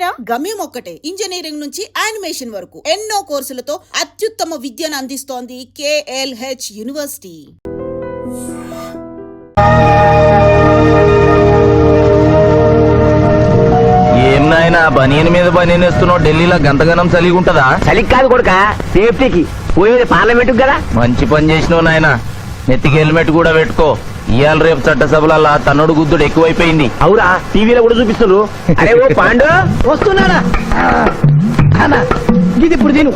ఇంతేరా? గమ్యం ఒక్కటే, ఇంజనీరింగ్ నుంచి యానిమేషన్ వరకు ఎన్నో కోర్సులతో అత్యుత్తమ విద్యను అందిస్తోంది KLH యూనివర్సిటీ. ఏం నాయనా బనీన్ మీద బనీన్ వేస్తున్నావు? ఢిల్లీలో గంతగనం చలిగి ఉంటదా? చలికి కాదు కొడుక, సేఫ్టీకి. పోయేది పార్లమెంట్ కదా. మంచి పని చేసినావు నాయనా. నెత్తికి హెల్మెట్ కూడా పెట్టుకో. ఇవాళ రేపు చట్టసభలల్లా తన్నుడు గుద్దుడు ఎక్కువైపోయింది. అవురా, టీవీలో కూడా చూపిస్తున్నారు. అరే ఓ పాండు వస్తున్నానా? ఇది ఇప్పుడు తిను,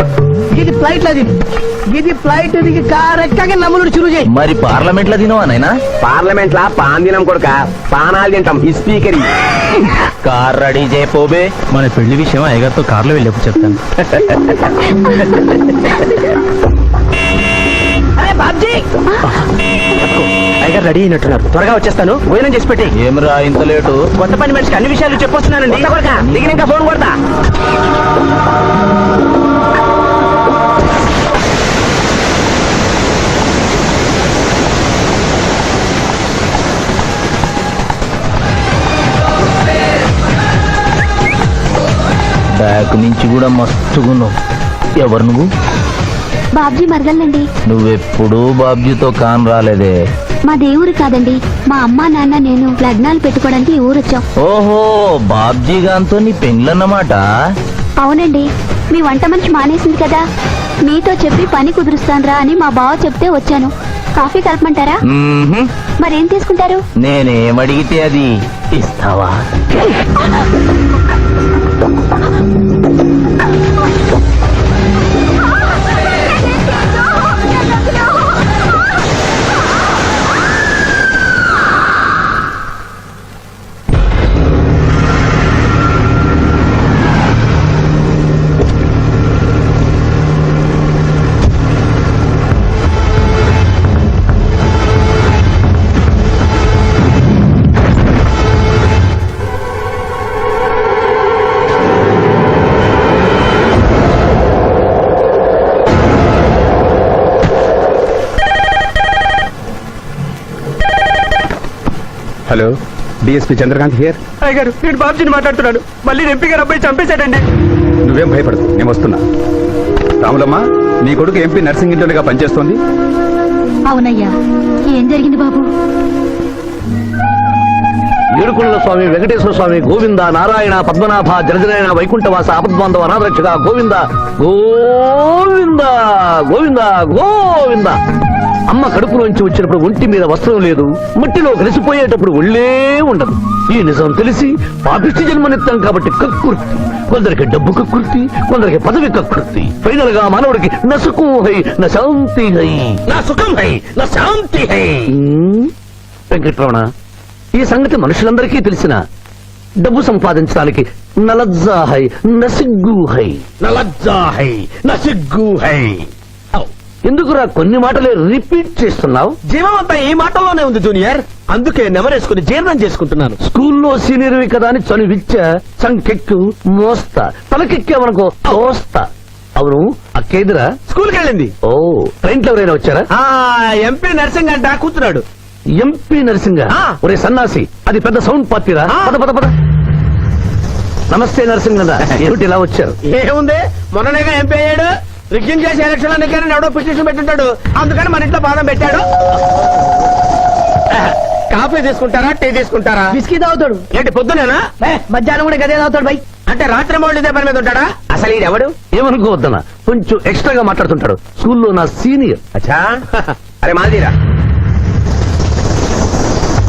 ఇది ఫ్లైట్ లో తిను, ఇది ఫ్లైట్ దిగి కార్ ఎక్కగా నమ్ములు చురు చేయి. మరి పార్లమెంట్ లో తినవా నాయనా? పార్లమెంట్ లా పాన్ తినం కొడుక, పానాలు తింటాం. ఈ స్పీకర్ కార్ రెడీ చేయపోబే. మన పెళ్లి విషయం అయ్యగారితో కార్లో వెళ్ళేప్పుడు చెప్తాను. అరే బాబ్జీ, అయ్యగారు రెడీ అయినట్టున్నారు. త్వరగా వచ్చేస్తాను, భోజనం చేసి పెట్టి. ఏమిరా ఇంత లేటు? కొత్త పని మనిషికి అన్ని విషయాలు చెప్పొస్తున్నానండి. దిగినాక ఫోన్ కొడతా. బ్యాక్ నుంచి కూడా మస్తుగున్నావు. ఎవరు నువ్వు? బాబ్జీ మరదలండి. నువ్వెప్పుడు బాబ్జీతో కాన్ రాలేదే. మా దేవురు కాదండి, మా అమ్మా నాన్న నేను లగ్నాలు పెట్టుకోవడానికి ఊరొచ్చాం. ఓహో, బాబ్జీ గాంతో నీ పెండ్లన్నమాట. అవునండి, మీ వంట మనిషి మానేసింది కదా, మీతో చెప్పి పని కుదురుస్తానరా అని మా బావ చెప్తే వచ్చాను. కాఫీ కలపమంటారా? మరేం తీసుకుంటారు? నేనేమడిగితే అది ఇస్తావా? Hello, DSP Chandrakanth here. అయ్యగారు, నేను బాబ్జీని మాట్లాడుతున్నాను. మళ్ళీ ఎంపీ గారు అబ్బాయి చంపేశాడండి. నువ్వేం భయపడదు, నేను వస్తున్నా. రాములమ్మ, నీ కొడుకు ఎంపీ నర్సింగ్ ఇంటర్గా పనిచేస్తోంది. అవునయ్యా, ఏం జరిగింది బాబు? ఏడుకొండల స్వామి, వెంకటేశ్వర స్వామి, గోవింద, నారాయణ, పద్మనాభ, జలజనాయన, వైకుంఠవాస, ఆపద్బాంధవ, అనాథరక్షక, గోవింద గోవింద గోవింద గోవింద. అమ్మ కడుపులోంచి వచ్చినప్పుడు ఒంటి మీద వస్త్రం లేదు, మట్టిలో కలిసిపోయేటప్పుడు ఒళ్ళే ఉండదు. ఈ నిజం తెలిసి పాపిష్టి జన్మనిత్తం కాబట్టి కక్కుర్తి. కొందరికి డబ్బు కక్కుర్తి, కొందరికి పదవి కక్కుర్తి. ఫైనల్ గా మానవుడికి నా సుఖం హై, నా శాంతి హై, నా సుఖం హై, నా శాంతి హై. వెంకటరమణ, ఈ సంగతి మనుషులందరికీ తెలిసిన డబ్బు సంపాదించడానికి నలజ్జా హై, నసిగ్గు హై, నలజ్జా హై, నసిగ్గు హై. ఎందుకురా కొన్ని మాటలే రిపీట్ చేస్తున్నావు? జీవం అంతా ఈ మాటల్లోనే ఉంది జూనియర్, అందుకే నెమరేసుకుని జీర్ణం చేసుకుంటున్నాను. స్కూల్లో సీనియర్వి కదా అని చనువిచ్చ సంకెక్కు మోస్తా, తలకెక్కామనుకో తోస్తా. అవును, అక్కేదిరా స్కూల్కి వెళ్ళింది. ఓ, ట్రైన్లో ఎవరైనా వచ్చారా? ఎంపీ నర్సింగ్ అంట కూర్చున్నాడు. ఎంపీ నరసింగ? ఒరే సన్నాసి, అది పెద్ద సౌండ్ పార్టీరా. పద పద పద. నమస్తే నరసింగ, ఏమిటి ఇలా వచ్చారు? ఏముంది, మొన్ననేగా ఎంపీ అయ్యాడు. రిగ్గింగ్ చేసి ఎలక్షన్ అందుకని ఎవడో పిటిషన్ పెట్టుంటాడు, అందుకని మన ఇంట్లో బాధం పెట్టాడు. కాఫీ తీసుకుంటారా, టీ తీసుకుంటారా? బిస్కీ తాగుతాడు. ఏంటి పొద్దునేనా? మధ్యాహ్నం కూడా గదే తాగుతాడు బై. అంటే రాత్రి మౌళ్ళు ఇదే పని మీద ఉంటాడా? అసలు ఇది ఎవడు? ఏమనుకోవద్దన్నా, కొంచెం ఎక్స్ట్రాగా మాట్లాడుతుంటాడు. స్కూల్లో నా సీనియర్. అచ్చా, అరే మాదిరా,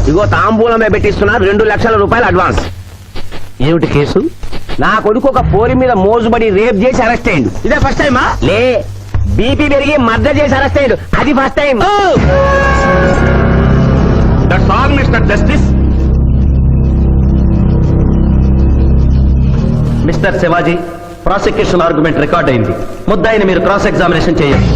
ఇగో తాంబూలమే పెట్టిస్తున్నా, 2 లక్షల రూపాయలు అడ్వాన్స్. ఏమిటి కేసు? నా కొడుకు ఒక పోరి మీద మోజుబడి రేప్ చేసి అరెస్ట్ అయ్యిండు. ఇదే ఫస్ట్ టైమా? లే, బీపీ పెరిగి మర్డర్ చేసి అరెస్ట్ అయ్యిండు, అది first time. That's all mister justice. Mister Shivaji, prosecution argument record అయింది. ముద్దాయిని మీరు క్రాస్ ఎగ్జామినేషన్ చేయండి.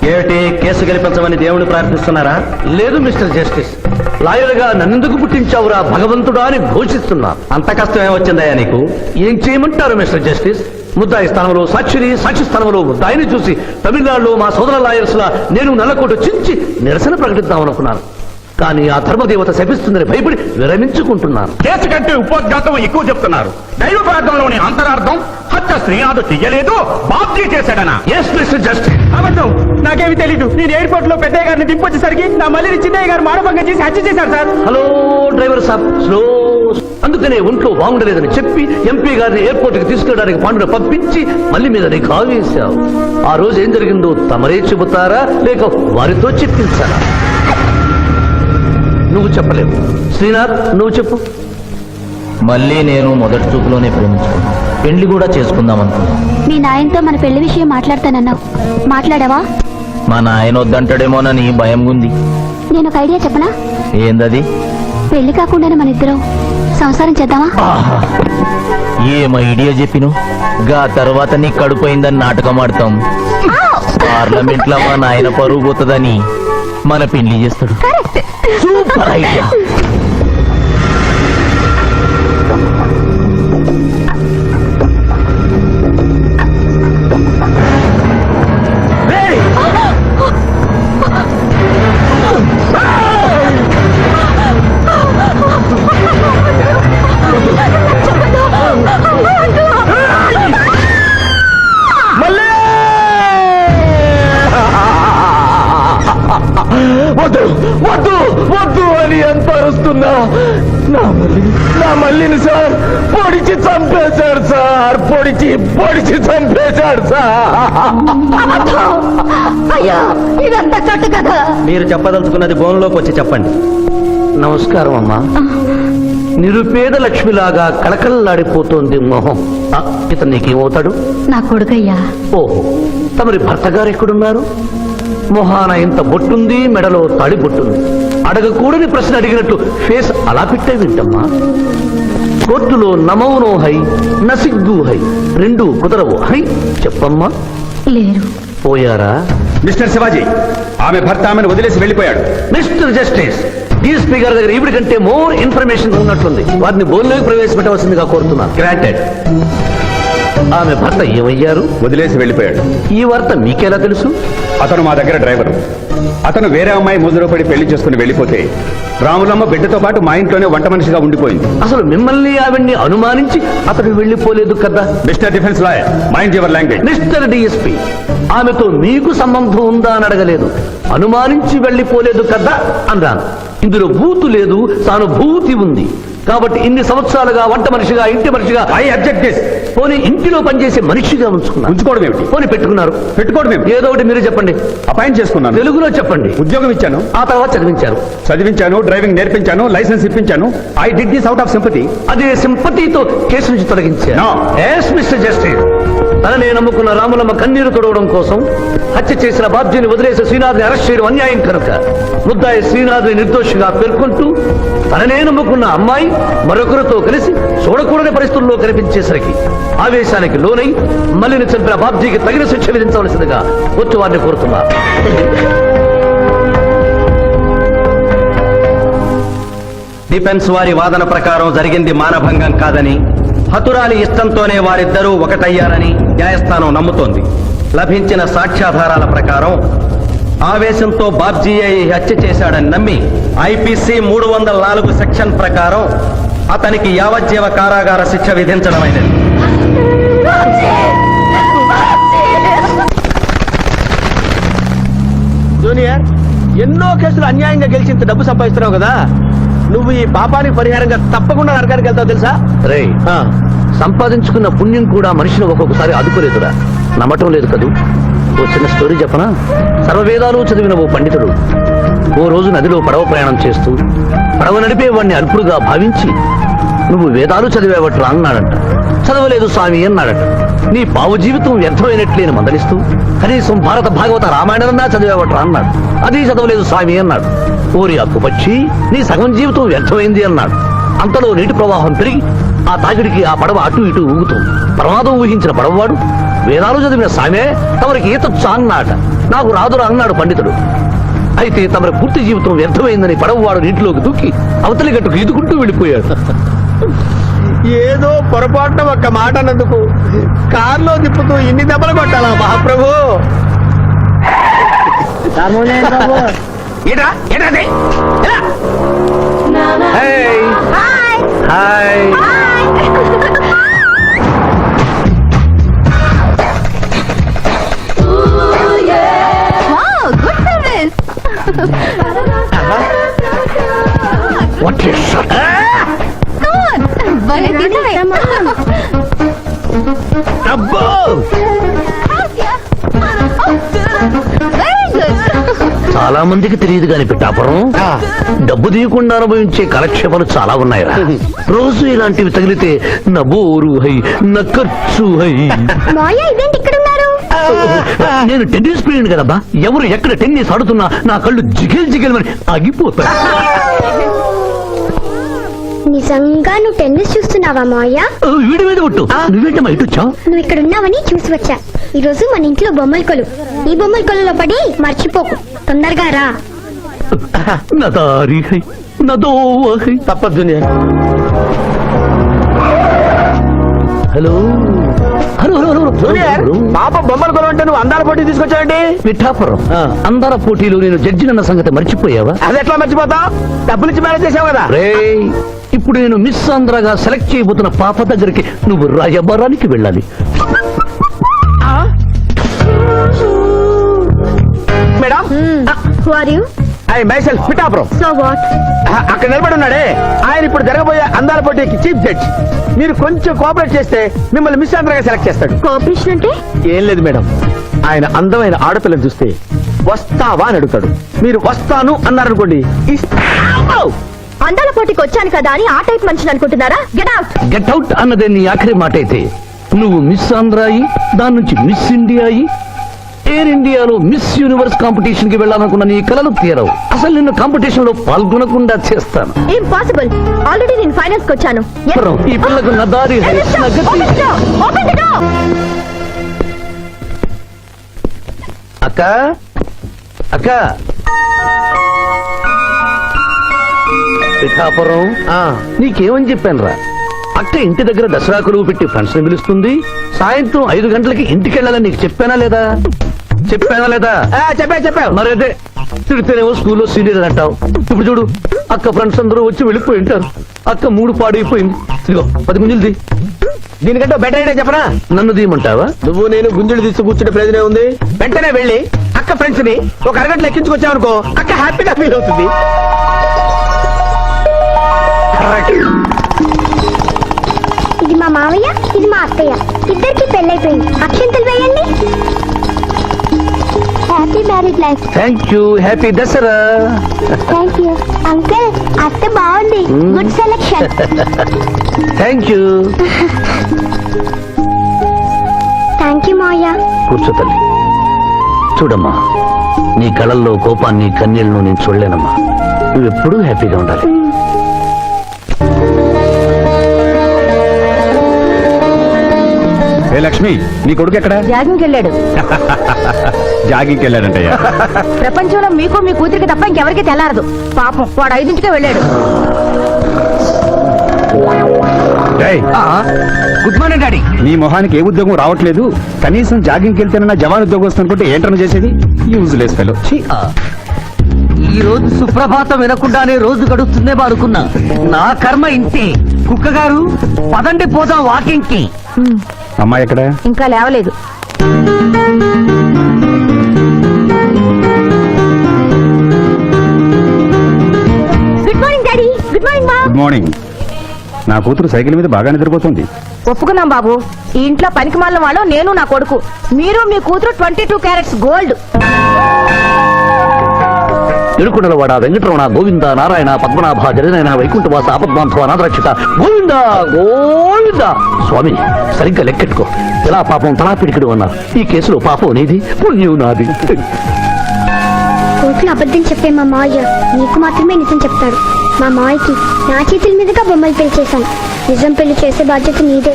ఏమిటి, కేసు గెలిపించమని దేవుడు ప్రార్థిస్తున్నారా? లేదు మిస్టర్ జస్టిస్, లాయర్ గా నన్నెందుకు పుట్టించావురా భగవంతుడా అని ఘోషిస్తున్నా. అంత కష్టం ఏమొచ్చిందయ్యా నీకు? ఏం చేయమంటారు మిస్టర్ జస్టిస్? ముద్దాయి స్థానంలో సాక్షిని, సాక్షి స్థానంలో ముద్దాయిని చూసి తమిళనాడులో మా సోదర లాయర్స్ లా నేను నల్లకోట చించి నిరసన ప్రకటిద్దామనుకున్నాను. కానీ ఆ ధర్మదేవత శపిస్తుందని భయపడి విరమించుకుంటున్నాను. కేసు కంటే ఉపోద్ఘాతం ఎక్కువ చెప్తున్నారు. దైవ ప్రార్థనలోని అంతరార్థం హత్య శ్రీనాథ్ చెయ్యలేదు, బాబ్జీ చేశాడనా? Yes mister justice. అబద్ధం, నాకేమి తెలీదు. నేను ఎయిర్పోర్ట్ లో పెద్దయ్య గారిని దింపొచ్చేసరికి నా మళ్ళీ చిన్నయ్య గారు మానభంగం చేసి హత్య చేశారు సార్. హలో డ్రైవర్ సాబ్, స్లో. అందుకనే ఒంట్లో బాగుండలేదని చెప్పి ఎంపీ గారిని ఎయిర్పోర్ట్ కి తీసుకెళ్ళడానికి పాండును పంపించి మళ్ళీ మీద నీకు ఆవేశావు. ఆ రోజు ఏం జరిగిందో తమరే చెబుతారా లేక వారితో చెప్పించారా? నువ్వు చెప్పలేవు. శ్రీనాథ్, నువ్వు చెప్పు. మళ్ళీ నేను మొదటి చూపులోనే ప్రేమించుకున్నాను. పెళ్లి కూడా చేసుకుందాం అనుకున్నాను. మీ నాయనతో మన పెళ్లి విషయం మాట్లాడతానన్నావు, మాట్లాడావా? మా నాయన వద్దంటాడేమోనని భయం ఉంది. నేను ఒక ఐడియా చెప్పనా? ఏందది? పెళ్లి కాకుండానే మన ఇద్దరం సంసారం చేద్దామా? ఆహా! ఏం ఐడియా చెప్పిను. గా తర్వాత నీ కడుపోయిందని నాటకం ఆడతాం. పార్లమెంట్ లో మా నాయన పరువు పోతుందని మన పెళ్లి చేస్తాడు. Super idea. వద్దు వద్దు వద్దు అని ఎంత అరుస్తున్నా నా మల్లిని సార్ పొడిచి చంపేశాడు సార్. పొడిచి చంపేశాడు సార్. అయ్యో, ఇదంతా చెట్టు కదా. మీరు చెప్పదలుచుకున్నది బోన్లోకి వచ్చి చెప్పండి. నమస్కారం అమ్మా. నిరుపేద లక్ష్మిలాగా కళకళలాడిపోతోంది మొహం. ఇతను నీకేమవుతాడు? నా కొడుకయ్యా. ఓహో, తమరి భర్త గారు ఎక్కడున్నారు? మొహాన ఇంత బొట్టుంది, మెడలో తాడి బొట్టుంది. అడగకూడని ప్రశ్న అడిగినట్టు ఫేస్ అలా పెట్టే వింటమ్మా. కోర్టులో నమౌనో హై, నసిగ్గు హై, రెండు కుదరవు హై. చెప్పమ్మా. లేరు. పోయారా? మిస్టర్ శివాజీ, ఆమె భర్త ఆమెను వదిలేసి వెళ్ళిపోయాడు. మిస్టర్ జస్టిస్, డీఎస్పీ గారి దగ్గర ఈవిడ కంటే మోర్ ఇన్ఫర్మేషన్ ఉన్నట్లుంది. వారిని బోన్లోకి ప్రవేశపెట్టవలసిందిగా కోరుతున్నాను. గ్రాంటెడ్. ఆమె భర్త ఏమయ్యారు? వదిలేసి వెళ్ళిపోయాడు. ఈ వార్త మీకెలా తెలుసు? అతను మా దగ్గర డ్రైవరు. అతను వేరే అమ్మాయి ముద్రలో పడి పెళ్లి చేసుకుని వెళ్ళిపోతే రాములమ్మ బిడ్డతో పాటు మా ఇంట్లోనే వంట మనిషిగా ఉండిపోయింది. అసలు మిమ్మల్ని ఆవిడ్ని అనుమానించి అతడు వెళ్ళిపోలేదు కదా? Mister defence lawyer, mind your language. Mister DSP, ఆమెతో మీకు సంబంధం ఉందా అని అడగలేదు. అనుమానించి వెళ్ళిపోలేదు కదా అన్నాను. ఇందులో భూతు లేదు, సానుభూతి ఉంది. కాబట్టి ఇన్ని సంవత్సరాలుగా వంట మనిషిగా, ఇంటి మనిషిగా, ఐ అబ్జెక్ట్ దిస్. పోనీ ఇంటిలో పనిచేసే మనిషిగా ఉంచుకున్నారు. ఉంచుకోవడం ఏమిటి? పోనీ పెట్టుకున్నారు. పెట్టుకోవడం ఏమిటి? ఏదో ఒకటి మీరు చెప్పండి. అపాయింట్ చేసుకున్నాను. తెలుగులో చెప్పండి. ఉద్యోగం ఇచ్చాను. ఆ తర్వాత చదివించారు. డ్రైవింగ్ నేర్పించాను, లైసెన్స్ ఇప్పించాను. I did this out of sympathy. అదే సింపతితో కేసు నుంచి తొలగించారు. No. ఎస్ మిస్టర్ జస్టిస్, తననే నమ్ముకున్న రాములమ్మ కన్నీరు తొడవడం కోసం హత్య చేసిన బాబ్జీని వదిలేసి శ్రీనాథ్ని అరెస్ట్ చేయడం అన్యాయం కనుక ముద్దాయి శ్రీనాథ్ని నిర్దోషిగా పేర్కొంటూ తననే నమ్ముకున్న అమ్మాయి మరొకరితో కలిసి చూడకూడని పరిస్థితుల్లో కనిపించేసరికి ఆవేశానికి లోనై మల్లిని చంపిన బాబ్జీకి తగిన శిక్ష విధించవలసిందిగా వచ్చి వారిని కోరుతున్నారు. డిఫెన్స్ వారి వాదన ప్రకారం జరిగింది మానభంగం కాదని, హతురాలి ఇష్టంతోనే వారిద్దరూ ఒకటయ్యారని న్యాయస్థానం నమ్ముతోంది. లభించిన సాక్ష్యాధారాల ప్రకారం ఆవేశంతో బాబ్జీయే ఈ హత్య చేశాడని నమ్మి ఐపీసీ 304 సెక్షన్ ప్రకారం అతనికి యావజ్జీవ కారాగార శిక్ష విధించడమైనది. జూనియర్, ఎన్నో కేసులు అన్యాయంగా గెలిచి ఇంత డబ్బు సంపాదిస్తున్నావు కదా, నువ్వు ఈ పాపానికి పరిహారంగా తప్పకుండా నరకానికి వెళ్తావు తెలుసా? రే, సంపాదించుకున్న పుణ్యం కూడా మనిషిని ఒక్కొక్కసారి అదుపులేదురా. నమ్మటం లేదు కదూ. ఓ చిన్న స్టోరీ చెప్పనా? సర్వవేదాలు చదివిన ఓ పండితుడు ఓ రోజు నదిలో పడవ ప్రయాణం చేస్తూ పడవ నడిపే వాడిని అల్పుడుగా భావించి, నువ్వు వేదాలు చదివేవట్రా అన్నాడంట. చదవలేదు స్వామి అన్నాడట. నీ పావు జీవితం వ్యర్థమైనట్లేని మందలిస్తూ, కనీసం భారత భాగవత రామాయణన్నా చదివేవట్రా అన్నాడు. అది చదవలేదు స్వామి అన్నాడు. ఓరి అక్కుపక్షి, నీ సగం జీవితం వ్యర్థమైంది అన్నాడు. అంతలో నీటి ప్రవాహం పెరిగి ఆ తాగిడికి ఆ పడవ అటు ఇటు ఊగుతుంది. ప్రమాదం ఊహించిన పడవవాడు, వేదాలు చదివిన సామే తమరికి ఈతొచ్చా అన్నాట. నాకు రాదురా అన్నాడు పండితుడు. అయితే తమరి పూర్తి జీవితం వ్యర్థమైందని పడవవాడు నీటిలోకి దూకి అవతలి గట్టుకు ఈదుకుంటూ వెళ్ళిపోయాడు. ఏదో పొరపాటున ఒక్క మాట అన్నందుకు కారులో తిప్పుతూ ఇన్ని దెబ్బలు కొట్టాలా మహాప్రభు? ఏంట్రా ఏంట్రా అది? ఎలా? Hi good service. What is అబ్బో చాలా మందికి తెలియదు కాని పిఠాపురం డబ్బు తీయకుండా అనుభవించే కాలక్షేపాలు చాలా ఉన్నాయిరా. రోజు ఇలాంటివి తగిలితే నా బోరు హై నా ఖర్చు హై. మాయా ఇదేంటి ఇక్కడ ఉన్నారు? నేను టెన్నిస్ ప్లేయర్ కదబ్బా, ఎవరు ఎక్కడ టెన్నిస్ ఆడుతున్నా నా కళ్ళు జిగేల్ జిగేల్ అని ఆగిపోతాయి. నిజంగా నువ్వు టెన్నిస్ చూస్తున్నావా మాయా? వీడి మీద కొట్టు. నువ్వేంటమ్మా ఇటు వచ్చావు? నువ్వు ఇక్కడ ఉన్నావని చూసి వచ్చా. ఈ రోజు మన ఇంట్లో బొమ్మల కొలు. ఈ బొమ్మల కొలులో పడి మర్చిపోకు. తొందరగా రా. నా దారి హై నా దోవ హై. తప్పదు junior. Hello hello hello hello junior పాప బొమ్మలు కొనుంటే నువ్వు అందాల పోటీ తీసుకొచ్చావండి. పిఠాపురం అందాల పోటీలు నేను జడ్జినన్న సంగతి మర్చిపోయావా? అది ఎట్లా మర్చిపోతావు? డబ్బులు ఇచ్చి మేనేజ్ చేసావు కదా. రేయ్, ఇప్పుడు నేను మిస్ ఆంధ్రగా సెలెక్ట్ చేయబోతున్న పాప దగ్గరికి నువ్వు రాయబారానికి వెళ్ళాలి. Madam Who are you? I myself Pithapuram. So what? అక్కడ నిలబడి ఉన్నాడే ఆయన ఇప్పుడు జరగబోయే అందాల పోటీకి చీఫ్ జడ్జ్. మీరు కొంచెం కోఆపరేట్ చేస్తే మిమ్మల్ని మిస్ ఆంధ్రగా సెలెక్ట్ చేస్తాడు. కోఆపరేషన్ అంటే? ఏం లేదు మేడం, ఆయన అందమైన ఆడపిల్లని చూస్తే వస్తావా అని అడుగుతాడు. మీరు వస్తాను అన్నారనుకోండి, అందాల పోటీకి వచ్చాను కదా అని ఆ టైప్ మనిషిని అనుకుంటున్నారా? Get out. గెట్ అవుట్ అన్నదే నీ ఆఖరి మాట అయితే నువ్వు మిస్ ఆంధ్ర అయి దాని నుంచి మిస్ ఇండియా అయి ఎయిర్ ఇండియాలో మిస్ యూనివర్స్ కాంపిటీషన్ కి వెళ్ళాలనుకున్న నీ కలలు తీరవు. అసలు నిన్ను కాంపిటీషన్ లో పాల్గొనకుండా చేస్తాను. ఇంపాసిబుల్. ఆల్రెడీ నేను ఫైనల్స్ కి వచ్చాను. ఈ పిల్లకు నా దారి హై, నా గతి. అక్క అక్క పిఠాపురం నీకేమని చెప్పాను రా? అక్క ఇంటి దగ్గర దసరా కొలువు పెట్టి ఫ్రెండ్స్ ని పిలుస్తుంది. సాయంత్రం 5 గంటలకి ఇంటికి వెళ్ళాలని నీకు చెప్పానా లేదా? చెప్పావు. మరి అదే తిడితేనేమో స్కూల్లో సీనియర్ అంటావు. ఇప్పుడు చూడు, అక్క ఫ్రెండ్స్ అందరూ వచ్చి వెళ్ళిపోయి ఉంటారు. అక్క మూడు పాడైపోయింది. ఇదిగో 10 గుంజులు దీనికంటే బెటర్ ఐడియా చెప్పనా? నన్ను తీయమంటావా? నువ్వు నేను గుంజులు తీసి కూర్చుంటే ప్రయోజనం ఉంది. వెంటనే వెళ్ళి అక్క ఫ్రెండ్స్ ని ఒక అరగంట ఎక్కించుకొచ్చావనుకో, అక్క హ్యాపీగా ఫీల్ అవుతుంది. ఇది మా మావయ్య, ఇది మా అత్తయ్య. ఇద్దరికి పెళ్ళైపోయింది. అక్షంతలు వేయండి. Happy marriage life. Thank you. Happy Dasara. Thank you uncle. అత్త బాగుంది. Good selection. Thank you. Thank you మావయ్య. కూర్చో తల్లి. చూడమ్మా, నీ కళల్లో కోపాన్ని కన్నీళ్లను నేను చూడలేనమ్మా. నువ్వు ఎప్పుడూ హ్యాపీగా ఉండాలి. ఏ లక్ష్మి, నీ కొడుకు ఎక్కడ? జాగింగ్కి వెళ్ళాడు. జాగింగ్కి వెళ్ళాడంటయ్యా. ప్రపంచంలో మీకు మీ కూతురికి తప్ప ఇంకెవరికి తెల్లారదు. పాపం వాడు 5ంటికే వెళ్ళాడు. డేయ్, గుడ్ మార్నింగ్ డాడీ. నీ మొహానికి ఏ ఉద్యోగం రావట్లేదు. కనీసం జాగింగ్కి వెళ్తేనన్నా జవాన్ ఉద్యోగం వస్తుంది అనుకుంటే ఏంటన్నా చేసేది? Useless fellow. ఈ రోజు సుప్రభాతం వినకుండానే రోజు గడుస్తుందేమో అనుకున్నా. నా కర్మ ఇంతే. కుక్క గారు పదండి పోదాం వాకింగ్ కి. అమ్మాయి ఎక్కడ? ఇంకా లేవలేదు. Good morning daddy. Good morning మా. Good morning. నా కూతురు సైకిల్ మీద బాగా నిద్రపోతుంది. ఒప్పుకున్నాం బాబు. ఈ ఇంట్లో పనికి మాలిన వాళ్ళు నేను నా కొడుకు. మీరు మీ కూతురు 22 క్యారెట్స్ గోల్డ్. తిరుకుడలవాడ వెంకటరమణ గోవింద నారాయణ పద్మనాభ జగనైన వైకుంఠవాస ఆపద్బాంధవ అనాథరక్షక గోవింద గోవింద. స్వామి, సరిగ్గా లెక్కెట్టుకో. ఎలా పాపం తలా పిడికిడు అన్నారు. ఈ కేసులో పాపం నీది, పుణ్యం నాది. కోర్టులో అబద్ధం చెప్పే మా మావయ్య నీకు మాత్రమే నిజం చెప్తాడు. మా మావయ్యకి నా చేతుల మీదుగా బొమ్మలు పెళ్లి చేశాను. నిజం పెళ్లి చేసే బాధ్యత నీదే.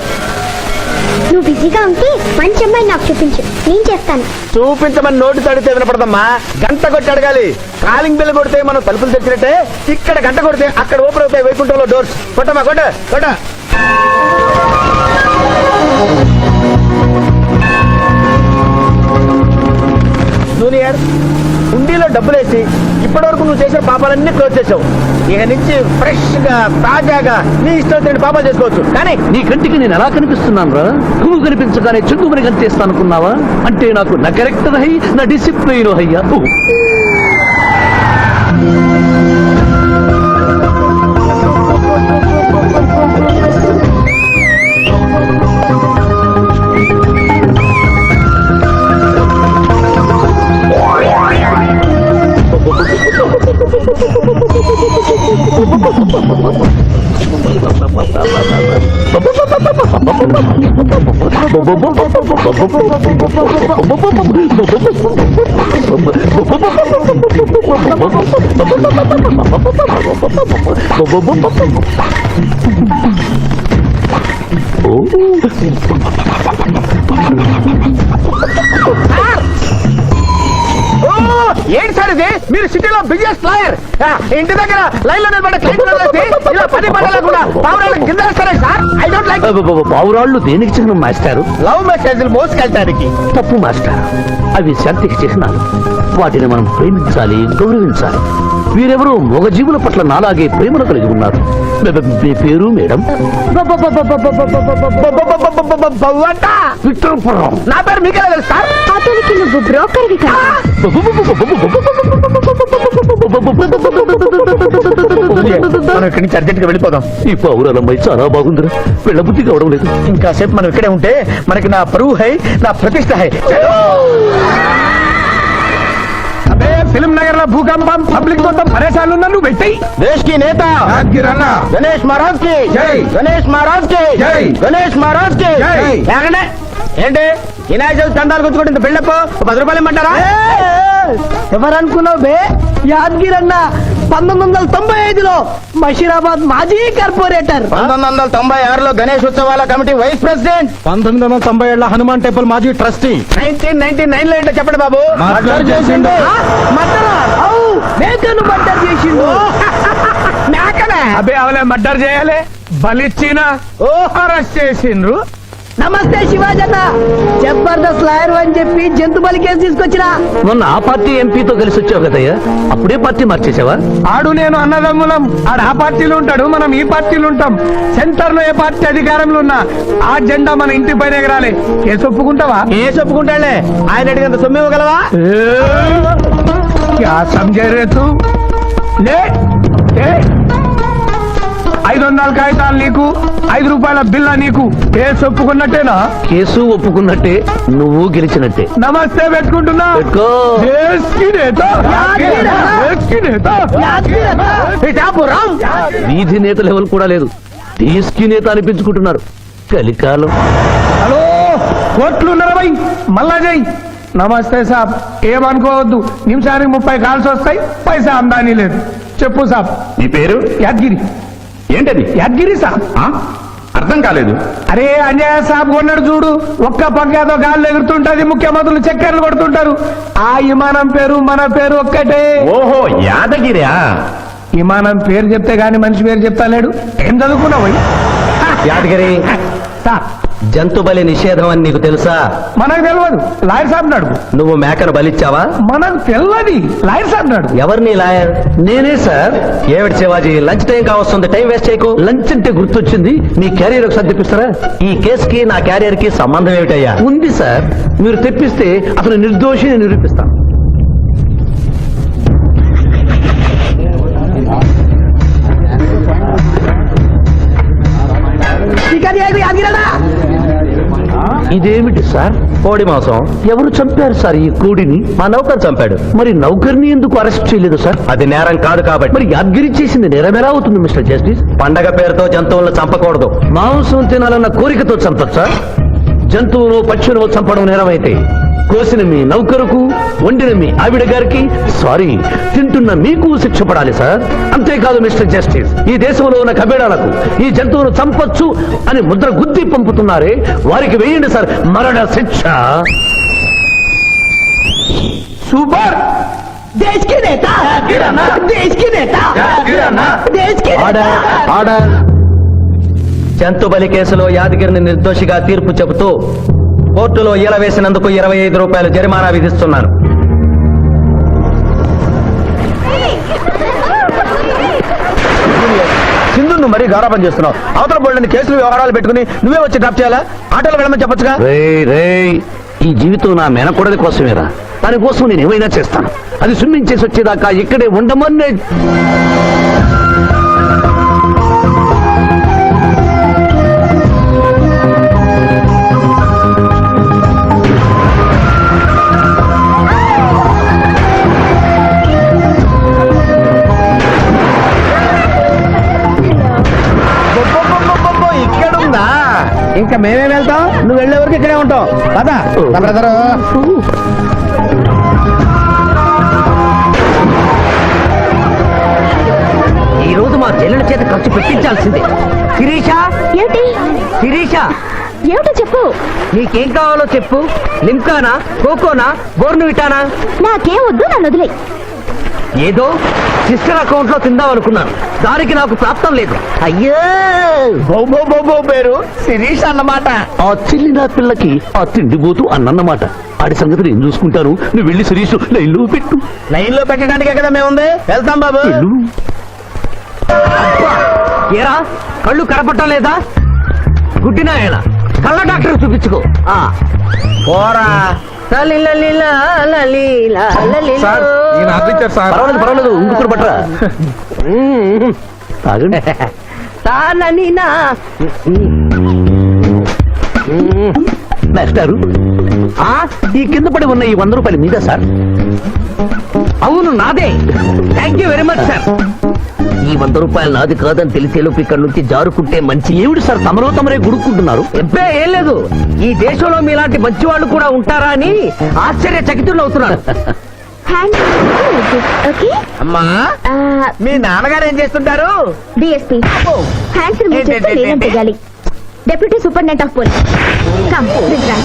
నువ్వు బిజీగా ఉంటే మంచి అమ్మాయి నాకు చూపించు, నేను చేస్తాను. చూపించమని నోటి తడితే వినపడదమ్మా. గంట కొట్టి అడగాలి. కాలింగ్ బిల్ కొడితే మనం తలుపులు తెచ్చినట్టే ఇక్కడ గంట కొడితే అక్కడ ఓపెన్ అవుతాయి వైకుంఠంలో డోర్స్. కొట్టమ్మా, కొట్ట కొట్ట. జూనియర్, హుండీలో డబ్బులేసి ఇప్పటి వరకు నువ్వు చేసిన పాపాలన్నీ క్లోజ్ చేసావు. ఇక నుంచి ఫ్రెష్ గా తాజాగా నీ ఇష్టం వచ్చిన పాపాలు చేసుకోవచ్చు. కానీ నీ కంటికి నేను ఎలా కనిపిస్తున్నాను రా? నువ్వు కనిపించగానే చెంగుమని కనిపిస్తాను అనుకున్నావా? అంటే నాకు నా క్యారెక్టర్ హై, నా డిసిప్లిన్ హయ్యా. ఏంటి సార్ ఇది? మీరు సిటీలో బిజినెస్ లాయర్, ఇంటి దగ్గర లైన్ లో నిలబడే క్లయింట్ ఇలా 10 పడలేకుండా పావురాళ్ళకి కింద వేస్తారే సార్. I don't like. పావురాళ్ళు దేనికి చిహ్నం మాస్టారు? లవ్ మెసేజ్లు మోసుకెళ్ళటానికి. తప్పు మాస్టర్, అవి శాంతికి చిహ్నాలు. వాటిని మనం ప్రేమించాలి, గౌరవించాలి. వీరెవరూ మూగజీవుల పట్ల నాలాగే ప్రేమను కలిగి ఉన్నారు. మీ పేరు మేడం? విక్రమపురం. నా పేరు మీకెలా తెలుసు సార్? అతనికి నువ్వు బ్రోకర్వి కదా. మనం ఇక్కడి నుంచి అర్జెంట్ గా వెళ్ళిపోదాం. ఈ పావురాలమ్మాయి చాలా బాగుందిరా, వెళ్ళబుద్ధి కావడం లేదు. ఇంకా సేపు మనం ఇక్కడే ఉంటే మనకి నా పరువు హై, నా ప్రతిష్ట హై. అదే ఫిల్మ్ నగర్ లో భూకంపం, పబ్లిక్ మొత్తం పరేషాన్లు ఉన్నారు. నువ్వు పెట్టి దేశ్ కి నేత గణేష్ మహారాజ్ కి జై, గణేష్ మహారాజ్ కి జై, గణేష్ మహారాజ్ కి జై. ఏంటి వినాయక చవితి చందాలు గుర్తుకుంటే బిల్డప్ 10 రూపాయలు ఇమ్మంటారా? ఎవరనుకున్నావు బే? యాదగిరి అన్న 1995లో బషీరాబాద్ మాజీ కార్పొరేటర్. 1996లో గణేష్ ఉత్సవాల committee vice president. 1997 Hanuman temple మాజీ ట్రస్టీ. 1999 లో ఏంటో చెప్పండి బాబు. మర్డర్ చేసిండు. మర్డరా? అవు, మేకను మర్డర్ చేసిండు. మేకనే? అబ్బే అవలే మర్డర్ చేయాలి, బలిచ్చిన అరెస్ట్ చేసిండ్రు. నమస్తే శివాజన్న, జబర్దస్త్ లాయర్ అని చెప్పి జంతు బలి కేసు తీసుకొచ్చినా. మొన్న ఆ పార్టీ ఎంపీతో కలిసి వచ్చావు కదయ్యా, అప్పుడే పార్టీ మార్చేసావా? ఆడు నేను అన్నదమ్ములం. ఆడు ఆ పార్టీలు ఉంటాడు, మనం ఈ పార్టీలు ఉంటాం. సెంటర్ లో ఏ పార్టీ అధికారంలో ఉన్నా ఆ జెండా మన ఇంటి పైన ఎగరాలి. కేసు ఒప్పుకుంటావా? ఏ చెప్పుకుంటాడులే, ఆయన అడిగినంత సొమ్ము ఇవ్వగలవా? క్యా సమझे रे तू? లే 500 కాగితాలు నీకు, 5 రూపాయల బిల్ల నీకు. కేసు ఒప్పుకున్నట్టేనా? కేసు ఒప్పుకున్నట్టే, నువ్వు గెలిచినట్టే. నమస్తే పెట్టుకుంటున్నా. పెట్టుకో. దేశ్ కి నేత, దేశ్ కి నేత. పిఠాపురం వీధి నేత లెవెల్ కూడా లేదు, దేశీ నేత అనిపించుకుంటున్నారు. కలికాలం. హలో, కోట్లు 40 మళ్ళా జై. నమస్తే సాబ్, ఏమనుకోవద్దు. నిమిషానికి 30 కాల్స్ వస్తాయి, పైసా అందానీ లేదు. చెప్పు సాబ్. నీ పేరు యాదగిరి. ఏంటది? యాదగిరి సాబ్. అర్థం కాలేదు. అరే అంజయ్య సాబ్ కొన్నాడు చూడు, ఒక్క పక్కతో గాల్లో ఎగురుతుంటది, ముఖ్యమంత్రులు చక్కర్లు కొడుతుంటారు. ఆ విమానం పేరు మన పేరు ఒక్కటే. ఓహో, యాదగిరా? విమానం పేరు చెప్తే గాని మనిషి పేరు చెప్తా లేడు. ఏం చదువుకున్నావు? యాదగిరి సార్ జంతు బలి నిషేధం అని నీకు తెలుసా? మనకు తెలియదు, లాయర్ సాబ్ నాడు. నువ్వు మేకను బలిచ్చావా? మనకు తెలియదు, లాయర్ సాబ్ నాడు. ఎవరిని లాయర్? నేనే సార్. ఏమిటి శివాజీ, లంచ్ టైం కావస్తుంది, టైం వేస్ట్ చేయకు. లంచ్ అంటే గుర్తొచ్చింది, మీ క్యారియర్ ఒకసారి తెప్పిస్తారా? ఈ కేసుకి నా క్యారియర్ కి సంబంధం ఏమిటయ్యా? ఉంది సార్, మీరు తెప్పిస్తే అతను నిర్దోషి అని నిరూపిస్తాను. ఇదేమిటి సార్? కోడి మాంసం. ఎవరు చంపారు సార్ ఈ కోడిని? మా నౌకర్ చంపాడు. మరి నౌకర్ని ఎందుకు అరెస్ట్ చేయలేదు సార్? అది నేరం కాదు కాబట్టి. మరి యాదగిరి చేసింది నేరమేలా అవుతుంది మిస్టర్ జస్టిస్? పండగ పేరుతో జంతువులను చంపకూడదు. మాంసం తినాలన్న కోరికతో చంపచ్చా? జంతువును పక్షులను చంపడం నేరమైతే కోసిన మీ నౌకరుకు, వండిన మీ ఆవిడ గారికి, సారీ తింటున్న మీకు శిక్ష పడాలి సార్. అంతేకాదు మిస్టర్ జస్టిస్, ఈ దేశంలో ఉన్న కబేడాలకు ఈ జంతువును చంపొచ్చు అని ముద్ర గుద్ది పంపుతున్నారే, వారికి వేయండి సార్ మరణ శిక్ష. సూపర్. దేశ్ కి నేత, దేశ్ కి నేత, దేశ్ కి నేత. ఆర్డర్. జంతు బలి కేసులో యాదగిరిని నిర్దోషిగా తీర్పు చెబుతూ కోర్టులో ఈల వేసినందుకు 25 రూపాయలు జరిమానా విధిస్తున్నాను. నువ్వు మరీ గారాబం చేస్తున్నావు. అవతల బోల్డని కేసులు వ్యవహారాలు పెట్టుకుని నువ్వే వచ్చి డ్రాప్ చేయాలా? ఆటోలో వెళ్ళమని చెప్పొచ్చుగా. రే ఈ జీవితం నా మేనకోడలి కోసమేరా. దానికోసం నేను ఏమైనా చేస్తాను. అది స్విమ్మింగ్ చేసి వచ్చేదాకా ఇక్కడే ఉండమని. ఇక్కడుందా? ఇంకా మేమే వెళ్తాం, నువ్వు వెళ్ళే వరకు ఇక్కడే ఉంటాం. పదా బ్రదరు. ఈ రోజు మా చెల్లెల చేత ఖర్చు పెట్టించాల్సిందే. శిరీష, ఏంటి శిరీష, ఏమిటో చెప్పు. నీకేం కావాలో చెప్పు. లింకానా, కోకోనా, బోర్నువిటానా? నాకేం వద్దు, నన్ను వదిలే. ఏదో సిస్టర్ అకౌంట్ లో తిందామనుకున్నాను. దానికి నాకు ప్రాప్తం లేదు. అయ్యో, బొబ్బో పేరు శిరీష్ అన్నమాట. ఆ చిల్లి నా పిల్లకి ఆ తిండిపోతూ అన్నమాట. ఆడి సంగతి నేను చూసుకుంటాను. నువ్వు వెళ్ళి శిరీష్ లైన్లో పెట్టు. లైన్ లో పెట్టడానికే కదా మేముంది. వెళ్తాం బాబు. వెళ్ళు. అబ్బా, ఏరా కళ్ళు కనపడటం లేదా? గుడ్డినాయన కళ్ళ డాక్టర్ చూపించుకో. పోరా. పర్వాలేదు ఇంకొకరు పట్టరా. తాగండి. మాస్టారు, ఈ కింద పడి ఉన్న ఈ 100 రూపాయలు మీద సార్? అవును నాదే. Thank you very much sir. ఈ 100 రూపాయలు నాది కాదని తెలిసేలోపు ఇక్కడ నుంచి జారుకుంటే మంచి. ఏమిటి సార్ తమరో తమరే గుడుక్కుంటున్నారు? ఎబ్బే ఏం లేదు. ఈ దేశంలో మీలాంటి మంచి వాళ్ళు కూడా ఉంటారా అని ఆశ్చర్యచకితులు అవుతున్నారు. ఓకే అమ్మా, మీ నాన్నగారు ఏం చేస్తుంటారు? డిఎస్పీ హ్యాండ్స్ రిమూవ్ చేస్తే లేదని తెలియాలి. Deputy superintendent of police. Come please రా.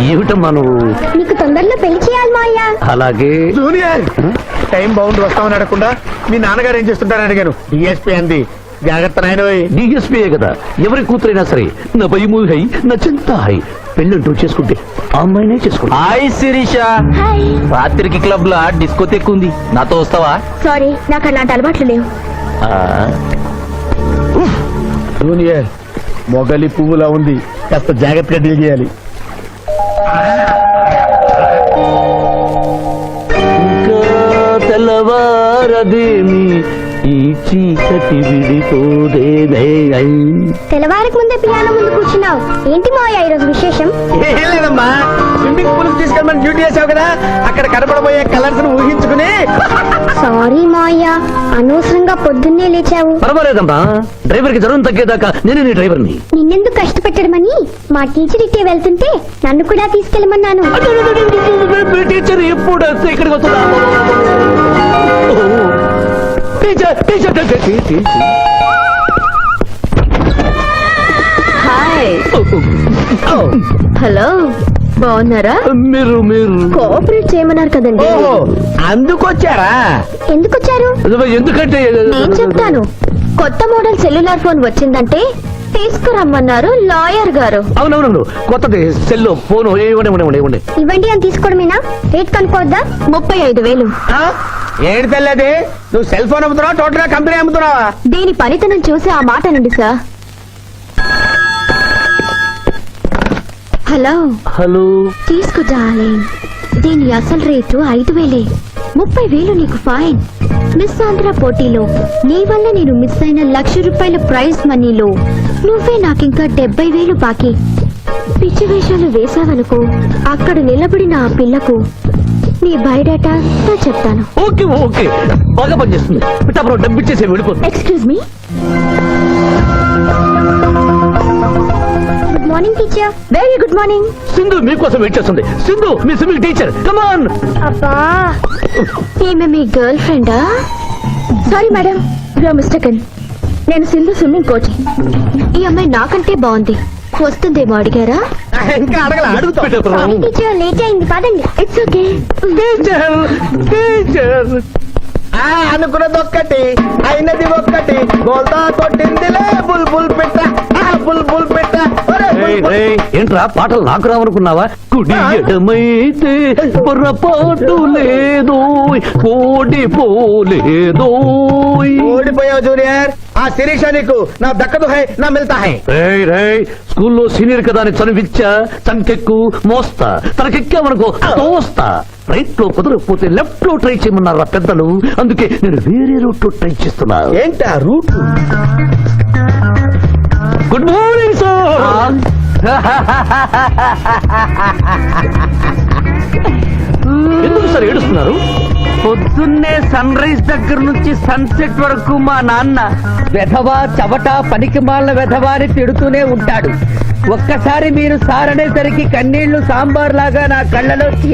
ఏమిటమ్మా నువ్వు? నీకు తొందరలో పెళ్లి చేయాలి మావయ్య. అలాగే. జూనియర్, టైం బాగుండి వస్తామని అడగకుండా మీ నాన్నగారు ఏం చేస్తుంటారని అడిగాను. డిఎస్పీ అంది. జాగ్రత్త నాయన. డిఎస్పీయే కదా, ఎవరి కూతురైనా సరే నా భయము హై, నా చింత హై. పెళ్ళంటూ చేసుకుంటే ఆ అమ్మాయినే చేసుకుంటా. Hi Sirisha, hi. రాత్రికి క్లబ్ లో డిస్కోతెక్ ఉంది, నాతో వస్తావా? సారీ, నాకు అలాంటి అలవాట్లు లేవు. జూనియర్, మొగలి పువ్వులా ఉంది, కాస్త జాగ్రత్తగా డీల్ చేయాలి. తెల్లవారదేమి ఈ చీకటి విడిపోదేనే. తెల్లవారికి ముందే పియానో ముందు కూర్చున్నావు. ఏంటి మావయ్య ఈరోజు విశేషం? ఏం లేదమ్మా, స్విమ్మింగ్ పూల్ తీసుకెళ్ళమని డ్యూటీ చేసావు కదా, అక్కడ కనపడబోయే కలర్స్ ఊహించుకుని. సారీ మావయ్య, అనవసరంగా పొద్దున్నే లేచావు. పర్వాలేదమ్మా, డ్రైవర్ కి జ్వరం తగ్గేదాకా నేను నీ డ్రైవర్ని. నిన్నెందుకు కష్టపెట్టడమని మా టీచర్ ఇట్టే వెళ్తుంటే నన్ను కూడా తీసుకెళ్ళమన్నాను. టీచర్ ఎప్పుడు ఇక్కడికి వస్తుందా? హాయ్. హలో, బాగున్నారా? మీరు కోఆపరేట్ చేయమన్నారు కదండి. ఓహో, అందుకొచ్చారా? ఎందుకు వచ్చారు? ఎందుకంటే నేను చెప్తాను. కొత్త మోడల్ సెల్యులార్ ఫోన్ వచ్చిందంటే తీసుకురమ్మన్నారు లాయర్ గారు. అవునవును, కొత్తది సెల్లో ఫోన్ ఇవ్వండి. ఇవ్వండి అని తీసుకోవడమేనా? రేట్ కనుక్కోవద్దా? 35,000. ఏంటి తెల్లది, నువ్వు సెల్ ఫోన్ అమ్ముతున్నావా, టోటల్ గా కంపెనీ అమ్ముతున్నావా? దీని పనితనం చూసి ఆ మాట నుండి సార్. హలో, తీసుకో డార్లింగ్. దీని అసలు రేటు 5,000. 30,000 నీకు ఫైన్. మిస్ ఆంధ్ర పోటీలో నీ వల్ల నేను మిస్ అయిన ₹1,00,000 ప్రైజ్ మనీలో నువ్వే నాకింకా 70,000 బాకీ. పిచ్చి వేషాలు వేసావనుకో, అక్కడ నిలబడిన ఆ పిల్లకు నీ బయోడేటా చెప్తాను. ఓకే, బాగా పనిచేస్తుంది. పిఠాపురం డబ్బిచ్చేసి వెళ్ళిపోతుంది. Excuse me. Good morning teacher. Very good morning. Sindhu మీకోసం వెయిట్ చేస్తుంది. సింధు మీ స్విమ్మింగ్ టీచర్, కమ్ ఆన్. అబ్బా, ఈమె మీ గర్ల్ ఫ్రెండా? Sorry madam, you are mistaken. నేను సింధు స్విమ్మింగ్ కోచ్. ఈ అమ్మాయి నాకంటే బాగుంది, వస్తుందేమో అడిగారా? ఇంకా అడగల అడుగుతా. టీచర్ లేట్ అయింది, పదండి. It's okay. అనుకున్నది ఒక్కటి, అయినది ఒక్కటి. బోల్తా కొట్టిందిలే బుల్బుల్ పెట్ట, బుల్బుల్ పెట్ట. ఏంట్రా పాటలు నాకు రావనుకున్నావా? కుడి ఎడమైతే పొరపాటు లేదో, ఓడిపోలేదో. ఓడిపోయావు జూనియర్. ఆ శిరీష నీకు నా దక్కదు హై, నా మిల్తా హై. స్కూల్లో సీనియర్ కదా అని చనివిచ్చా, చంకెక్కు మోస్తా, తనకెక్కామనుకో తోస్తా. రైట్ లో కుదరకపోతే లెఫ్ట్ లో ట్రై చేయమన్నారు పెద్దలు, అందుకే నేను వేరే రూట్ లో ట్రై చేస్తున్నా. ఏంటా రూట్? Good morning sir. ఎందుకు సార్ ఏడుస్తున్నారు? పొద్దున్నే సన్ రైజ్ దగ్గర నుంచి సన్సెట్ వరకు మా నాన్న వెధవా చవట పనికిమాల వెధవా అని తిడుతూనే ఉంటాడు. ఒక్కసారి మీరు సార్ అనేసరికి కన్నీళ్లు సాంబార్ లాగా నా కళ్ళలోకి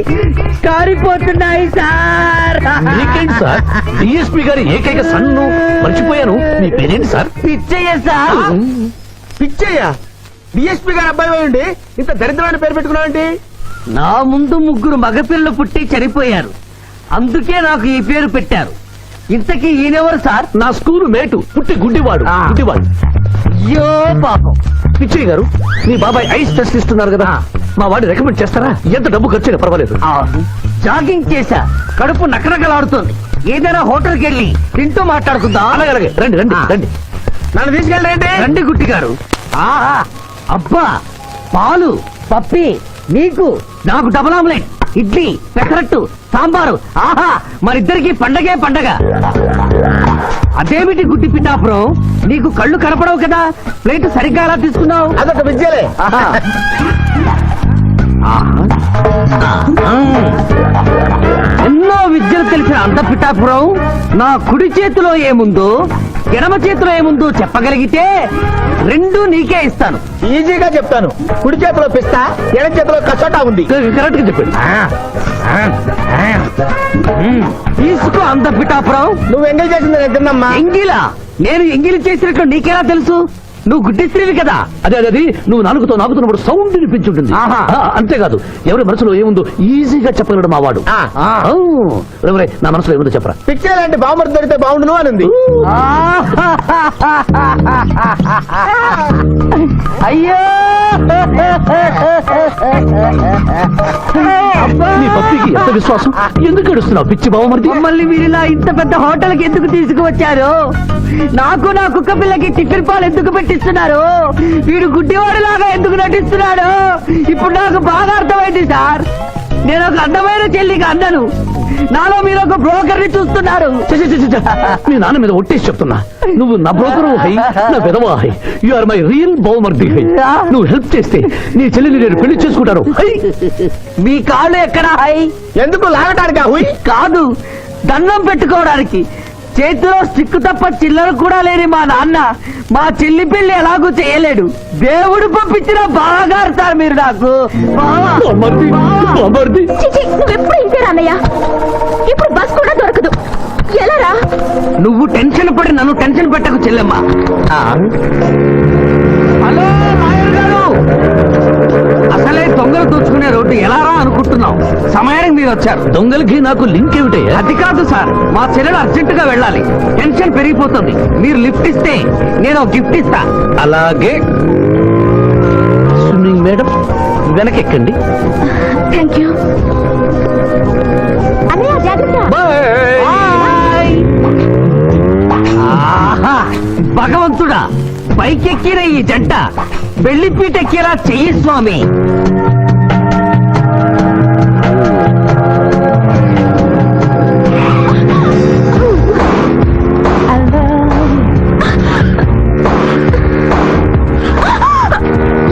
కారిపోతున్నాయి సార్. మీకేంటి సార్? డిఎస్పీ గారి ఏకైక సన్ను మర్చిపోయాను. మీ పేరేంటి sir? Pichaiah sir. Pichaiah DSP గారు అబ్బాయి ఉండి ఇంత దరిద్రమైన పేరు పెట్టుకున్నావంటి? నా ముందు 3 మగపిల్లలు పుట్టి చనిపోయారు, అందుకే నాకు ఈ పేరు పెట్టారు. ఇంతకీ ఈయనెవరు సార్? నా స్కూలు మేటు, పుట్టి గుడ్డివాడు. గుడ్డివాడు. అయ్యో పాపం. పిచ్చయ్య గారు, మీ బాబాయ్ ఐస్ టెస్ట్ ఇస్తున్నారు కదా, మా వాడిని రికమెండ్ చేస్తారా? ఎంత డబ్బు ఖర్చు అయినా పర్వాలేదు. జాగింగ్ చేశా, కడుపు నకనకలాడుతోంది. ఏదైనా హోటల్కి వెళ్ళి తింటూ మాట్లాడుకుందాం. అలాగే అలాగే, రండి రండి రండి. నన్ను తీసుకెళ్ళండి. రండి గుట్టి గారు. ఆహా, అబ్బా, పాలు పప్పి, నీకు నాకు డబుల్ ఆమ్లెట్, ఇడ్లీ పెసరట్టు సాంబారు. ఆహా, మరిద్దరికి పండగే పండగ. అదేమిటి గుడ్డి పిఠాపురం, నీకు కళ్ళు కనపడవు కదా, ప్లేట్ సరిగ్గా అలా తీసుకున్నావు? అదొక విద్యలే. ఆహా. ఎన్నో విద్యలు తెలిసిన అంత పిఠాపురం నా కుడి చేతిలో ఏముందో ఎడమ చేతిలో ఏముందో చెప్పగలిగితే 2 నీకే ఇస్తాను. ఈజీగా చెప్తాను. కుడి చేతిలో పిస్తా, ఎడ చేతిలో కచోటా ఉంది. కరెక్ట్ గా చెప్పండి. తీసుకో అంత పిఠాపురం. నువ్వు ఎంగేజ్ చేసింది నేను తిన్నమ్మా. ఎంగిలా? నేను ఎంగిలి చేసినట్లు నీకెలా తెలుసు? నువ్వు గుడ్డిస్త్రీవి కదా. అదే అదే, నువ్వు నాలుగుతో నాకుతున్నప్పుడు సౌండ్ వినిపించుంటుంది. ఆహా. అంతేకాదు, ఎవరి మనసులో ఏముందో ఈజీగా చెప్పగలడు మా వాడు. నా మనసులో ఏముందో చెప్పరా? పిక్చర్ లాంటి బాంబర్ దొరికితే బాగుండును అని. అయ్యో నీ భక్తికి ఎంత విశ్వాసం, ఎందుకు ఏడుస్తున్నావు పిచ్చి బావమరిది? మమ్మల్ని మీరు ఇలా ఇంత పెద్ద హోటల్కి ఎందుకు తీసుకువచ్చారు? నాకు నా కుక్క పిల్లకి టిఫిన్ పాలు ఎందుకు పెట్టిస్తున్నారు? వీడు గుడ్డివాడిలాగా ఎందుకు నటిస్తున్నాడు? ఇప్పుడు నాకు బాగా అర్థమైంది సార్. నేను ఒక అందమైన చెల్లికి అందను, నాలో మీరు ఒక బ్రోకర్ ని చూస్తున్నారు. మీ నాన్న మీద ఒట్టేసి చెప్తున్నా, నువ్వు నా బ్రోకరు హై, నా విధవా హై. యు ఆర్ మై రియల్ బావమర్ది హై. నువ్వు హెల్ప్ చేస్తే నీ చెల్లిని నేను పెళ్లి చేసుకుంటాను. మీ కాళ్ళు ఎక్కడ హై? ఎందుకు లాగటానికా? హుయ్ కాదు, దండం పెట్టుకోవడానికి. చేతిలో స్టిక్ తప్ప చిల్లర కూడా లేని మా నాన్న మా చెల్లి పెళ్లి ఎలాగూ చేయలేడు. దేవుడు పంపించిన బావగారు సార్ మీరు నాకు. బావమర్ది, బావమర్ది. నువ్వెప్పుడు ఇంతే రామయ్య. ఇప్పుడు బస్ కూడా దొరకదు, ఎలా రా? నువ్వు టెన్షన్ పడి నన్ను టెన్షన్ పెట్టకు చెల్లెమ్మా. హలో నాయర్ గారు, అసలే దొంగలు దోచుకునే రోడ్డు ఎలా రా అనుకుంటున్నావు? సమయానికి మీరు వచ్చారు. దొంగలకి నాకు లింక్ ఏమిటయ్యా? అది కాదు సార్, మా చెల్లెలు అర్జెంట్ గా వెళ్ళాలి, టెన్షన్ పెరిగిపోతుంది. మీరు లిఫ్ట్ ఇస్తే నేను గిఫ్ట్ ఇస్తా. అలాగే. స్విమ్మింగ్ మేడం, వెనకెక్కండి. థ్యాంక్ యూ అన్నయ్య, జాగ్రత్త. బాయ్. ఆహా, భగవంతుడా, పైకెక్కిన ఈ జంట పెళ్లిపీటెక్కేలా చెయ్యి స్వామి.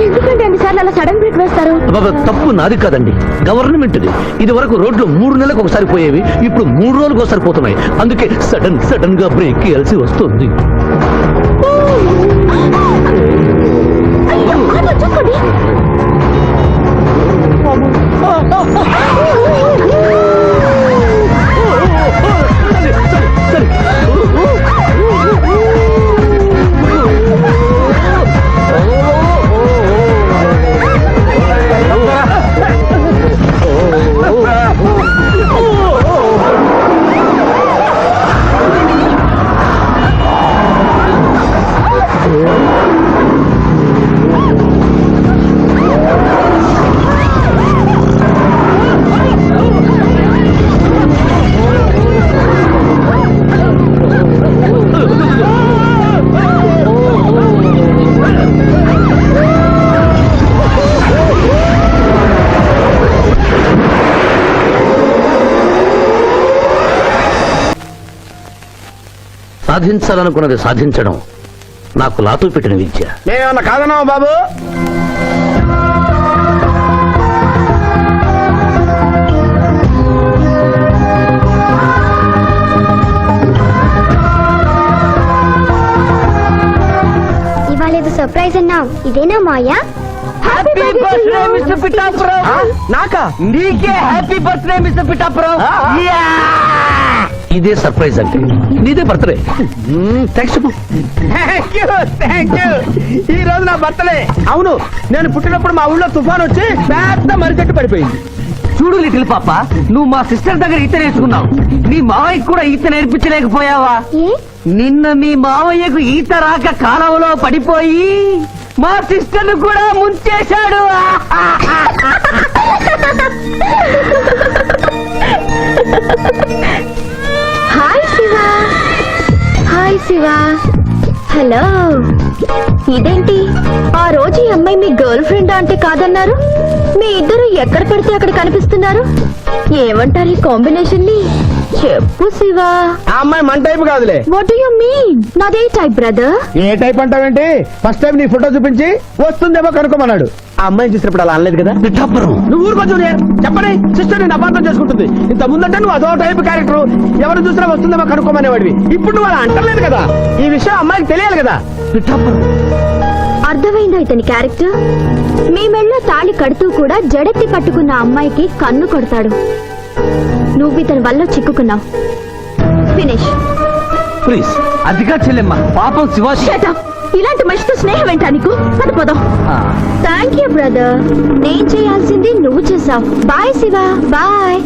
ఎందుకంటే అన్నిసార్లు అలా సడన్ బ్రేక్ వేస్తారు? తప్పు నాది కాదండి, గవర్నమెంట్ది. ఇది వరకు రోడ్లు 3 నెలలకు ఒకసారి పోయేవి, ఇప్పుడు 3 రోజులకు ఒకసారి పోతున్నాయి. అందుకే సడన్ గా బ్రేక్ వేయాల్సి వస్తుంది. చూసుకోండి. సరే సాధించాలనుకున్నది సాధించడం నాకు లాతూ పెట్టిన విద్య. నేనేమన్నా కాదన్నావా బాబు? ఇవాళ ఏదో సర్ప్రైజ్ అన్నావు, ఇదేనా మాయా? Happy birthday mister Pithapuram. నాకా? నీకే హ్యాపీ బర్త్డే మిస్టర్ పిఠాపురం. ఇదే సర్ప్రైజ్ అంటే. నీదే బర్త్డే. థ్యాంక్స్. Thank you. ఈ రోజు నా బర్త్డే. అవును, నేను పుట్టినప్పుడు మా ఊళ్ళో తుఫాన్ వచ్చి పెద్ద మరిచెట్టు పడిపోయింది. చూడు లిటిల్ పాప, నువ్వు మా సిస్టర్ దగ్గర ఈత నేర్చుకున్నావు. నీ మావయ్యకు కూడా ఈత నేర్పించలేకపోయావా? ఏ? నిన్న మీ మావయ్యకు ఈత రాక కాలంలో పడిపోయి మా సిస్టర్ ను కూడా ముంచేశాడు. Hi Shiva. Hi Shiva. Hello. ఇదేంటి ఆ రోజు ఈ అమ్మాయి మీ గర్ల్ ఫ్రెండ్ అంటే కాదన్నారు? మీ ఇద్దరు ఎక్కడ పడితే అక్కడ కనిపిస్తున్నారు. ఏమంటారు ఈ కాంబినేషన్ ని? చెప్పు శివ. ఆ అమ్మాయి మన టైప్ కాదులే. What do you mean? నాదే టైప్ బ్రదర్. ఏ టైప్ అంటావేంటి? ఫస్ట్ టైం నీ ఫోటో చూపించి వస్తుందేమో కనుక్కోమన్నాడు. ఆ అమ్మాయిని చూసినప్పుడు అలా అనలేదు కదా. పిఠాపురం, నువ్వు ఊరుకో జూనియర్. చెప్పని సిస్టర్ నేను అపార్థం చేసుకుంటుంది. ఇంత ముందంటే నువ్వు అదో టైప్ క్యారెక్టర్, ఎవరు చూసినా వస్తుందేమో కనుక్కోమనేవాడివి. ఇప్పుడు నువ్వు అలా అంటలేదు కదా. ఈ విషయం అమ్మాయికి తెలియాలి కదా. పిఠాపురం. అర్థమైందా ఇతని క్యారెక్టర్? మీ మెళ్ళ తాళి కడుతూ కూడా జడెత్తి పట్టుకున్న అమ్మాయికి కన్ను కొడతాడు. నువ్వు ఇతని వల్ల చిక్కుకున్నావు. ఫినిష్. ప్లీజ్. అదిగా చెల్లెమ్మ, పాపం శివాజీ. Shut up. ఇలాంటి మనిషితో స్నేహం ఏంటా నీకు? పదపోదాం. Thank you brother. నేను చేయాల్సింది నువ్వు చేసావు. Bye Shiva. Bye.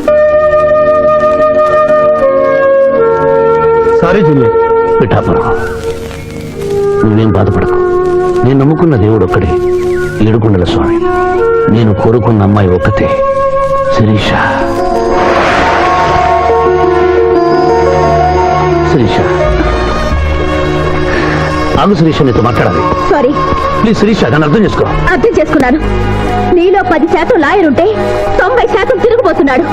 Sorry junior. Pithapuram, నువ్వేం బాధపడకు. నేను నమ్ముకున్న దేవుడు ఒక్కడే, ఏడుకొండల స్వామి. నేను కోరుకున్న అమ్మాయి ఒక్కతే, శిరీష. శిరీష, ఆగు శిరీష, నీతో మాట్లాడాలి. సారీ. ప్లీజ్ శిరీష, నన్ను అర్థం చేసుకో. అర్థం చేసుకున్నాను. నీలో 10% లాయర్ ఉంటే 90% తిరుగుబోతున్నాడు.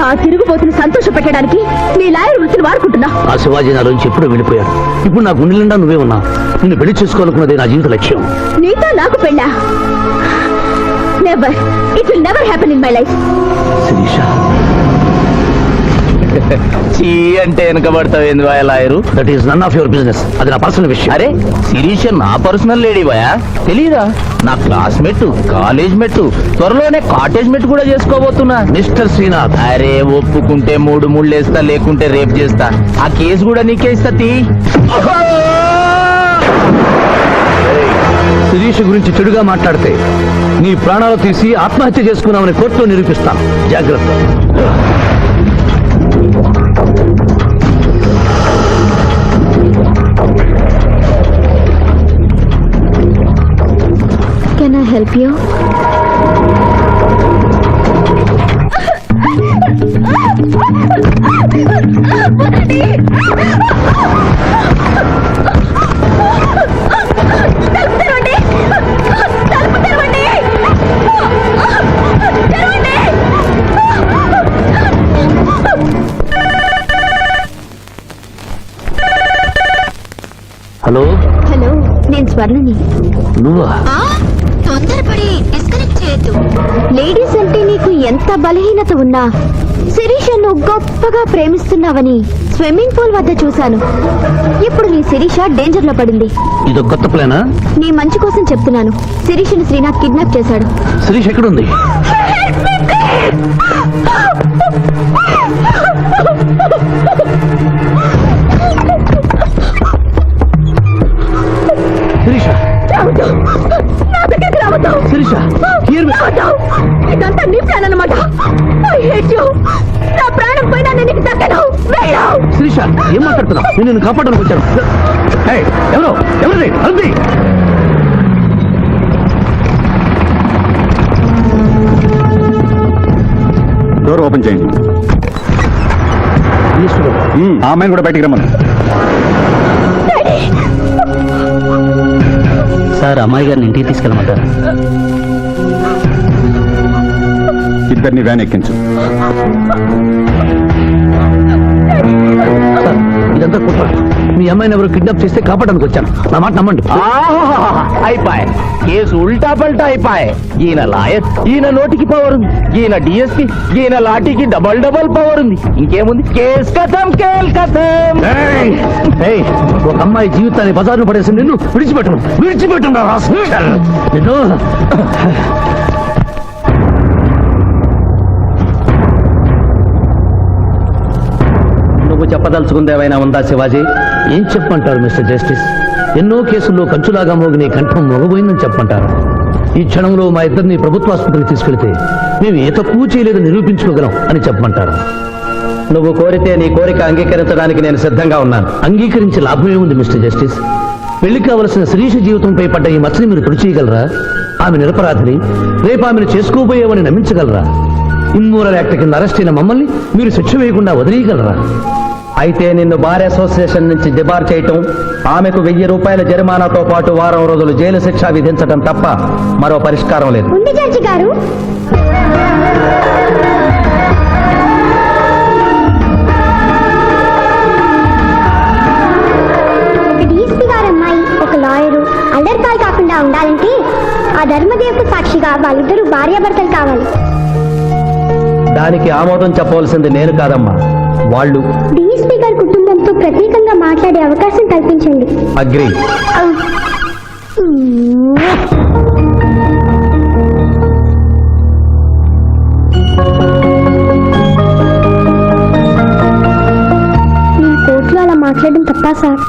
ఆ తిరుగుబోతుని సంతోష పెట్టడానికి నీ లాయర్ వృత్తిని వాడుకుంటున్నా. ఆ శివాజీ నా నుంచి ఎప్పుడూ వెళ్ళిపోయాడు. ఇప్పుడు నా గుండె నిండా నువ్వే ఉన్నా. నిన్ను పెళ్లి చేసుకోవాలనుకున్నదే నా జీవిత లక్ష్యం. నీతో నాకు పెళ్ళా? Never. It will never happen in my life. Sirisha, చీ అంటే వెనకబడతావు lawyer. That is none of your business. అది నా పర్సనల్ విషయం. అరే శిరీష నా పర్సనల్ లేడీ బాయా, తెలీదా? నా క్లాస్మేట్, కాలేజ్ మెట్, త్వరలోనే కాటేజ్ మెట్ కూడా చేసుకోబోతున్నా. మిస్టర్ శ్రీనాథ్, అరే ఒప్పుకుంటే 3 ముళ్ళేస్తా, లేకుంటే రేపు చేస్తా. ఆ కేసు కూడా నీకే ఇస్తా. శిరీష గురించి చెడుగా మాట్లాడితే నీ ప్రాణాలు తీసి ఆత్మహత్య చేసుకున్నామని కోర్టులో నిరూపిస్తాను. జాగ్రత్త. Can I help you? Hello. Hello, నేను స్వర్ణని. నువ్వా? తొందరపడి డిస్కనెక్ట్ చేయొద్దు. లేడీస్ అంటే నీకు ఎంత బలహీనత ఉన్నా శిరీషను గొప్పగా ప్రేమిస్తున్నావని స్విమ్మింగ్ పూల్ వద్ద చూశాను. ఇప్పుడు నీ శిరీష డేంజర్ లో పడింది. ఇదో కొత్త ప్లానా? నీ మంచి కోసం చెప్తున్నాను. శిరీషను శ్రీనాథ్ కిడ్నాప్ చేశాడు. శిరీష్ ఎక్కడుంది? శిరీష, నా దగ్గరికి రావద్దు. శిరీష, ఇదంతా నీ ప్లాన్ అన్నమాట. I hate you. నా ప్రాణం పోయినా నేను నీకు దక్కను. వెళ్ళు. శిరీష, ఏం మాట్లాడుతున్నావు? నేను నిన్ను కాపాడడానికి వచ్చాను. ఏయ్, ఎవరు? ఎవరిది? అరుంది. డోర్ ఓపెన్ చేయండి. ఆ అమ్మాయిని కూడా బయటికి రమ్మను. సార్, అమ్మాయి గారిని ఇంటికి తీసుకెళ్ళమంటారు. ఇద్దరిని వ్యాన్ ఎక్కించు. సార్, ఇదంతా కుట్ర. మీ అమ్మాయిని ఎవరు కిడ్నాప్ చేస్తే కాపాడడానికి వచ్చాను. నా మాట నమ్మండి. అయిపోయి కేసు ఉల్టా పల్టా అయిపోయి. ఈయన లాయర్, ఈయన నోటికి పవర్ ఉంది, ఈయన డిఎస్పీ, ఈయన లాఠీకి డబల్ పవర్ ఉంది. ఇంకేముంది? కేస్ కథం, కేల్ కథం. ఏయ్, ఏయ్, ఒక అమ్మాయి జీవితాన్ని బజార్ను పడేసి నిన్ను విడిచిపెట్టున్నా నిన్ను. నువ్వు చెప్పదలుచుకుంది ఏమైనా ఉందా శివాజీ? ఏం చెప్పమంటారు మిస్టర్ జస్టిస్? ఎన్నో కేసుల్లో కంచులాగా మోగిన ఈ కంఠం మొగబోయిందని చెప్పమంటారు. ఈ క్షణంలో మా ఇద్దరిని ప్రభుత్వ ఆసుపత్రికి తీసుకెళ్తే మేము ఏ తక్కువ చేయలేదని నిరూపించుకోగలం అని చెప్పమంటారు. నువ్వు కోరితే నీ కోరిక అంగీకరించడానికి నేను సిద్ధంగా ఉన్నాను. అంగీకరించే లాభం ఏముంది మిస్టర్ జస్టిస్? పెళ్లి కావలసిన శిరీష జీవితంపై పడ్డ ఈ మచ్చని మీరు తుడిచేయగలరా? ఆమె నిరపరాధిని, రేపు ఆమెను చేసుకోబోయేవని నమ్మించగలరా? ఇమ్మోరల్ యాక్ట్ కింద అరెస్ట్ అయిన మమ్మల్ని మీరు శిక్ష వేయకుండా వదిలేయగలరా? అయితే నిన్ను బార్ అసోసియేషన్ నుంచి డిబార్ చేయటం, ఆమెకు 1000 రూపాయల జరిమానాతో పాటు వారం రోజులు జైలు శిక్ష విధించడం తప్ప మరో పరిష్కారం లేదు. ఉంది జడ్జి గారు. డీఎస్పీ గారు అమ్మాయి ఒక లాయరు, అల్లరిపాలు కాకుండా ఉండాలంటే ఆ ధర్మదేవత సాక్షిగా వాళ్ళిద్దరూ భార్యాభర్తలు కావాలి. దానికి ఆమోదం చెప్పవలసింది నేను కాదమ్మా, వాళ్ళు. డీఎస్పీ గారి కుటుంబంతో ప్రత్యేకంగా మాట్లాడే అవకాశం కల్పించండి. అగ్రి. నేను కోర్టులో అలా మాట్లాడడం తప్పా సార్?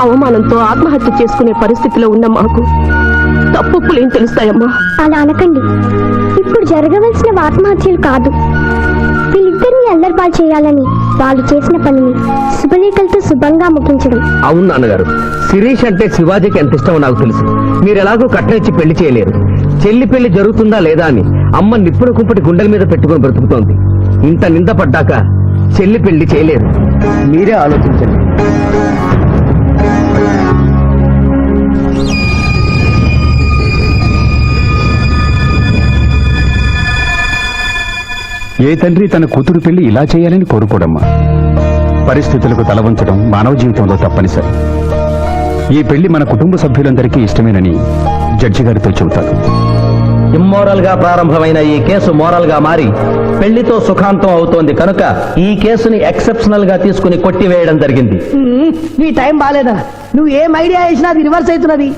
అవమానంతో ఆత్మహత్య చేసుకునే పరిస్థితిలో ఉన్న మాకు తప్పులేం తెలుస్తాయమ్మా? అలా అనకండి. ఇప్పుడు జరగవలసిన ఆత్మహత్యలు కాదు, వీళ్ళిద్దరిని అల్లరిపాలు చేయాలని వాళ్ళు చేసిన పనిని శుభలేఖలతో శుభంగా ముగించడం. అవును నాన్నగారు, శిరీష్ అంటే శివాజీకి ఎంత ఇష్టమో నాకు తెలుసు. మీరు ఎలాగో కట్టించి పెళ్లి చేయలేరు. చెల్లి పెళ్లి జరుగుతుందా లేదా అని అమ్మ నిప్పుల కుంపటి గుండెల మీద పెట్టుకుని బ్రతుకుతోంది. ఇంత నింద పడ్డాక చెల్లి పెళ్లి చేయలేరు. మీరే ఆలోచించండి. ఏ తండ్రి తన కూతురు పెళ్లి ఇలా చేయాలని కోరుకోడమ్మా. పరిస్థితులకు తల వంచడం మానవ జీవితంలో తప్పనిసరి. ఈ పెళ్లి మన కుటుంబ సభ్యులందరికీ ఇష్టమేనని జడ్జి గారితో చెబుతాను. ఇమ్మోరల్ గా ప్రారంభమైన ఈ కేసు మోరల్ గా మారి పెళ్లితో సుఖాంతం అవుతోంది కనుక ఈ కేసుని ఎక్సెప్షనల్ గా తీసుకుని కొట్టివేయడం జరిగింది. నీ టైం బాలేదా? నువ్వు ఏం ఐడియా వేసినా అది రివర్స్ అవుతున్నది.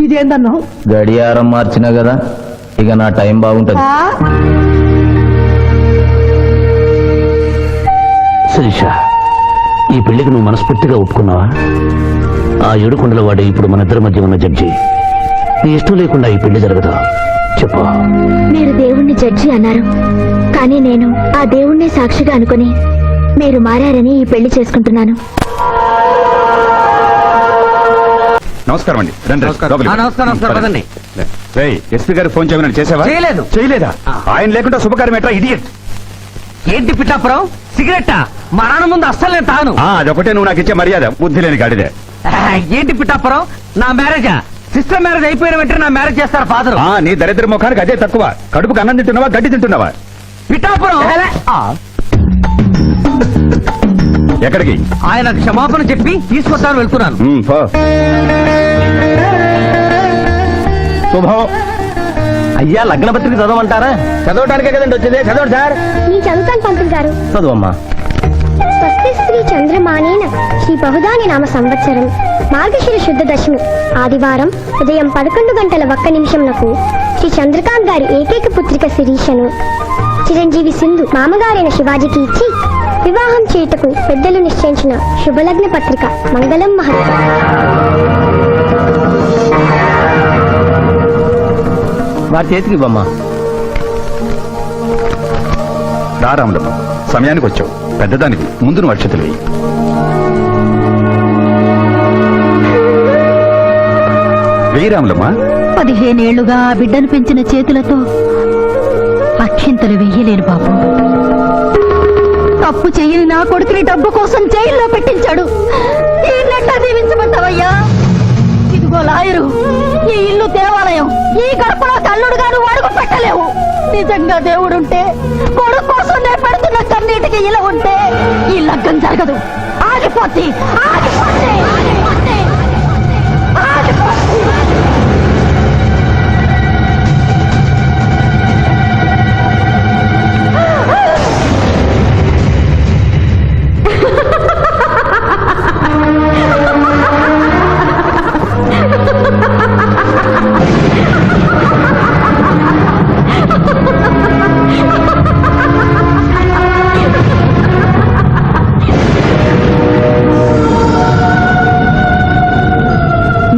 ఇదేందన్నావు? గడియారం మార్చినా కదా, ఇక నా టైం బాగుంటది. శిరీష, ఈ పెళ్లికి నువ్వు మనస్ఫూర్తిగా ఒప్పుకున్నావా? ఆ ఏడుకొండల వాడే ఇప్పుడు మన ఇద్దరి మధ్య ఉన్న జడ్జి. నీ ఇష్టం లేకుండా ఈ పెళ్లి జరగదా? చెప్పు. మీరు దేవుణ్ణి జడ్జి అన్నారు, కానీ నేను ఆ దేవుణ్ణి సాక్షిగా అనుకుని మీరు మారారని ఈ పెళ్లి చేసుకుంటున్నాను. నమస్కారం అండి. రండి, లోపలికి. నమస్కారం పదండి. రేయ్, ఎస్పీ గారికి ఫోన్ చేయమని చేసావా? చేయలేదు. చేయలేదా? ఆయన లేకుండా శుభకార్యం ఎట్లా? ఇడియట్. ఏంటి పిఠాపురం, సిగరెట్టా? మా నాన్న ముందు అస్సలు నేను తాను. అదొకటే నువ్వు నాకు ఇచ్చే మర్యాద. బుద్ధి లేని గాడిదే. ఏంటి పిఠాపురం, నా మ్యారేజా? సిస్టర్ మ్యారేజ్ అయిపోయిన వెంటనే నా మ్యారేజ్ చేస్తారు ఫాదర్. నీ దరిద్ర ముఖానికి అదే తక్కువ. కడుపుకు అన్నం తింటున్నావా, గడ్డి తింటున్నావా? పిఠాపురం ఎక్కడికి? ఆయన క్షమాపణ చెప్పి తీసుకొస్తాను, వెళ్తున్నాను. పో. శుభం. అయ్యా, లగ్న పత్రిక చదవమంటారా? చదవటానికే కదండి వచ్చింది. చదవండి సార్. నేను చదువుతాను పంతులు గారు. చదువమ్మా. స్వస్తి శ్రీ చంద్రమానేన శ్రీ బహుదాని నామ సంవత్సరం మార్గశిర శుద్ధ దశమి ఆదివారం ఉదయం 11:01 శ్రీ చంద్రకాంత్ గారి ఏకైక పుత్రిక శిరీషను చిరంజీవి సింధు మామగారైన శివాజీకి ఇచ్చి వివాహం చేయుటకు పెద్దలు నిశ్చయించిన శుభలగ్న పత్రిక. మంగళం మహత్వం. వారి చేతికి ఇవ్వమ్మా. రారాములమ్మ, సమయానికి వచ్చావు. పెద్దదానికి ముందు నువ్వు అక్షతలు వేయి. వెయ్యి రాములమ్మ. 15 ఏళ్లుగా ఆ బిడ్డను పెంచిన చేతులతో అక్షింతలు వెయ్యలేను బాబు. తప్పు చెయ్యని నా కొడుకుని డబ్బు కోసం జైల్లో పెట్టించాడు. ఎన్నట్టా దీవించమంటావయ్యా? ఇదిగో లాయరు, ఈ ఇల్లు దేవాలయం, ఈ గడపలో కల్లుడుగా నువ్వు అడుగు పెట్టలేవు. నిజంగా దేవుడుంటే కొడుకు కోసం నేను పెడుతున్న కన్నీటికి ఇలా ఉంటే ఈ లగ్గం జరగదు. ఆ ఆగిపోద్ది ఆగిపోద్ది ఆగిపోద్ది ఆగిపోద్ది.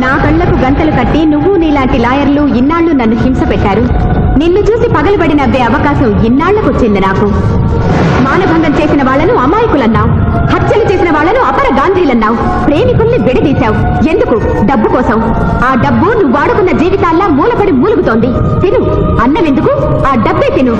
నా కళ్లకు గంతలు కట్టి నువ్వు నీలాంటి లాయర్లు ఇన్నాళ్లు నన్ను హింస పెట్టారు. నిన్ను చూసి పగలబడి నవ్వే అవకాశం ఇన్నాళ్లకొచ్చింది నాకు. మానభంగం చేసిన వాళ్లను అమాయకులన్నావు, హత్యలు చేసిన వాళ్లను అపర గాంధీలన్నావు, ప్రేమికుల్ని విడదీశావు. ఎందుకు? డబ్బు కోసం. ఆ డబ్బు నువ్వు వాడుకున్న జీవితాల్లా మూలపడి మూలుగుతోంది. తిను. అన్నమెందుకు? ఆ డబ్బే తిను.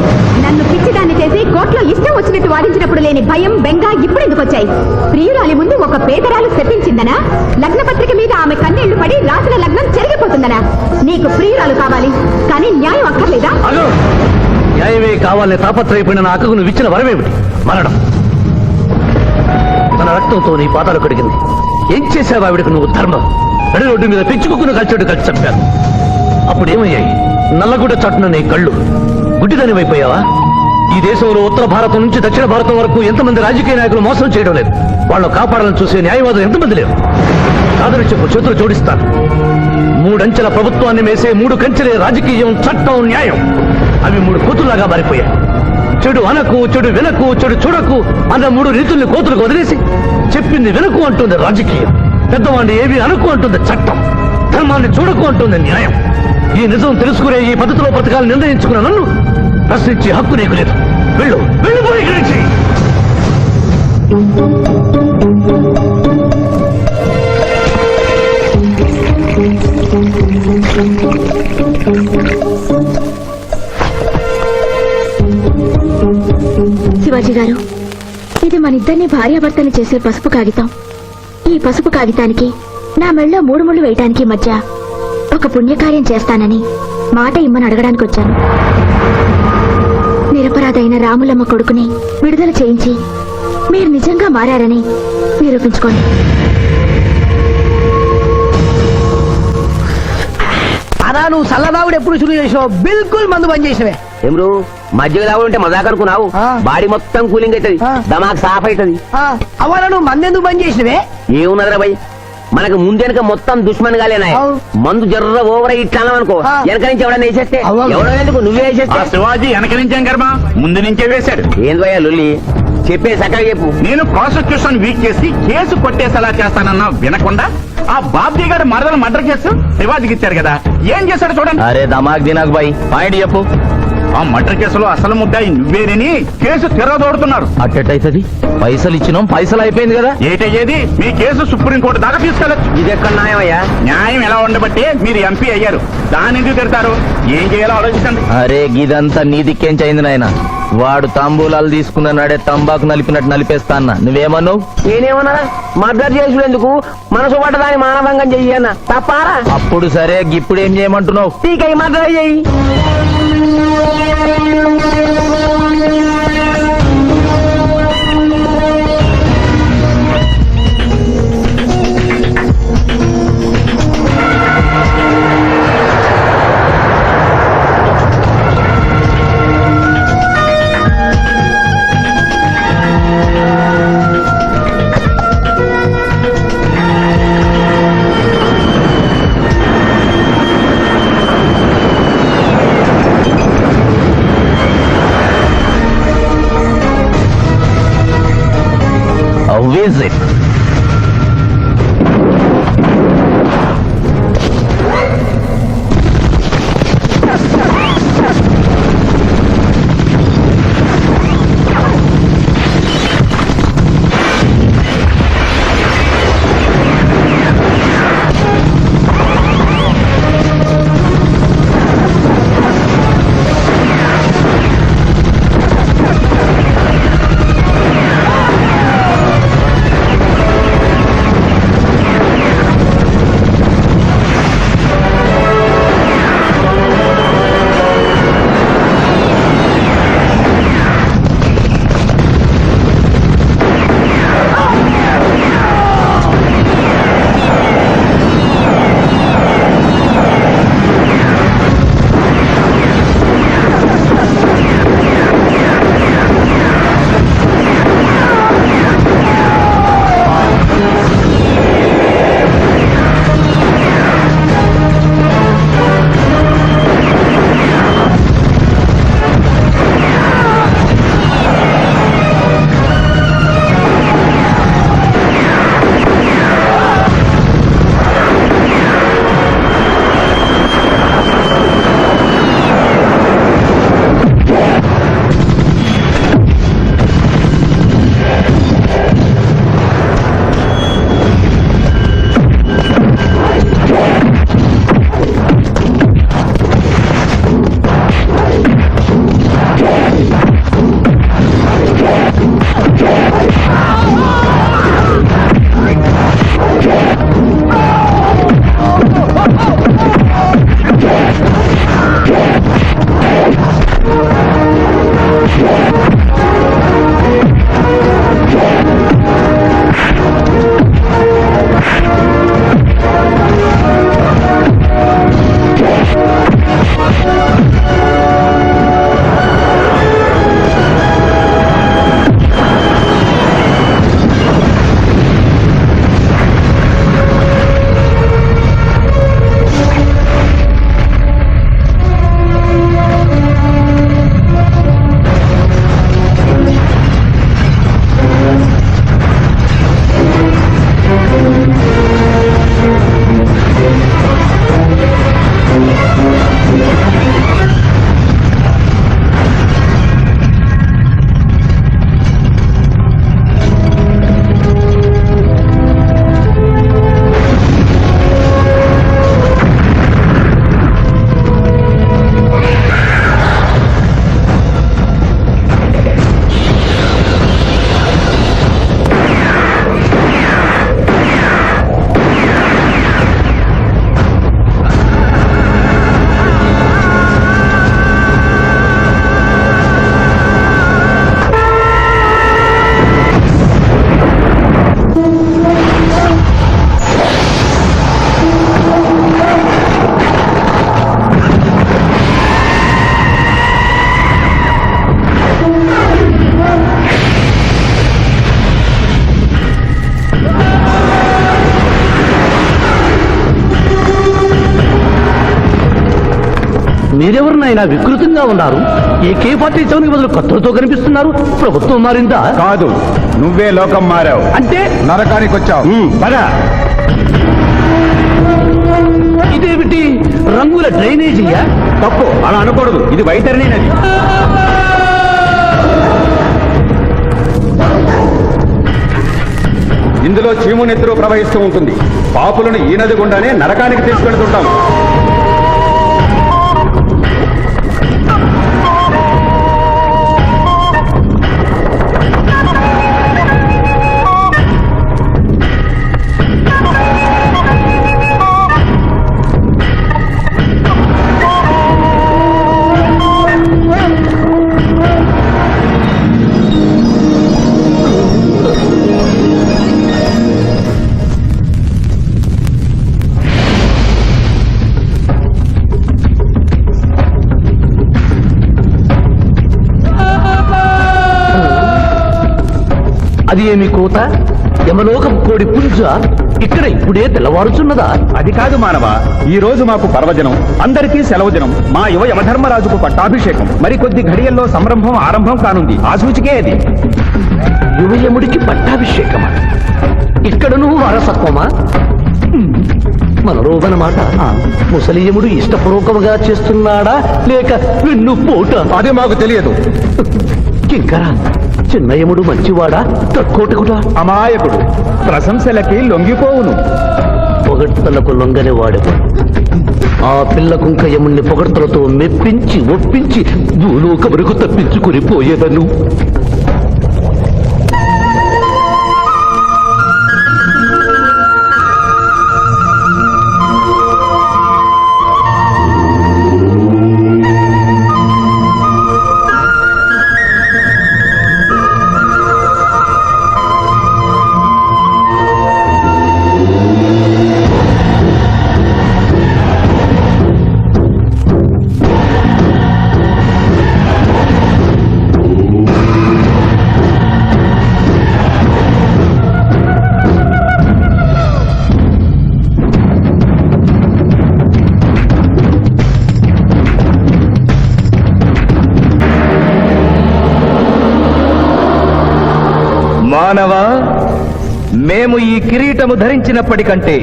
నన్ను పిచ్చిదాన్ని చేసి కోర్టులో ఇష్టం వచ్చినట్టు వాదించినప్పుడు లేని భయం, బెంగ ఇప్పుడెందుకు వచ్చాయి? ప్రియురాలి ముందు ఒక పేదరాలు శపించిందనా? లగ్నపత్రిక మీద ఆమె కన్నీళ్లు పడి రాసిన లగ్నం చెరిగిపోతుందనా? నీకు ప్రియురాలు కావాలి, కానీ న్యాయం అక్కర్లేదా? అగో, న్యాయమే కావాలని తాపత్రయపడిన నా అక్కకు నువ్వు ఇచ్చిన వరమేమిటి? మరణం. తన రక్తంతో నీ పాదాలు కడిగింది. ఏం చేసావు ఆవిడకు నువ్వు? ధర్మం. నడి రోడ్డు మీద పెంచుకుని కలిచాడు కలిసి చంపాను. అప్పుడేమయ్యాయి? నల్లగుడ్డ చాటున నీ కళ్ళు. గుడ్డిదానివైపోయావా? ఈ దేశంలో ఉత్తర భారతం నుంచి దక్షిణ భారతం వరకు ఎంతమంది రాజకీయ నాయకులు మోసం చేయడం లేదు? వాళ్ళు కాపాడాలని చూసే న్యాయవాదులు ఎంతమంది లేరు? కాదని చెప్పు, చేతులు జోడిస్తాను. 3 అంచెల ప్రభుత్వాన్ని మేసే 3 కంచెలే రాజకీయం, చట్టం, న్యాయం. అవి 3 కూతుల్లాగా మారిపోయాయి. చెడు అనకు, చెడు వినకు, చెడు చూడకు అన్న 3 రీతుల్ని కోతులకు వదిలేసి చెప్పింది వినకు అంటుంది రాజకీయం. పెద్దవాడిని ఏవి అనుకు అంటుంది చట్టం. ధర్మాన్ని చూడకు అంటుంది న్యాయం. ఈ నిజం తెలుసుకునే ఈ పద్ధతిలో బ్రతకాలని నిర్ణయించుకున్న నన్ను ప్రశ్నించే హక్కు నీకు లేదు. వెళ్ళు, వెళ్ళిపోయి ఇక్కడి నుంచి. శివాజీ గారు, ఇది మన ఇద్దరిని భార్యాభర్తలు చేసే పసుపు కాగితం. ఈ పసుపు కాగితానికి నా మెళ్ళో 3 ముళ్ళు వేయటానికి మధ్య ఒక పుణ్యకార్యం చేస్తానని మాట ఇమ్మని అడగడానికి వచ్చాను. నిరపరాధైన రాములమ్మ కొడుకుని విడుదల చేయించి మీరు నిజంగా మారారని నిరూపించుకోండి. అలా నువ్వు సల్లదావుడు ఎప్పుడు శురు చేసినావు? బిల్కుల్ మందు బంద్ చేసినవే. ఏమ్రు మధ్యలో తాగుడు ఉంటే మజాక్ అనుకున్నావు? ఆ. బాడీ మొత్తం కూలింగ్ అవుతుంది, దమాక్ సాఫ్ అవుతుంది. అవ్వాలా నువ్వు మందెందుకు బంద్ చేసినవే? ఏమున్నదిరా భయ్, మనకు ముందెనక మొత్తం దుష్మన్ గాలేనా? అవు. మందు జర్ర ఓవర్ ఇట్లా అనుకో, ఆ. వెనక నుంచి ఎవడన్నా వేసేస్తే అవ్వ. ఎవడో ఎందుకు నువ్వే వేసేస్తే శివాజీ వెనక నుంచేం కర్మ, ముందు నుంచే వేశాడు. ఏంది భయ్యా లొల్లి? చెప్పే సక్కగా చెప్పు. నేను ప్రాసిక్యూషన్ వీక్ చేసి కేసు కొట్టేసేలా చేస్తానన్నా వినకుండా ఆ బాబ్జీ గారి మరదలు మర్డర్ కేసు శివాజీకి ఇచ్చారు కదా, ఏం చేశాడు చూడండి. అరే దమాక్ దినాక్ బాయ్, పాయింట్ చెప్పు. ఆ మర్డర్ కేసులో అసలు ముద్దాయి నువ్వేనని కేసు తిరగదోడుతున్నారు. అట్టెట్టయితది? పైసలు ఇచ్చినాం, పైసలు అయిపోయింది కదా. ఏటయ్యేది? మీ కేసు సుప్రీంకోర్టు దాకా తీసుకెళ్లొచ్చు. ఇది ఎక్కడ న్యాయమయ్యా? న్యాయం ఎలా ఉండబట్టే మీరు ఎంపీ అయ్యారు. దాన్ని ఎందుకు తిడతారు? ఏం చేయాలో ఆలోచించండి. అరే గిదంతా నీ దిక్కేంచైంది నాయన. వాడు తాంబూలాలు తీసుకున్న నాడే తంబాకు నలిపినట్టు నలిపేస్తా అన్న. నువ్వేమన్నావు? నేనేమన్నా మర్డర్ చేసుడు ఎందుకు? మనసు పట్టదాన్ని మానభంగం చెయ్యి అన్న. తప్పారా? అప్పుడు సరే, ఇప్పుడు ఏం చేయమంటున్నావు? టీకై మర్డర్ చెయ్యి. మీరెవరినైనా వికృతంగా ఉన్నారు. ఏకే పార్టీ చౌనికి బదులు కత్తులతో కనిపిస్తున్నారు. ప్రభుత్వం మారిందా? కాదు, నువ్వే లోకం మారావు. అంటే నరకానికి వచ్చావు. పద. ఇదేమిటి, రంగుల డ్రైనేజీయా? తప్పు, అలా అనకూడదు. ఇది వైతరణి నది. ఇందులో చీము నెత్తురు ప్రవహిస్తూ ఉంటుంది. పాపులను ఈ నది గుండానే నరకానికి తీసుకెళ్తుంటాం. అది ఏమి కోత? యమలోకం కోడి పుంజ ఇక్కడ ఇప్పుడే తెల్లవారుచున్నదా? అది కాదు మానవ, ఈ రోజు మాకు పర్వదినం, అందరికీ సెలవు దినం. మా యువ యమధర్మరాజుకు పట్టాభిషేకం. మరికొద్ది ఘడియల్లో సంరంభం ఆరంభం కానుంది. ఆ సూచికే అది. యువయముడికి పట్టాభిషేకమా? ఇక్కడను వారసత్వమా? మనరోగనమాట. ముసలియముడు ఇష్టపూర్వకముగా చేస్తున్నాడా లేక వెన్ను పోట? అది మాకు తెలియదు. కింకరా, చిన్నయముడు మంచివాడా తక్కువటకుడా? అమాయకుడు, ప్రశంసలకి లొంగిపోవును. పొగడ్తలకు లొంగని వాడెవడు? ఆ పిల్ల కుంకయముణ్ణి పొగడ్తలతో మెప్పించి ఒప్పించి భూలోకమునకు తప్పించుకుని పోయేదను. మానవ, మేము ఈ కిరీటము ధరించినప్పటికంటే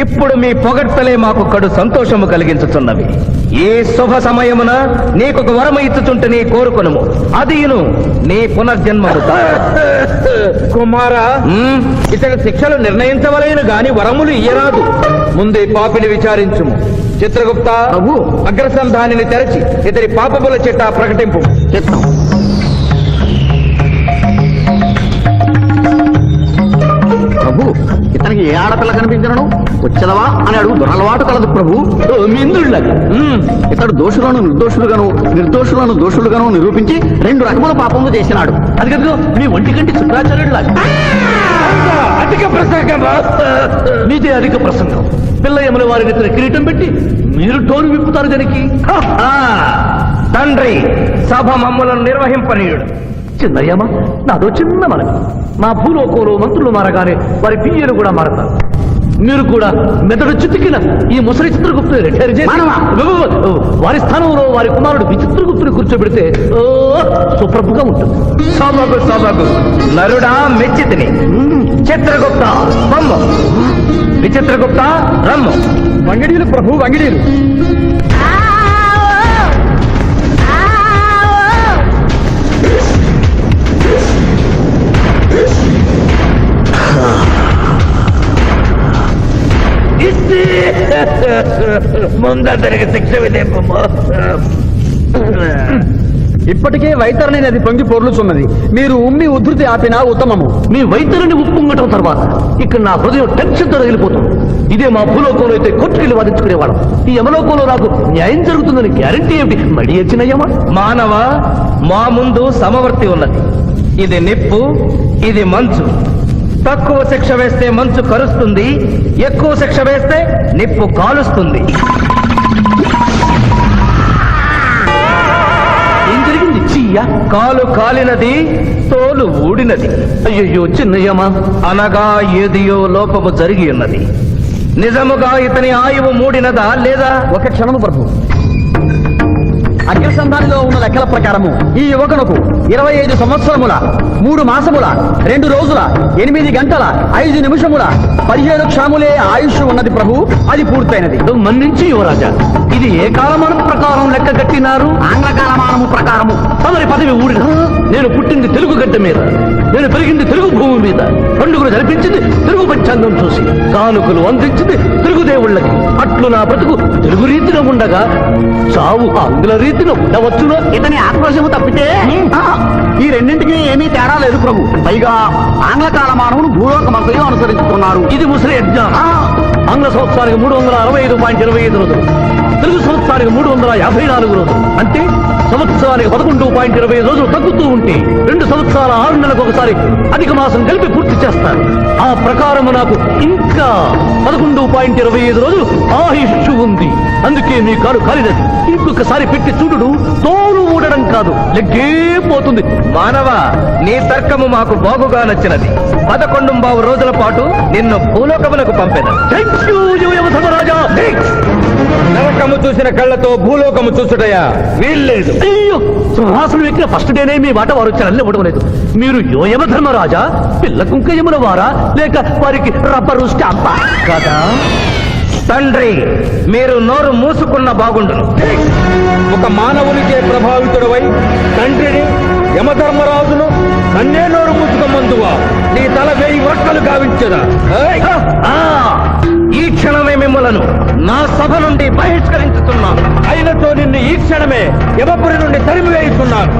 ఇప్పుడు మీ పొగడ్తలే మాకు కడు సంతోషము కలిగించుతున్నవి. ఈ శుభ సమయమున నీకొక వరము ఇచ్చుచుంటే కోరుకొనుము. అదియును నీ పునర్జన్మము. కుమారా, ఇతని శిక్షలు నిర్ణయించవలేను గాని వరములు ఇయ్యరాదు. ముందే పాపిని విచారించుము. చిత్రగుప్త, అగ్రసంధానిని తెరచి ఇతని పాపముల చిట్టా ప్రకటింపు. ప్రభు, ఇతనికి ఏ ఆడపిల్ల కనిపించను? వచ్చదవా అని అడుగు దురలవాటు కలదు ప్రభు. మిందుళ్ళగా ఇతడు దోషులను నిర్దోషులుగాను నిర్దోషులను దోషులుగాను నిరూపించి 2 రకముల పాపములు చేసినాడు. అది కదుగో మీ ఒంటి కంటి శుక్రాచార్యుడులాగా. అధిక ప్రసంగం, మీదే అధిక ప్రసంగం. పిల్లయముల వారిని ఇతర కిరీటం పెట్టి మీరు టోరు విప్పుతారు దానికి. తండ్రి, సభ మమ్ములను నిర్వహింపనీయుడు. చిన్నయ్యమ్మ, నాదో చిన్న మనవి. మా భూలోకంలో మంత్రులు మారగానే వారి పియ్యలు కూడా మారతారు. మీరు కూడా మెదడు చితికిన ఈ ముసలి చిత్రగుప్తుని రిటైర్ చేసి వారి స్థానంలో వారి కుమారుడు విచిత్రగుప్తుని కూర్చోబెడితే సుప్రభుగా ఉంటుంది. సభకు సభకు నరుడా మెచ్చితిని. చిత్రగుప్త బొమ్మ, విచిత్రగుప్త రమ్ము. వంగిడీలు ప్రభు, వంగిడీలు. ముందరికి శిక్ష విధింపము. ఇప్పటికే వైతరణి నది పొంగి పొర్లుచున్నది. మీరు ఉమ్మి ఉధృతి ఆపినా ఉత్తమము. మీ వైద్యుని ఉప్పొంగటం తర్వాత ఇక్కడ నా హృదయం టెన్షన్తో రగిలిపోతుంది. ఇదే మా భూలోకంలో అయితే కోర్టుకెళ్ళి వాదించుకునేవాళ్ళం. ఈ యమలోకంలో నాకు న్యాయం జరుగుతుందని గ్యారంటీ ఏమిటి? మడి వచ్చినయ్యమా? మానవ, మా ముందు సమవర్తి ఉన్నది. ఇది నిప్పు, ఇది మంచు. తక్కువ శిక్ష వేస్తే మంచు కరుస్తుంది, ఎక్కువ శిక్ష వేస్తే నిప్పు కాలుస్తుంది. ఏం జరిగింది? చీయ కాలు కాలినది, తోలు ఊడినది. అయ్యయ్యో చిన్నయ్యమా, అనగా ఏదియో లోపము జరిగి ఉన్నది. నిజముగా ఇతని ఆయువు మూడినదా లేదా? ఒక క్షణము ప్రభు. అగ్రసంధానిలో ఉన్న లెక్కల ప్రకారము ఈ యువకునకు 25 సంవత్సరముల 3 మాసముల 2 రోజుల 8 గంటల 5 నిమిషముల 15 క్షణములే ఆయుష్ ఉన్నది ప్రభు. అది పూర్తయినది. మన్నించి యువరాజా, ఇది ఏ కాలమానం ప్రకారం లెక్క కట్టినారు? ఆంగ్ల కాలమానము ప్రకారము. తమరి పదవి ఊడిన నేను పుట్టింది తెలుగు గడ్డ మీద, నేను పెరిగింది తెలుగు భూమి మీద, పండుగలు జరిపించింది తెలుగు పంచాంగం చూసి, కానుకలు అందించింది తెలుగు దేవుళ్ళకి. అట్లు నా బ్రతుకు తెలుగు రీతిలో ఉండగా చావు ఆంగ్ల రీతిలో ఉండవచ్చునా? ఇతని ఆక్రోశము తప్పితే ఈ రెండింటికి ఏమీ తేడా లేదు ప్రభు. పైగా ఆంగ్ల కాలమానమును భూలోకమంతయు అనుసరిస్తున్నారు. ఇది ముసలి యజ్ఞం. ఆంగ్ల సంవత్సరానికి 365.25 రోజులు, తెలుగు సంవత్సరానికి 354 రోజులు. అంటే సంవత్సరానికి 11.20 రోజులు తగ్గుతూ ఉంటే 2 సంవత్సరాల 6 నెలలకు ఒకసారి అధిక మాసం కలిపి పూర్తి చేస్తారు. ఆ ప్రకారం నాకు ఇంకా 11.25 రోజులు ఆయుష్ ఉంది. అందుకే మీ కాలు కాలినది. ఇంకొకసారి పెట్టి చూడు, తోలు ఊడడం కాదు, లెగ్గే పోతుంది. మానవ, నీ తర్కము మాకు బాగుగా నచ్చినది. 11 రోజుల పాటు నిన్ను భూలోకములకు పంపెను. నరకము చూసిన కళ్ళతో భూలోకము చూసుటయా వీల్లేదు. అయ్యో, సింహాసనం ఎక్కిన ఫస్ట్ డేనే మీ మాట వారు వచ్చారని ఇవ్వడం లేదు. మీరు యోయమ ధర్మరాజా, పిల్ల కుంకయముల వారా, లేక వారికి రబ్బరు స్టాంపా కదా? తండ్రి, మీరు నోరు మూసుకున్న బాగుండును. ఒక మానవునికే ప్రభావితుడవై తండ్రిని, యమధర్మరాజును నన్నే నోరు మూసుకోమందువా? నీ తల 1000 వక్కలు గావించదా? ఈ క్షణమే మిమ్మలను నా సభ నుండి బహిష్కరించుతున్నాను. అయినతో నిన్ను ఈ క్షణమే యమపురి నుండి తరిమివేయుతున్నాను.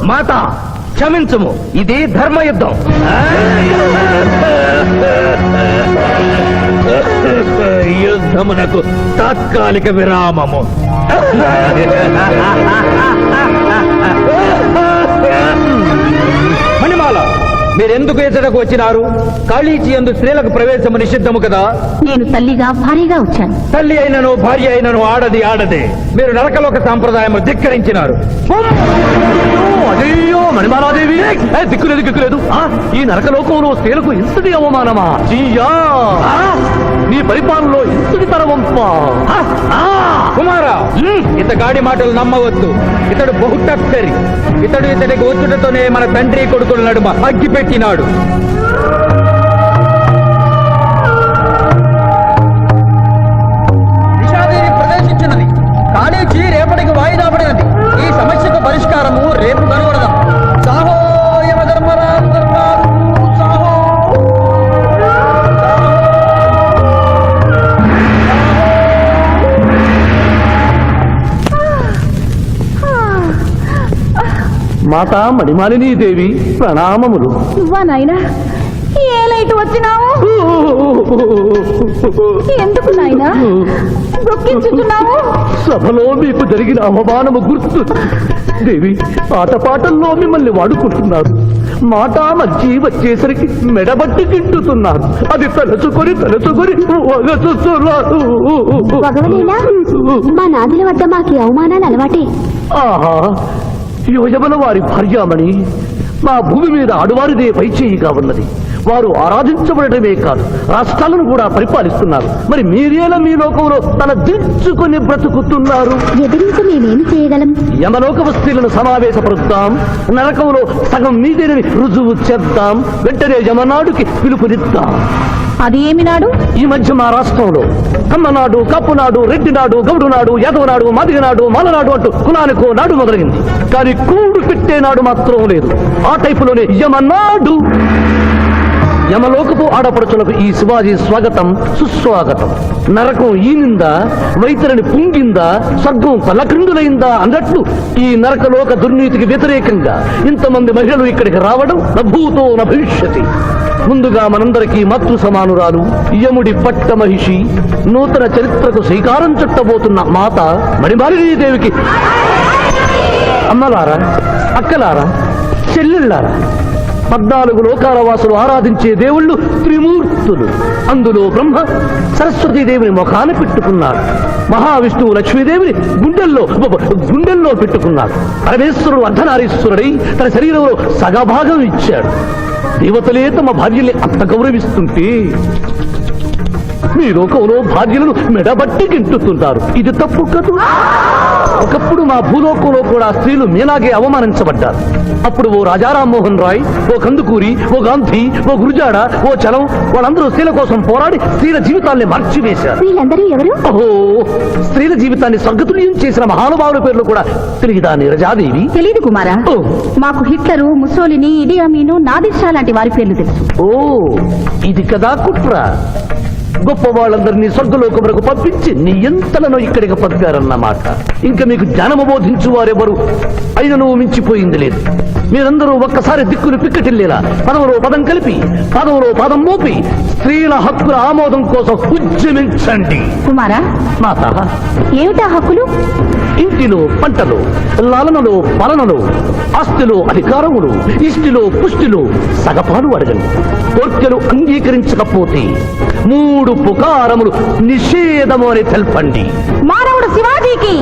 మాత, క్షమించుము, ఇది ధర్మయుద్ధం. యుద్ధమునకు తాత్కాలిక విరామము. మణిమాల, మీరెందుకు ఎచ్చటకు వచ్చినారు? కాళీచి యందు స్త్రీలకు ప్రవేశము నిషిద్ధము కదా? నేను తల్లిగా భారీగా వచ్చాను. తల్లి అయినను భార్య అయినను ఆడదే. మీరు నరకలోక సాంప్రదాయము ధిక్కరించినారు. అయ్యో మణిమాలాదేవి, దిక్కులేదు. ఈ నరకలోకంలో స్త్రీలకు ఇంతటి అవమానమా? చీయా, నీ పరిపాలనలో ఇంతటి తరవంపా? కుమారా, ఇతగాడి మాటలు నమ్మవద్దు. ఇతడు బహుటక్కరి. ఇతడికి వచ్చుటతోనే మన తండ్రి కొడుకుల నడుమ అగ్గి పెట్టినాడు. నిషాదేవి ప్రవేశించినది. కాళీజీ రేపటికి వాయిదా పడినది. ఈ సమస్యకు పరిష్కారము రేపు కనుగొడదాం. సాహో యమధర్మరాజు దర్బారు, సాహో. మాతా మణిమాలినీ దేవి, ప్రణామములు. నువ్వా నాయనా? ఏ లైట్ వచ్చినావు? ఎందుకు నాయనా దుఃఖించుతున్నావు? సభలో మీకు జరిగిన అవమానము గుర్తు. దేవి, ఆటపాటల్లో మిమ్మల్ని వాడుకుంటున్నారు. మాట మధ్య వచ్చేసరికి మెడబట్టి తింటున్నారు. అది తలుచుకొని వగచుస్తున్నారు. భగవనేనా, మా నాదుల వద్ద మాకు అవమానాలు అలవాటే. ఆహా, యోజముల వారి భార్యామణి మా భూమి మీద ఆడువారిదే పైచేయిగా ఉన్నది. వారు ఆరాధించబడటమే కాదు, రాష్ట్రాలను కూడా పరిపాలిస్తున్నారు. మరి మీరేలా మీ లోకంలో తల దించుకొని బ్రతుకుతున్నారు? ఎదిరించి మేమేమి చేయగలం? యమలోక వస్తువులను సమావేశపరుద్దాం, నరకంలో సగం మీదేనని రుజువు చేద్దాం. వెంటనే యమనాడుకి పిలుపునిద్దాం. అది ఏమి నాడు? ఈ మధ్య మా రాష్ట్రంలో కమ్మనాడు, కప్పునాడు, రెడ్డినాడు, గౌడునాడు, యాదవనాడు, మాదిగనాడు, మాలనాడు అంటూ కులానికో నాడు మొదలైంది. కానీ కూడు పెట్టే నాడు మాత్రం లేదు. ఆ టైపులోనే యమనాడు. యమలోకపు ఆడపడుచులకు ఈ శివాజీ స్వాగతం సుస్వాగతం. నరకం ఈనిందా, వైతరిని పుంగిందా, స్వర్గం తలక్రిందులైందా అన్నట్లు ఈ నరకలోక దుర్నీతికి వ్యతిరేకంగా ఇంతమంది మహిళలు ఇక్కడికి రావడం నభూతో నభవిష్యతి. ముందుగా మనందరికీ మాతృ సమానురాలు యముడి పట్ట మహిషి, నూతన చరిత్రకు శ్రీకారం చుట్టబోతున్న మాత మణిమాలినీదేవికి అమ్మలారా, అక్కలారా, చెల్లెళ్ళారా, 14 లోకాల వాసులు ఆరాధించే దేవుళ్ళు త్రిమూర్తులు. అందులో బ్రహ్మ సరస్వతీదేవిని ముఖాన పెట్టుకున్నాడు, మహావిష్ణువు లక్ష్మీదేవిని గుండెల్లో పెట్టుకున్నాడు, పరమేశ్వరుడు అర్ధనారీశ్వరుడై తన శరీరంలో సగభాగం ఇచ్చాడు. దేవతలే తమ భార్యల్ని అంత గౌరవిస్తుంటే మీ లోకంలో భార్యలను మెడబట్టి గింటుతుంటారు. ఇది తప్పు కదూ. ఒకప్పుడు మా భూలోకంలో కూడా స్త్రీలు మీలాగే అవమానించబడ్డారు. అప్పుడు ఓ రాజా రామ్మోహన్ రాయ్, ఓ కందుకూరి, ఓ గాంధీ, ఓ గురుజాడ, ఓ చలం వాళ్ళందరూ స్త్రీల కోసం పోరాడి స్త్రీల జీవితాల్ని మార్చివేశారు. వీళ్ళందరూ ఎవరు? ఓహో, స్త్రీల జీవితాన్ని స్వర్గతుల్యం చేసిన మహానుభావుల పేర్లు కూడా తెలియదా నీరజాదేవి? తెలీదు కుమారా. మాకు హిట్లరు, ముసోలిని, ఇడి అమీను, నాదిర్షా లాంటి వారి పేర్లు తెలుసు. ఓ, ఇది కదా కుట్ర. గొప్ప వాళ్ళందరినీ స్వర్గలోకములకు పంపించి నీ ఎంతలను ఇక్కడికి పంపారన్నమాట. ఇంకా మీకు జ్ఞానము బోధించు వారెవరు అయినను మించిపోయింది లేదు. మీరందరూ ఒక్కసారి దిక్కులు పిక్కటిల్లేలా పదవులో పదం కలిపి, పదవులో పదం మోపి స్త్రీల హక్కుల ఆమోదం కోసం ఉద్యమించండి. కుమారా, మాత, ఏమిటా హక్కులు? ఇంటిలో పంటలు, లాలనలో పాలనలో, ఆస్తిలో అధికారములు, ఇష్టిలో పుష్టిలో సగపాలు అడగండి. కోర్కెలు అంగీకరించకపోతే 3 పుకారములు నిషేధము అని తెల్పండి. మానవుడు శివాజీకి.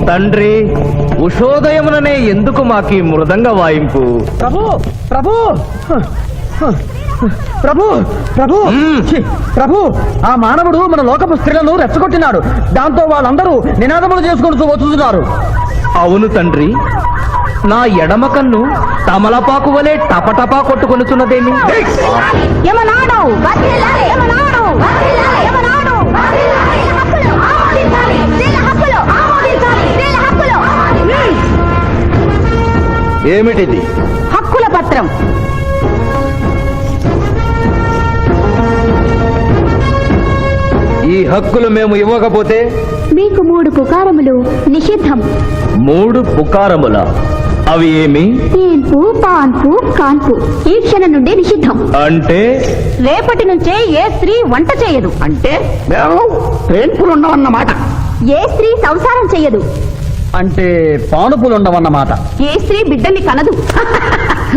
తండ్రి, ఉషోదయముననే ఎందుకు మాకీ మృదంగ వాయింపు? ప్రభు ప్రభు ప్రభు ప్రభు ఛీ, ప్రభు, ఆ మానవుడు మన లోకపు స్త్రీలను రెచ్చగొట్టినాడు. దాంతో వాళ్ళందరూ నినాదములు చేసుకుంటూ వస్తున్నారు. అవును తండ్రి, నా ఎడమ కన్ను తమలపాకు వలె టపటపా కొట్టుకొనుచున్నదేమి? యమనాడు, వర్ధిల్లాలి, యమనాడు, వర్ధిల్లాలి, యమనాడు, వర్ధిల్లాలి. హక్కులు ఆమోదించాలి, స్త్రీల హక్కులు ఆమోదించాలి, స్త్రీల హక్కులు. ఏమిటిది? హక్కుల పత్రం. ఈ హక్కులు మేము ఇవ్వకపోతే మీకు 3 పుకారములు నిషిద్ధం. 3 పుకారముల? అవి ఏమి? తేన్పు, పాన్పు, కాన్పు ఈ క్షణం నుండి నిషిద్ధం. అంటే రేపటి నుంచే ఏ స్త్రీ వంట చేయదు. అంటే మేము ట్రేన్పులు ఉండవన్నమాట. ఏ స్త్రీ సంసారం చేయదు. అంటే పానుపులు ఉండవన్నమాట. ఏ స్త్రీ బిడ్డల్ని కనదు.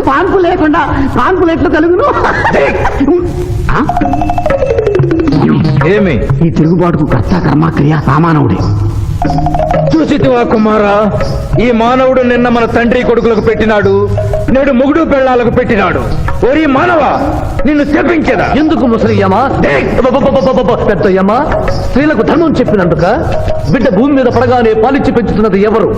పాన్పు లేకుండా పాన్పులు ఎట్లు కలుగును? ఏమి? ఈ తిరుగుబాటుకు కర్త కర్మ క్రియ సామానవుడే. చూసితివా కుమారా, ఈ మానవుడు నిన్న మన తండ్రి కొడుకులకు పెట్టినాడు, నేడు మొగుడు పెళ్ళాలకు పెట్టినాడు. ఓరి మానవ, నిన్ను శపించదా? ఎందుకు ముసలియమా, పెద్దయ్యమా? స్త్రీలకు ధర్మం చెప్పినందుక? బిడ్డ భూమి మీద పడగానే పాలిచ్చి పెంచుతున్నది ఎవరు?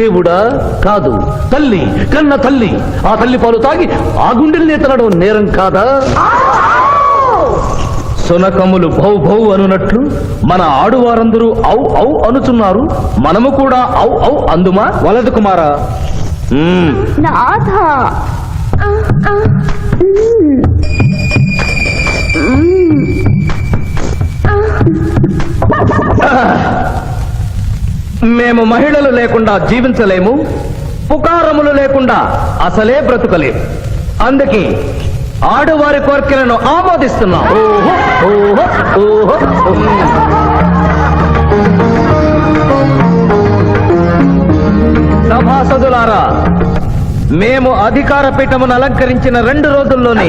దేవుడా? కాదు, తల్లి, కన్న తల్లి. ఆ తల్లి పాలు తాగి ఆ గుండెల్ని తనడం నేరం కాదా? సునకములు భౌ భౌ అనునట్లు మన ఆడువారందరూ ఔ ఔ అనుచున్నారు. మనము కూడా ఔ ఔ అందుమా? వలదు కుమారా. నాథ, మేము మహిళలు లేకుండా జీవించలేము, పుకారములు లేకుండా అసలే బ్రతుకలేము. అందుకే ఆడువారి కోరికలను ఆమోదిస్తున్నాం. ఓహో, ఓహో, ఓహో. సభాసదులారా, మేము అధికార పీఠమును అలంకరించిన 2 రోజుల్లోనే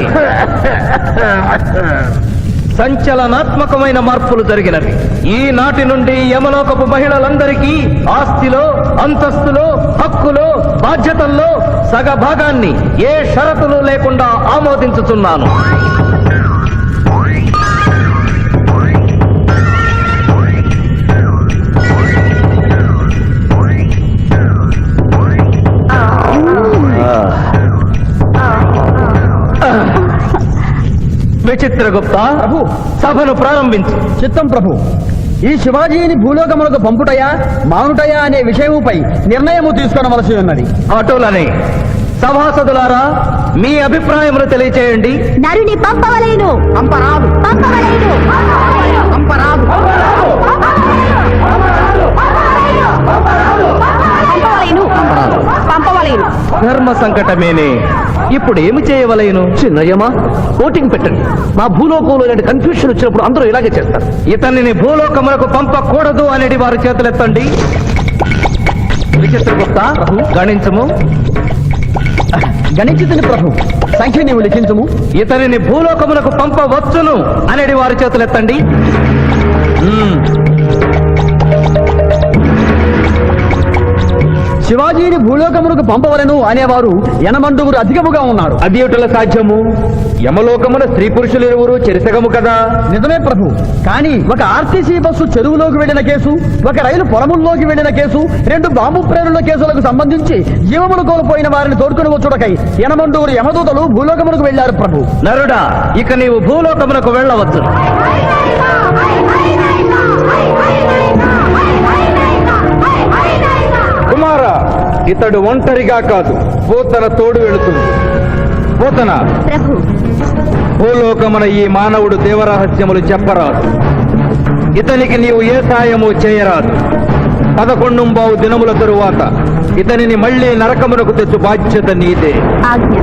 సంచలనాత్మకమైన మార్పులు జరిగినవి. ఈనాటి నుండి యమలోకపు మహిళలందరికీ ఆస్తిలో, అంతస్తులో, హక్కులో, బాధ్యతల్లో సగభాగాన్ని ఏ షరతులు లేకుండా ఆమోదించుతున్నాను. విచిత్రగుప్త ప్రభు సభను ప్రారంభించు. చిత్తం ప్రభు. ఈ శివాజీని భూలోకములకు పంపుటయా మానుటయా అనే విషయముపై నిర్ణయము తీసుకొనవలసి ఉన్నది. అటులనే సభాసదులారా మీ అభిప్రాయములు తెలియచేయండి. నరుని పంపవలేను. పంపరాదు. పంపవలేను. పంపరాదు. పంపవలేను. పంపవలేను. ధర్మ సంకటమేనే. ఇప్పుడు ఏమి చేయవలెను? చిన్నయ్యమా ఓటింగ్ పెట్టండి. మా భూలోకంలో ఇలాంటి కన్ఫ్యూషన్ వచ్చినప్పుడు అందరూ ఇలాగే చేస్తారు. ఇతనిని భూలోకములకు పంపకూడదు అనేది వారి చేతులెత్తండి. విచిత్రగుప్త గణించము. గణించుతుని ప్రభు. సంఖ్య నీవు లిఖించుము. ఇతనిని భూలోకములకు పంపవచ్చును అనేది వారి చేతులెత్తండి. శివాజీని భూలోకములకు పంపవలను అనేవారు 80 అధికముగా ఉన్నారు. అది ఎటుల సాధ్యము? యమలోకమున స్త్రీ పురుషులు ఇరువురు చెరిసగము కదా. నిజమే ప్రభు. కానీ ఒక ఆర్టీసీ బస్సు చెరువులోకి వెళ్లిన కేసు, ఒక రైలు పొలముల్లోకి వెళ్లిన కేసు, 2 బాంబు ప్రేరుల కేసులకు సంబంధించి జీవములు కోల్పోయిన వారిని తోడుకుని వచ్చుటకై 80 యమదూతలు భూలోకములకు వెళ్లారు ప్రభు. నరుడా, ఇక నీవు భూలోకమునకు వెళ్ళవచ్చు. కుమారా, ఇతడు ఒంటరిగా కాదు, పోతన తోడు వెళుతుంది. పోతన, ప్రభు. భూలోకమున ఈ మానవుడు దేవరహస్యములు చెప్పరాదు. ఇతనికి నీవు ఏ సాయము చేయరాదు. 11 దినముల తరువాత ఇతనిని మళ్లీ నరకమునకు తెచ్చు బాధ్యత నీదే. ఆజ్ఞ.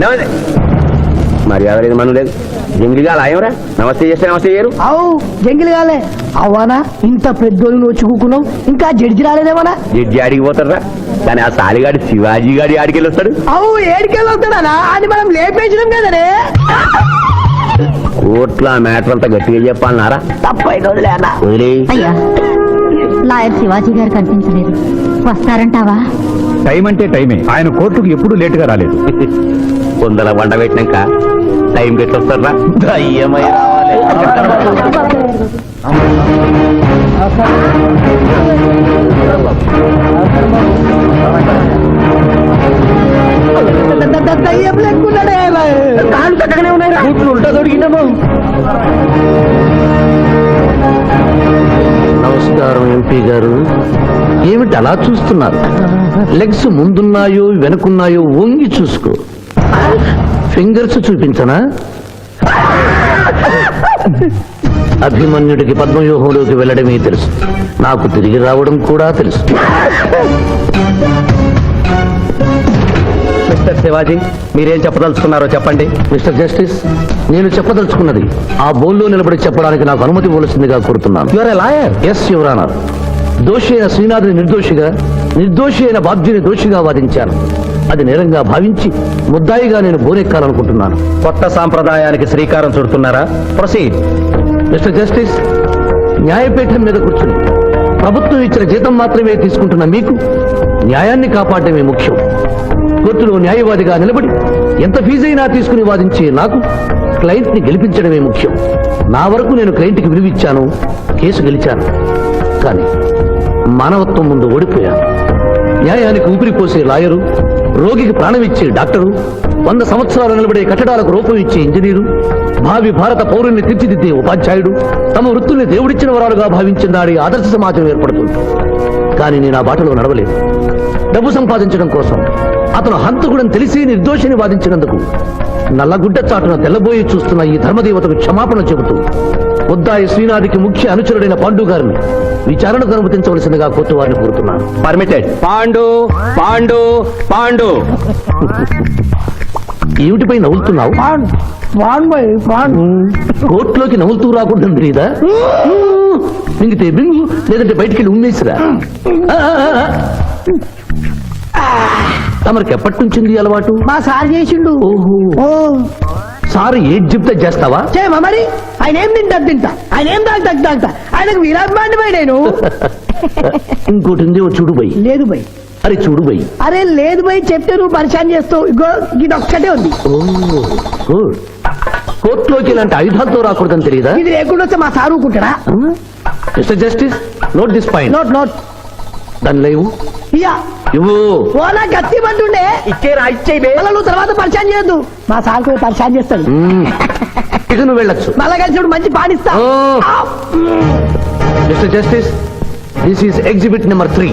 నమస్తే. మర్యాద లేదు, మనం లేదు. జంగిలిగా లాయంరా. నమస్తే చేస్తే నమస్తే చేయరు. అవు జంగిలి కాలే అవ్వానా? ఇంత పెద్దోళ్ళు నోచుకున్నావు, ఇంకా జడ్జి రాలేదేమన్నా? జడ్జి ఆడికి పోతారా? కానీ ఆ సాలిగాడి శివాజీ గాడి ఆడికి వెళ్ళొస్తాడు. అవు ఏడికెళ్ళి వస్తాడా? అది మనం లేపేసినాం కదనే. కోర్టులో ఆ మ్యాటర్ అంతా గట్టిగా చెప్పాలన్నారా? తప్పైన వదిలేనా? వదిలే. అయ్యా, లాయర్ శివాజీ గారు కనిపించలేదు. వస్తారంటావా? టైం అంటే టైమే. ఆయన కోర్టుకు ఎప్పుడూ లేటుగా రాలేదు. కొందల వంట పెట్టినాక టైం గట్టి వస్తారా? దయ్యమై రావాలి. దయ్యం లేకున్నాడే. కాళ్ళు చక్కగానే ఉన్నాయి. కూతురు ఉంటా దొరికినాము. నమస్కారం ఎంపీ గారు. ఏమిటి అలా చూస్తున్నారు? లెగ్స్ ముందున్నాయో వెనుకున్నాయో వంగి చూసుకో. ఫింగర్స్ చూపించనా? అభిమన్యుడికి పద్మవ్యూహంలోకి వెళ్ళడమే తెలుసు, నాకు తిరిగి రావడం కూడా తెలుసు. మిస్టర్ శివాజీ, మీరేం చెప్పదలుచుకున్నారో చెప్పండి. మిస్టర్ జస్టిస్, నేను చెప్పదలుచుకున్నది ఆ బోల్లో నిలబడి చెప్పడానికి నాకు అనుమతి ఇవ్వవలసిందిగా కోరుతున్నాను. You are a lawyer. Yes your honour. దోషి అయిన శ్రీనాథుని నిర్దోషిగా, నిర్దోషి అయిన బాబ్జీని దోషిగా వాదించాను. అది నేరంగా భావించి ముద్దాయిగా నేను బోనెక్కాలనుకుంటున్నాను. కొత్త సాంప్రదాయానికి శ్రీకారం చుడుతున్నారా? ప్రొసీడ్. మిస్టర్ జస్టిస్, న్యాయపీఠం మీద కూర్చుని ప్రభుత్వం ఇచ్చిన జీతం మాత్రమే తీసుకుంటున్న మీకు న్యాయాన్ని కాపాడటమే ముఖ్యం. కోర్టులో న్యాయవాదిగా నిలబడి ఎంత ఫీజైనా తీసుకుని వాదించే నాకు క్లయింట్ ని గెలిపించడమే ముఖ్యం. నా వరకు నేను క్లయింట్కి విలువిచ్చాను, కేసు గెలిచాను. కానీ మానవత్వం ముందు ఓడిపోయాను. న్యాయానికి ఊపిరిపోసే లాయరు, రోగికి ప్రాణం ఇచ్చే డాక్టరు, 100 సంవత్సరాలు నిలబడే కట్టడాలకు రూపం ఇచ్చే ఇంజనీరు, భావి భారత పౌరుల్ని తీర్చిదిద్దే ఉపాధ్యాయుడు తమ వృత్తుల్ని దేవుడిచ్చిన వరాలుగా భావించిన నాడి ఆదర్శ సమాజం ఏర్పడుతుంది. కానీ నేను ఆ బాటలో నడవలేదు. డబ్బు సంపాదించడం కోసం అతను హంతకుడని తెలిసి నిర్దోషిని వాదించినందుకు నల్లగుడ్డ చాటున తెల్లబోయి చూస్తున్న ఈ ధర్మదేవతకు క్షమాపణ చెబుతూ ముద్దాయి శ్రీనాథికి ముఖ్య అనుచరుడైన పాండు గారిని విచారణకు అనుమతించవలసిందిగా కోర్టు వారిని కోరుతున్నాను. పర్మిటెడ్. పాండు పాండు పాండు. ఏమిటిపై నవ్వులుతున్నావు? కోర్టులోకి నవ్వులుతూ రాకుండా తెలీదా? మింగితే బింగు, లేదంటే బయటికి వెళ్ళి ఉమ్మేసిరా. తమరికి ఎప్పటి నుంచి అలవాటు? మా సార్ చేసిండు. ఓహో, సార్ ఏది చెప్తే చేస్తావా? చేయమా మరి. ఆయన ఏం తింటా, ఆయన ఏం తాగుతా. ఆయనకు విరాట్ బాండి పోయి నేను. ఇంకోటి ఉంది, చూడు పోయి. లేదు పోయి. అరే చూడు బై. అరే లేదు పోయి చెప్తే నువ్వు పరిచయం చేస్తావు. ఇగో ఇది ఒక్కటే ఉంది. గుడ్. కోర్టులోకి ఇలాంటి ఆయుధాలతో రాకూడదని తెలియదా? ఇది లేకుండా వస్తే మా సారు ఊరుకుంటాడా? Mister justice, note this point. Note note. దాని లేవు ఇయ్యా ఇవ్వు. ఓలా గట్టి మంటుండే ఇచ్చేరా ఇచ్చేయి మళ్ళా నువ్వు తర్వాత పరిచయం చేయొద్దు. మా సార్ కూడా పరిచయం చేస్తాడు. ఇక నువ్వు వెళ్ళొచ్చు. మళ్ళా కలిసి మంచి పాడిస్తా. Mister justice, this is exhibit number 3.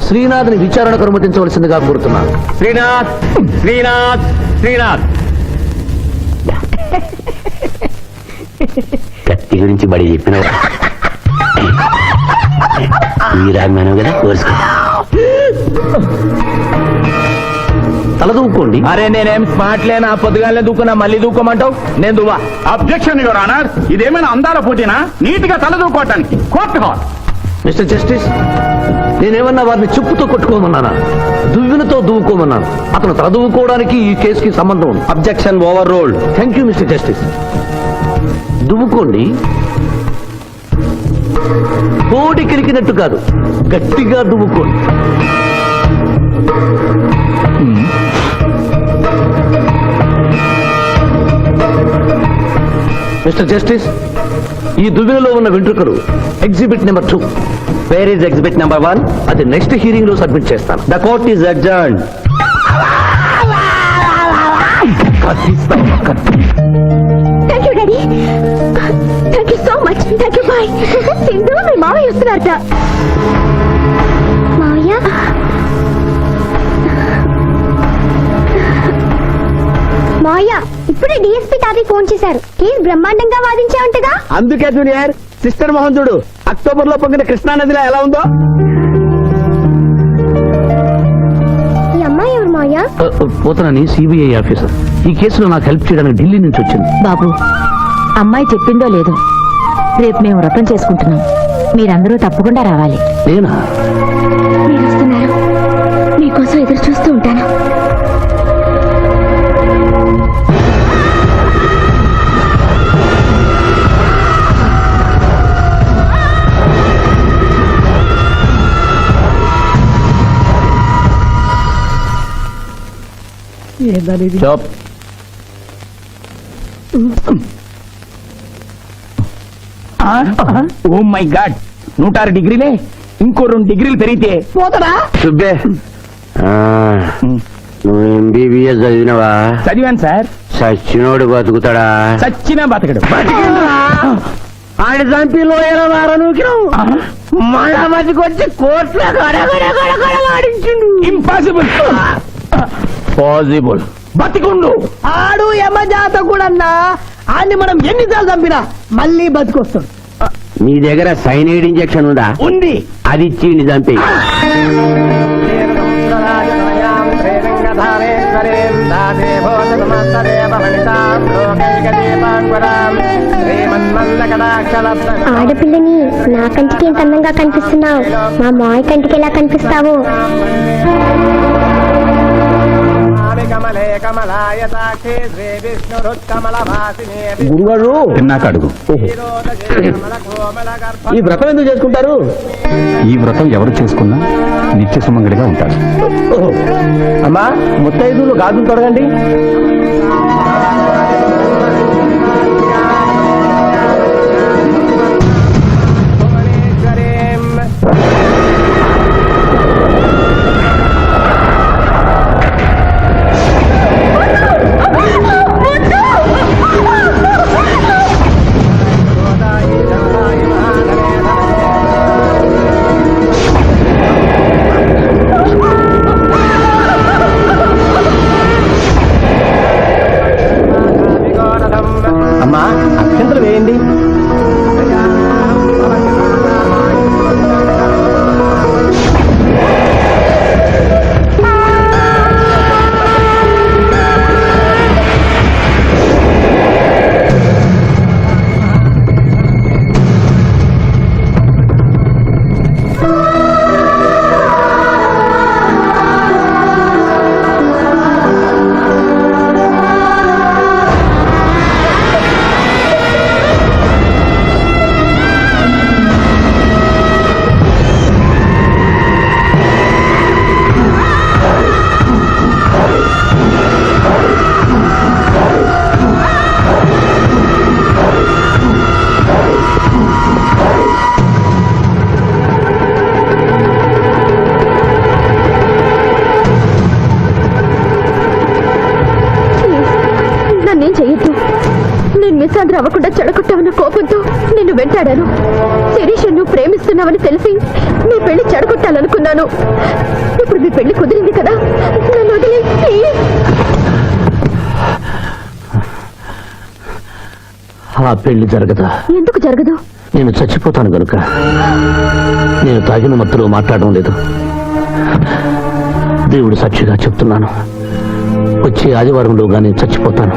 శ్రీనాథ్ని విచారణకు అనుమతించవలసిందిగా కోరుతున్నాను. శ్రీనాథ్ శ్రీనాథ్ శ్రీనాథ్. కత్తి గురించి బడి చెప్పినవా? వీరాజ్ఞానం కదా కోరుసుకో. తలదూకోండి. అరే నేనేం స్మార్ట్ లేనా? పొద్దుగానే దూకున్నా, మళ్ళీ దూకోమంటావు? నేను దువ్వా. అబ్జెక్షన్ యువర్ ఆనర్, ఇదేమైనా అందాల పోటీనా? నీట్ గా తలదూకోవటానికి కోర్టు హాల్. మిస్టర్ జస్టిస్, నేనేమన్నా వారిని చెప్పుతో కొట్టుకోమన్నానా? దువ్వినతో దువ్వుకోమన్నాను. అతను తల దువ్వుకోవడానికి ఈ కేసుకి సంబంధం ఉంది. Objection overruled. Thank you mister justice. దువ్వుకోండి. కోడి కిరికినట్టు కాదు, గట్టిగా దువ్వుకోండి. మిస్టర్ జస్టిస్, ఈ దువ్వెనలో ఉన్న వెంట్రుకలు exhibit number 2. Where is exhibit number 1? అది నెక్స్ట్ హియరింగ్ లో సబ్మిట్ చేస్తాను. The court is adjourned. Thank you daddy. Thank you so much. Thank you. Bye. Sindhu మీ మావయ్య వస్తున్నారట. మావయ్య మావయ్య ఇప్పుడే డిఎస్పీ తాతయ్య ఫోన్ చేశారు. కేసు బ్రహ్మాండంగా వాదించావంటగా. అందుకే జూనియర్ సిస్టర్ మోహన్ చూడు అక్టోబర్ లో పొంగిన కృష్ణానదిలో ఎలా ఉందో. ఈ అమ్మాయి ఎవరు మావయ్య? పోతనని సిబిఐ ఆఫీసర్. ఈ కేసులో నాకు హెల్ప్ చేయడానికి ఢిల్లీ నుంచి వచ్చింది. బాబు, అమ్మాయి చెప్పిందో లేదో, రేపు మేము వ్రతం చేసుకుంటున్నాం. మీరందరూ తప్పకుండా రావాలి. నేనా? మీరు వస్తున్నారు. మీకోసం ఎదురు చూస్తూ ఉంటాను. చాప్. ఓ మై గాడ్, 106 డిగ్రీలే. ఇంకో 2 డిగ్రీలు పెరిగితే పోతాడా? సుబ్బే, నువ్వు ఎంబీబీఎస్ చదివినవా? చదివాను సార్. సచ్చినోడు బతుకుతాడా? చచ్చినా బతకడు. ఆయన చంపి లోయలో వారనుకినావు. మళ్ళా బతికొచ్చి కోర్టులో గడగడగడగడలాడించిండు. ఇంపాసిబుల్. పాసిబుల్. బతికుండు. ఆడు యమజాత కూడా ఆన్ని మనం ఎన్నిసార్లు చంపినా మళ్ళీ బతికొస్తాడు. నీ దగ్గర సైనైడ్ ఇంజెక్షన్ ఉందా? ఉంది. అది ఇచ్చి చంపి. ఆడపిల్లని నా కంటికి ఎంత అందంగా కనిపిస్తున్నావు. మా మాయ కంటికి ఎలా కనిపిస్తావు? గురుగారు తిన్నాక అడుగు. ఈ వ్రతం ఎందుకు చేసుకుంటారు? ఈ వ్రతం ఎవరు చేసుకున్నా నిత్య సుమంగళిగా ఉంటారు. అమ్మా, ముత్తైదులు గాజులు తొడగండి. ఉన్న కోపంతో నిన్ను వెంటాడాను. శిరీష్ నువ్వు ప్రేమిస్తున్నావని తెలిసి నీ పెళ్లి చెడగొట్టాలనుకున్నాను. ఇప్పుడు మీ పెళ్లి కుదిరింది కదా, నన్ను వదిలేయ్, ప్లీజ్. ఆ పెళ్లి జరగదా? ఎందుకు జరగదు? నేను చచ్చిపోతాను గనుక. నేను తాగిన మత్తులో మాట్లాడడం లేదు. దేవుడు సాక్షిగా చెప్తున్నాను, వచ్చే ఆదివారంలోగా నేను చచ్చిపోతాను.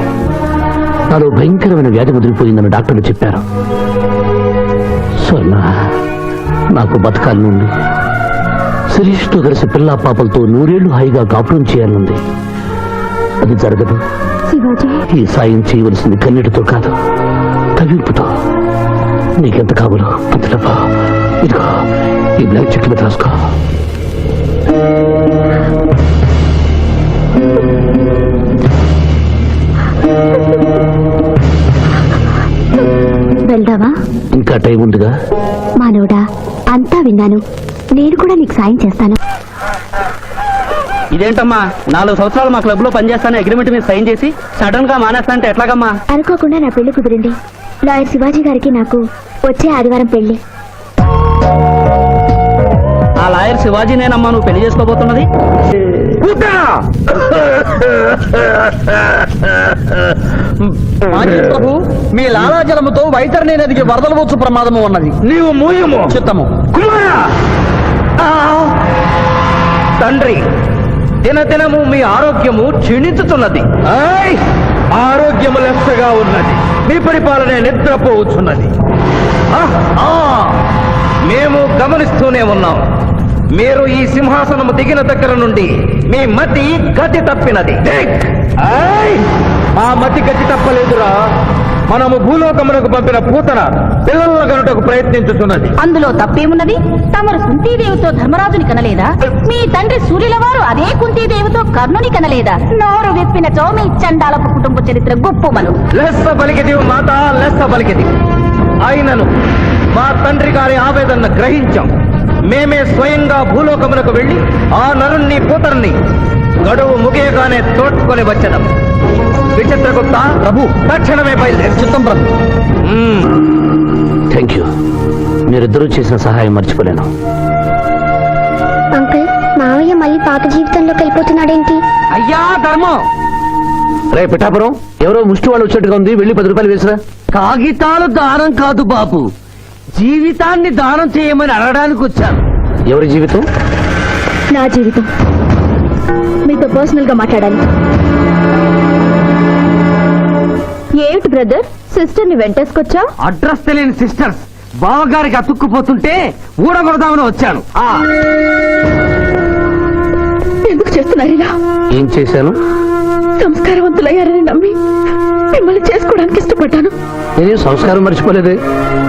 నాలో భయంకరమైన వ్యాధి ముదిరిపోయిందని డాక్టర్లు చెప్పారు. స్వర్ణ, నాకు బతకాలనుంది. శిరీష్తో కలిసి పిల్లా పాపలతో 100 ఏళ్లు హాయిగా కాపురం చేయాలనుంది. అది జరగదు. శివాజీ, ఈ సాయం చేయవలసింది కన్నీటితో కాదు, తగ్గింపుతో. నీకెంత కావాలో అంత డబ్బా ఇదిగో, ఈ బ్లాక్ చెక్ మీద రాసుకో. వెళ్దావా? ఇంకా టైం ఉందిగా. మానవుడా, అంతా విన్నాను. నేను కూడా నీకు సాయం చేస్తాను. ఇదేంటమ్మా, 4 సంవత్సరాలు మా క్లబ్ లో పనిచేస్తాను అగ్రిమెంట్ మీద సైన్ చేసి సడన్ గా మానేస్తా అంటే ఎట్లాగమ్మా? అనుకోకుండా నా పెళ్లి కుదిరింది. లాయర్ శివాజీ గారికి నాకు వచ్చే ఆదివారం పెళ్లి. ఆ లాయర్ శివాజీనేనమ్మా నువ్వు పెళ్లి చేసుకోబోతున్నది? ప్రభు, మీ లాలాజలముతో వైతరణి నదికి వరదలు వచ్చు ప్రమాదము ఉన్నది. నీవు మూయము చిత్తము. తండ్రి, దినదినము మీ ఆరోగ్యము క్షీణించుతున్నది. ఆరోగ్యము లెస్సగా ఉన్నది. మీ పరిపాలన నిద్రపోవచ్చున్నది. మేము గమనిస్తూనే ఉన్నాం. మీరు ఈ సింహాసనము దిగిన దగ్గర నుండి మీ మతి గతి తప్పినది. మా మతి గతి తప్పలేదురా. మనము భూలోకమునకు పంపిన పూతన పిల్లల గనుటకు ప్రయత్నించుతున్నది. అందులో తప్పేమున్నది? తమరు కుంతీదేవితో ధర్మరాజుని కనలేదా? మీ తండ్రి సూర్యుల వారు అదే కుంతీదేవితో కర్ణుని కనలేదా? నోరు విప్పినచో మీ చండాలపు కుటుంబ చరిత్ర గొప్పమను. లెస్స పలికిది మాత, లెస్స పలికిది. అయినను మా తండ్రి గారి ఆవేదన గ్రహించాం. మేమే స్వయంగా భూలోకమునకు వెళ్లి ఆ నరుణ్ణి పూతరుని గడువు ముగియగానే తోడ్కొని వచ్చడం. విచిత్రగుప్త ప్రభు, తక్షణమే బయలుదేరి. చిత్తం ప్రభు. Thank you. మీరిద్దరూ చేసిన సహాయం మర్చిపోలేను. అంకుల్, మావయ్య మళ్ళీ పాత జీవితంలోకి వెళ్ళిపోతున్నాడేంటి? అయ్యా ధర్మం, రే పిఠాపురం, ఎవరో ముష్టి వాళ్ళు వచ్చేట్టుగా ఉంది, వెళ్ళి 10 రూపాయలు వేసిరా. కాగితాలు దానం కాదు బాబు, జీవితాన్ని దానం చేయమని అడగడానికి వచ్చాను. ఎవరి జీవితం? నా జీవితం. మీతో పర్సనల్ గా మాట్లాడాలి. ఏమిటి బ్రదర్, సిస్టర్ ని వెంటేసుకొచ్చా? అడ్రస్ తెలియని సిస్టర్స్ బావగారికి అతుక్కుపోతుంటే ఊడగొడదామని వచ్చాను. ఎందుకు చేస్తున్నారు ఇలా? ఏం చేశాను? సంస్కారవంతులయ్యారని నమ్మి మిమ్మల్ని చేసుకోవడానికి ఇష్టపడ్డాను. నేనేం సంస్కారం మర్చిపోలేదే.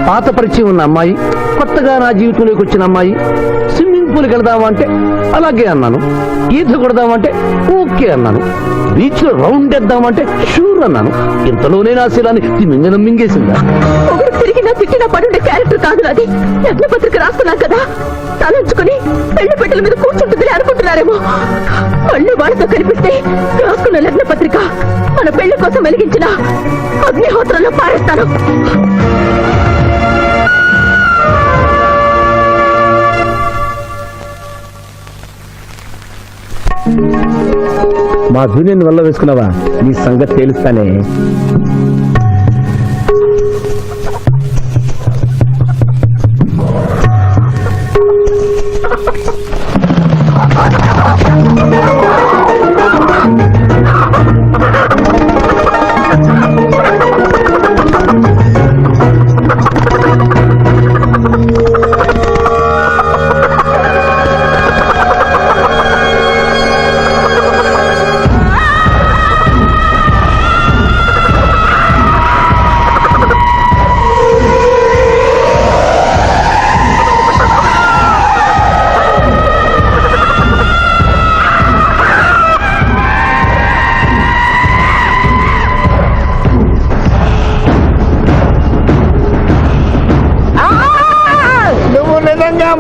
పాత పరిచయం ఉన్న అమ్మాయి, కొత్తగా నా జీవితంలోకి వచ్చిన అమ్మాయి. స్విమ్మింగ్ పూల్కి వెళ్దామా అంటే అలాగే అన్నాను. ఈత కొడదామంటే ఓకే అన్నాను. బీచ్ లో రౌండ్ వేద్దామంటే షూర్ అన్నాను. ఇంతలోనే నా శీలాన్ని మింగనం మింగేసిందా? ఒకరు తిరిగినా తిట్టినా పడుండే క్యారెక్టర్ కాదు నాది. యజ్ఞపత్రిక రాస్తున్నాం కదా, తలంచుకుని పెళ్లి పెట్టెల మీద కూర్చుంటుంది అనుకుంటున్నారేమో. మళ్ళీ వాళ్ళతో కనిపిస్తే రాసుకున్న లగ్న పత్రిక మన పెళ్లి కోసం వెలిగించిన అగ్నిహోత్రంలో పారేస్తాను. మా జూనియర్ వల్ల వేసుకున్నావా? నీ సంగతి తేలుస్తానే.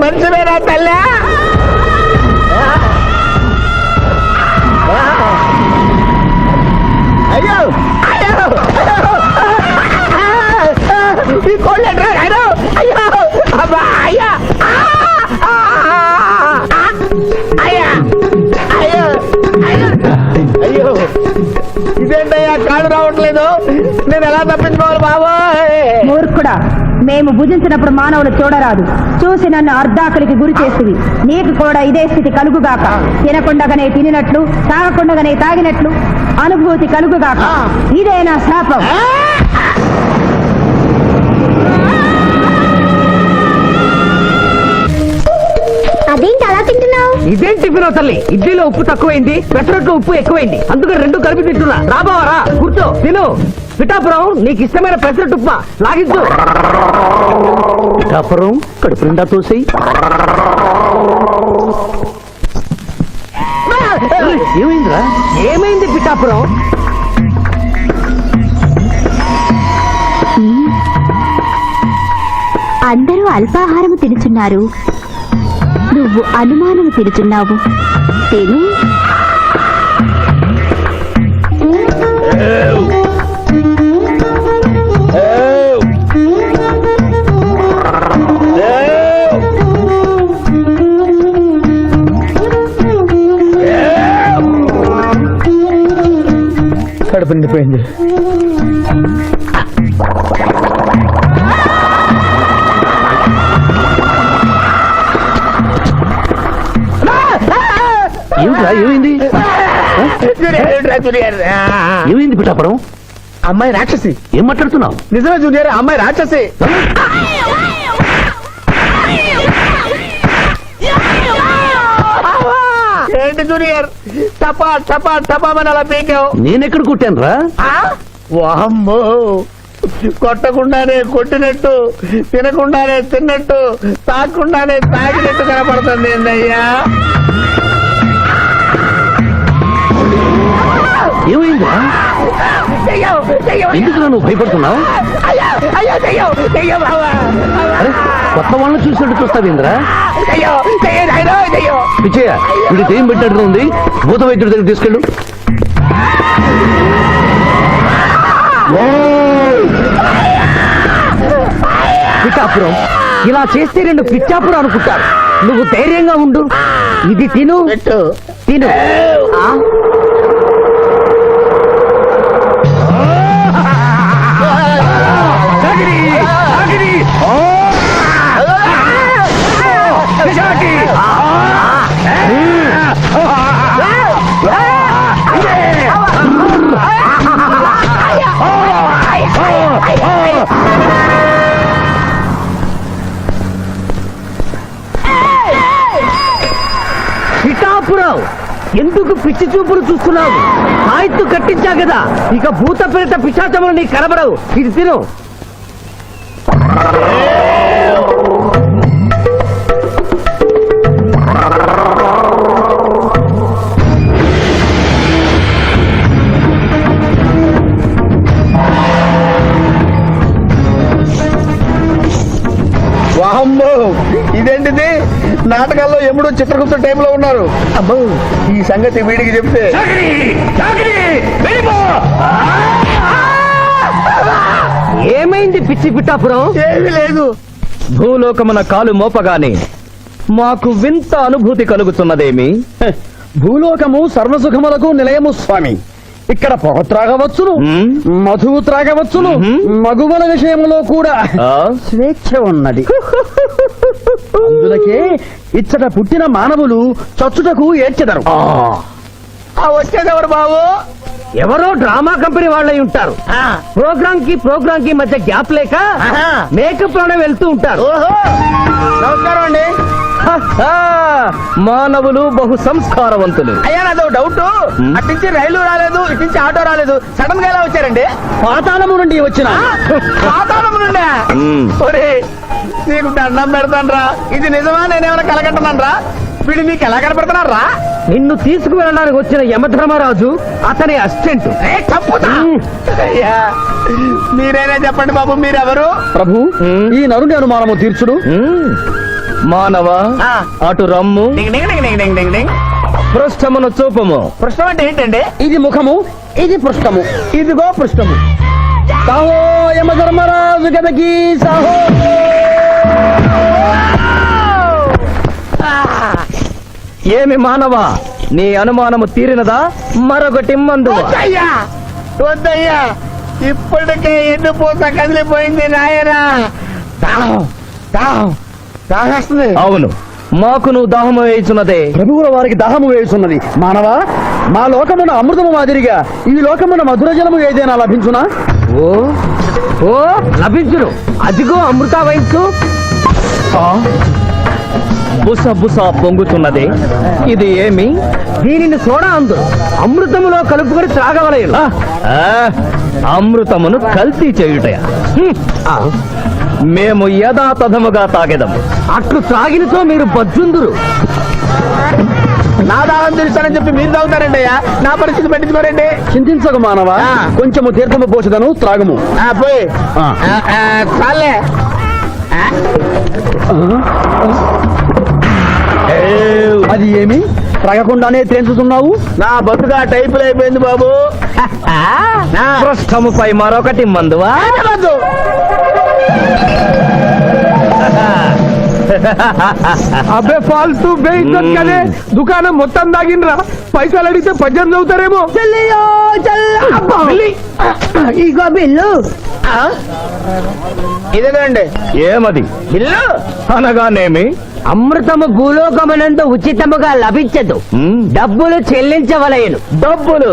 మంచివేనా తల్లి? అయ్యో ఈ కోళ్ళు ఎట్రా నాయనా? అయ్యో అబ్బా అయ్యా ఆ! ఆ! అయ్యా అయ్యో అయ్యో ఇదేంటయ్యా కాళ్ళు రావట్లేదు, నేను ఎలా తప్పించుకోవాలి బాబోయ్? మూర్ఖుడా, మేము భుజించినప్పుడు మానవులు చూడరాదు, చూసి నన్ను అర్ధాకలికి గురి చేస్తుంది. నీకు కూడా ఇదే స్థితి కలుగుగాక. తినకుండగానే తినినట్లు, తాగకుండగానే తాగినట్లు అనుభూతి కలుగుగాక. ఇదే నా శాపం. అదేంటి అలా తింటున్నావు? ఇదేం టిఫిన్ తల్లి? ఇడ్లీలో ఉప్పు తక్కువైంది, పెసరట్లో ఉప్పు ఎక్కువైంది, అందుకని రెండు కలిపి తింటున్నా. రాబావరా, కూర్చో తిను. పిఠాపురం, నీకు ఇష్టమైన పెసరట్టు ఉప్మా లాగించు. పిఠాపురం కడుపు నిండా తోసేయి. ఏమైందిరా? ఏమైంది పిఠాపురం? అందరూ అల్పాహారము తినుచున్నారు, నువ్వు అనుమానము తినుచున్నావు. తిను. కడుపు నిండిపోయింది. ఏమిట్రా ఏమైంది? ఏమైంది పిఠాపురం? అమ్మాయి రాక్షసి. ఏం మాట్లాడుతున్నావు? నిజమే జూనియర్, అమ్మాయి రాక్షసి. ఏంటి జూనియర్, టపా టపా టపా అని అలా పీకావు? నేనెక్కడ కొట్టాను రా? వామ్మో, కొట్టకుండానే కొట్టినట్టు, తినకుండానే తిన్నట్టు, తాగకుండానే తాగినట్టు కనపడుతుంది ఏందయ్యా? ఏమైందా? ఎందుకు నువ్వు భయపడుతున్నావు? అరే, కొత్త వాళ్ళని చూసినట్టు చూస్తావేంద్రా? పిచ్చయ్య, ఇది దెయ్యం పెట్టినట్టుగా ఉంది, భూత వైద్యుడి దగ్గర తీసుకెళ్ళు. పిఠాపురం, ఇలా చేస్తే రెండు పిచ్చాపురం అనుకుంటారు. నువ్వు ధైర్యంగా ఉండు, ఇది తిను తిను. పిఠాపురం, ఎందుకు పిచ్చి చూపులు చూస్తున్నావు? హాయిత్తు కట్టించా కదా, ఇక భూత ప్రేత పిశాచములు నీకు కనబడవు. ఇది తిను. వామ్మో, ఇదేంటిది? నాటకాల్లో ఎముడు చిత్రగుప్త టైంలో ఉన్నారు. అమ్మో, ఈ సంగతి వీడికి చెప్తే ఏమైంది పిచ్చి పిఠాపురం? ఏమీ లేదు. భూలోకమున కాలు మోపగానే మాకు వింత అనుభూతి కలుగుతున్నదేమి? భూలోకము సర్వసుఖములకు నిలయము స్వామి. ఇక్కడ పొగ త్రాగవచ్చును, మధువు త్రాగవచ్చును, మగువల విషయంలో కూడా స్వేచ్ఛ ఉన్నది. అందులకే ఇచ్చట పుట్టిన మానవులు చచ్చుటకు ఏడ్చెదరు. వచ్చేదెవరు బాబు? ఎవరో డ్రామా కంపెనీ వాళ్ళై ఉంటారు. ప్రోగ్రామ్ కి మధ్య గ్యాప్ లేక మేకప్ లోనే వెళ్తూ ఉంటారు. నమస్కారం అండి. మానవులు బహు సంస్కారవంతులు. అయ్యా, నాదో డౌట్. అట్నుంచి రైలు రాలేదు, ఇట్నుంచి ఆటో రాలేదు, సడన్ గా ఎలా వచ్చారండి? పాతాళము నుండి వచ్చిన. పాతాళము నుండి? ఒరే, నీకు దండం పెడతాను. ఇది నిజమా, నేనేమైనా కలగంటున్నాను రా? వీడు నీకు ఎలా కనపడుతున్నారా? నిన్ను తీసుకువెళ్ళడానికి వచ్చిన యమధర్మరాజు అతని అసిస్టెంట్. అయ్యా, మీరైనా చెప్పండి బాబు, మీరెవరు? ప్రభు, ఈ నరుని అనుమానము తీర్చుడు. మానవ, అటు రమ్ము, పృష్ఠమును చూపము. పృష్ఠం అంటే ఏంటండి? ఇది ముఖము, ఇది పృష్ఠము. ఇదిగో పృష్ఠము. సాహో యమధర్మరాజు గదకి సాహో. ఏమి మానవా, నీ అనుమానము తీరినదా? మరొకటి మందు వద్దయ్యా, ఇప్పటికే ఎన్ను పూత కదిలిపోయింది నాయనా. దాహం దాహం దాహేస్తుంది. అవును, మాకు నువ్వు దాహము వేయుచున్నదే. ప్రభువుల వారికి దాహము వేయుచున్నది. మానవా, మా లోకమున అమృతము మాదిరిగా ఈ లోకమున మధుర జలము ఏదైనా లభించునా? ఓ ఓ లభించును. అదిగో అమృత వయస్సు. బుస బుస పొంగుతున్నదే, ఇది ఏమి? దీనిని సోడా అందు అమృతములో కలుపుకొని త్రాగవలయను. అమృతమును కల్తీ చేయుటయా? మేము యథాతథముగా తాగెదము. అట్లు త్రాగినతో మీరు బజ్జుందురు. నా దాహం తెలుస్తానని చెప్పి మీరు తాగుతారండి అయ్యా. నా పరిస్థితి పట్టించుకోరండి. చింతించకు మానవా, కొంచెము తీర్థము పోషదను త్రాగము. పోయి చాలే. అది ఏమి త్రాగకుండానే తేల్చుతున్నావు? నా బతుగా టైపులు అయిపోయింది బాబు. పృష్ఠముపై మరొకటి మందువా? అబ్బే ఫాల్తూ బేయిద్దత్ కదే. దుకాణం మొత్తం దాగిండ్రా. పైసలు అడిగితే పద్యం చదువుతారేమో. ఇగో బిల్లు. ఇదేనండి ఏమది? బిల్లు అనగానేమి? అమృతము భూలోకమునందు ఉచితముగా లభించదు, డబ్బులు చెల్లించవలయను. డబ్బులు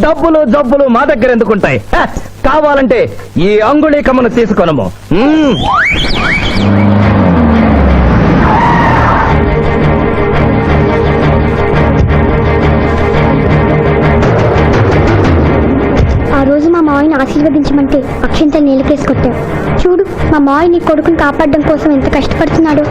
డబ్బులు జబ్బులు మా దగ్గర ఎందుకుంటాయి? కావాలంటే ఈ అంగుళీకమును తీసుకొనము. ఆ రోజు మా మావయ్యని ఆశీర్వదించమంటే అక్షంతలు నీళ్ళకేసి కొట్టావు. చూడు, మా మావయ్య నీ కొడుకుని కాపాడడం కోసం ఎంత కష్టపడుతున్నాడు.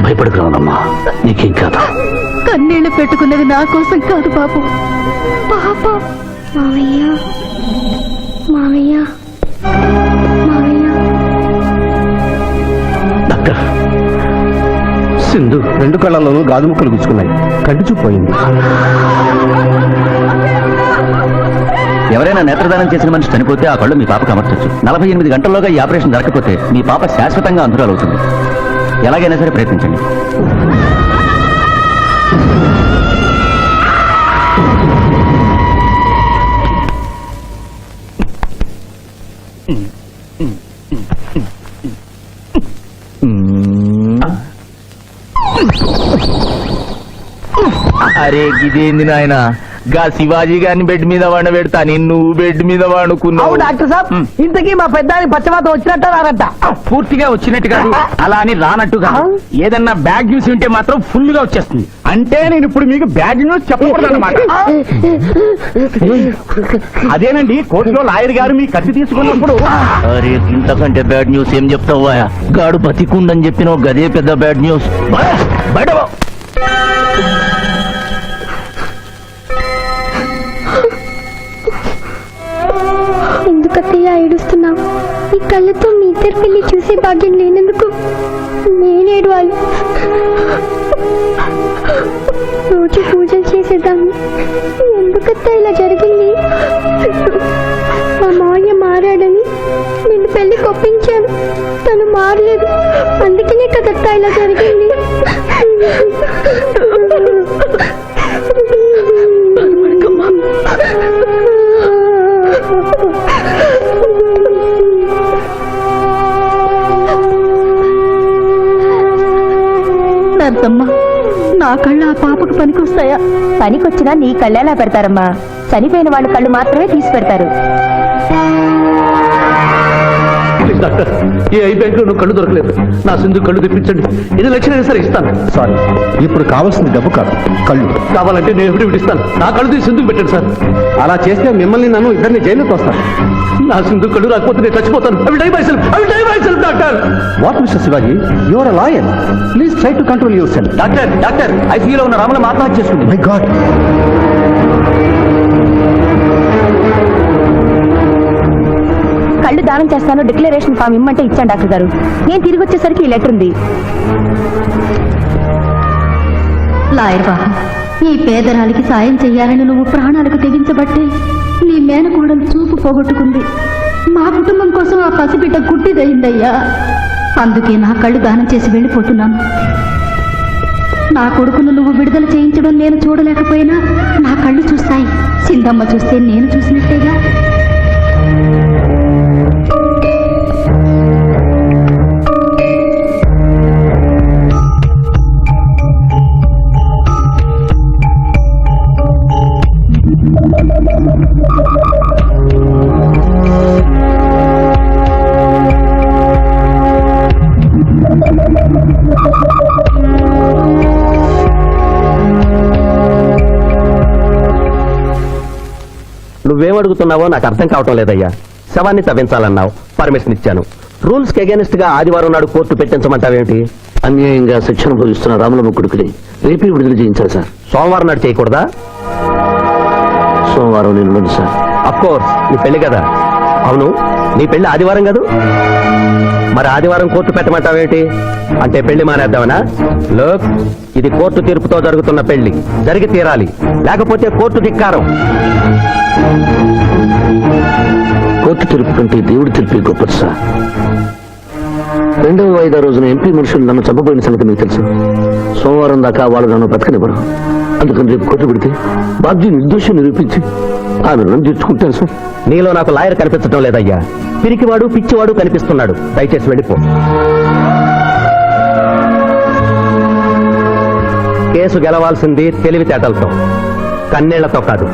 భయపడుకున్నానమ్మా, నీకేం కాదు. కన్నీళ్లు పెట్టుకున్నది నా కోసం కాదు బాబు. పాప మావయ్య మావయ్య మావయ్య. డాక్టర్, సింధు రెండు కళ్ళలోనూ గాజు ముక్కలు గుచ్చుకున్నాయి. కంటి చూపోయింది. ఎవరైనా నేత్రదానం చేసిన మనిషి చనిపోతే ఆ కళ్ళు మీ పాపకు అమర్చొచ్చు. 48 గంటల్లోగా ఈ ఆపరేషన్ జరగకపోతే మీ పాప శాశ్వతంగా అంధురాలవుతుంది. ఎలాగైనా సరే ప్రయత్నించండి. అరే గిదేంది నాయన, గా శివాజీ గారిని బెడ్ మీద వండబెడతా, నువ్వు బెడ్ మీద వండుకున్నావు. డాక్టర్ సాబ్, ఇంతకీ మా పెద్దానికి పచ్చవాత వచ్చినట్ట రానట్ట? పూర్తిగా వచ్చినట్టు కాదు, అలా అని రానట్టుగా. ఏదన్నా బ్యాడ్ న్యూస్ ఉంటే మాత్రం ఫుల్ గా వచ్చేస్తుంది. అంటే నేను ఇప్పుడు మీకు బ్యాడ్ న్యూస్ చెప్పకూడదు అన్నమాట. అదేనండి, కోర్టులో లాయర్ గారు మీ కత్తి తీసుకున్నప్పుడు. అరే ఇంతకంటే బ్యాడ్ న్యూస్ ఏం చెప్తావా? గాడు బతికుండని చెప్పిన గదే పెద్ద బ్యాడ్ న్యూస్. బయట ఎందుకత్తయ్య ఏడుస్తున్నావు? ఈ కళ్ళతో మీ ఇద్దరు పెళ్లి చూసే భాగ్యం లేనందుకు నేనేడవాలి. రోజు పూజలు చేసేదాన్ని. ఎందుకత్తా ఇలా జరిగింది? మా మావయ్య మారాడని నిన్ను పెళ్లి కొప్పించాను, తను మారలేదు. అందుకనే కదత్తా ఇలా జరిగింది. నర్సమ్మ, నా కళ్ళు ఆ పాపకు పనికొస్తాయా? పనికొచ్చినా నీ కళ్ళెలా పెడతారమ్మా? చనిపోయిన వాళ్ళ కళ్ళు మాత్రమే తీసి పెడతారు. డాక్టర్, ఈ ఐ బ్యాంక్ లో నువ్వు కళ్ళు దొరకలేదు. నా సింధు కళ్ళు తెప్పించండి. ఇది లక్షణం సరే ఇస్తాను. సారీ, ఇప్పుడు కావాల్సింది డబ్బు కాదు, కళ్ళు. కావాలంటే నేను ఎప్పుడు ఇస్తాను. నా కళ్ళు తీసి సింధుకు పెట్టండి సార్. అలా చేస్తే మిమ్మల్ని నన్ను ఇద్దరిని జైలుకి వస్తాను. నా సింధు కళ్ళు రాకపోతే నేను చచ్చిపోతాను. అవి die myself doctor. What mister Shivaji, you are a lawyer, please try to control yourself. Doctor ఐసీయూలో ఉన్న రామల ఆత్మహత్య చేసుకుంది. My god. కళ్ళు దానం చేస్తాను డిక్లరేషన్ ఫామ్ ఇమ్మంటే ఇచ్చాను డాక్టర్ గారు. నేను తిరిగి వచ్చేసరికి ఈ లెటర్ ఉంది. లాయర్ బాబు, ఈ పేదరాలికి సాయం చెయ్యాలని నువ్వు ప్రాణాలకు తెగించబట్టే నీ మేనకోడలు చూపు పోగొట్టుకుంది. మా కుటుంబం కోసం ఆ పసిబిడ్డ గుడ్డిదయిందయ్యా. అందుకే నా కళ్ళు దానం చేసి వెళ్ళిపోతున్నాను. నా కొడుకును నువ్వు విడుదల చేయించడం నేను చూడలేకపోయినా నా కళ్ళు చూస్తాయి. సింధమ్మ చూస్తే నేను చూసినట్టేగా. నువ్వేం అడుగుతున్నావో నాకు అర్థం కావటం లేదయ్యా. శవాన్ని తవ్వించాలన్నావు, పర్మిషన్ ఇచ్చాను. రూల్స్ కి అగేనిస్ట్ గా ఆదివారం నాడు కోర్టు పెట్టించమంటావేంటి? అన్యాయంగా శిక్షణ భవిస్తున్న రాములమ్మ కొడుకుని రేపే విడుదల చేయించాలి సార్. సోమవారం నాడు చేయకూడదా? సోమవారం నేను సార్. అఫ్ కోర్స్, నీ పెళ్లి కదా. అవును, నీ పెళ్లి ఆదివారం కాదు. మరి ఆదివారం కోర్టు పెట్టమంటావేంటి? అంటే పెళ్లి మానేద్దామనా? లోక్, ఇది కోర్టు తీర్పుతో జరుగుతున్న పెళ్లి, జరిగి తీరాలి, లేకపోతే కోర్టు ధిక్కారం. కోర్టు తీర్పు కంటే దేవుడి తీర్పే గొప్పది సార్. 2వ వాయిదా రోజున ఎంపీ మనుషులు నన్ను చంపబోయిన సంగతి మీకు తెలుసు. సోమవారం దాకా వాళ్ళు నన్ను బతకనివ్వరు. అందుకని రేపు కోర్టు పెడితే బాధ్య నిర్దోషం నిరూపించి ఆమె నన్ను తెచ్చుకుంటాను సార్. నీలో నాకు లాయర్ కనిపించడం లేదయ్యా. పిరికివాడు పిచ్చివాడు కనిపిస్తున్నాడు. దయచేసి వెళ్ళిపో. కేసు గెలవాల్సింది తెలివితేటలతో, కన్నీళ్లతో కాదు.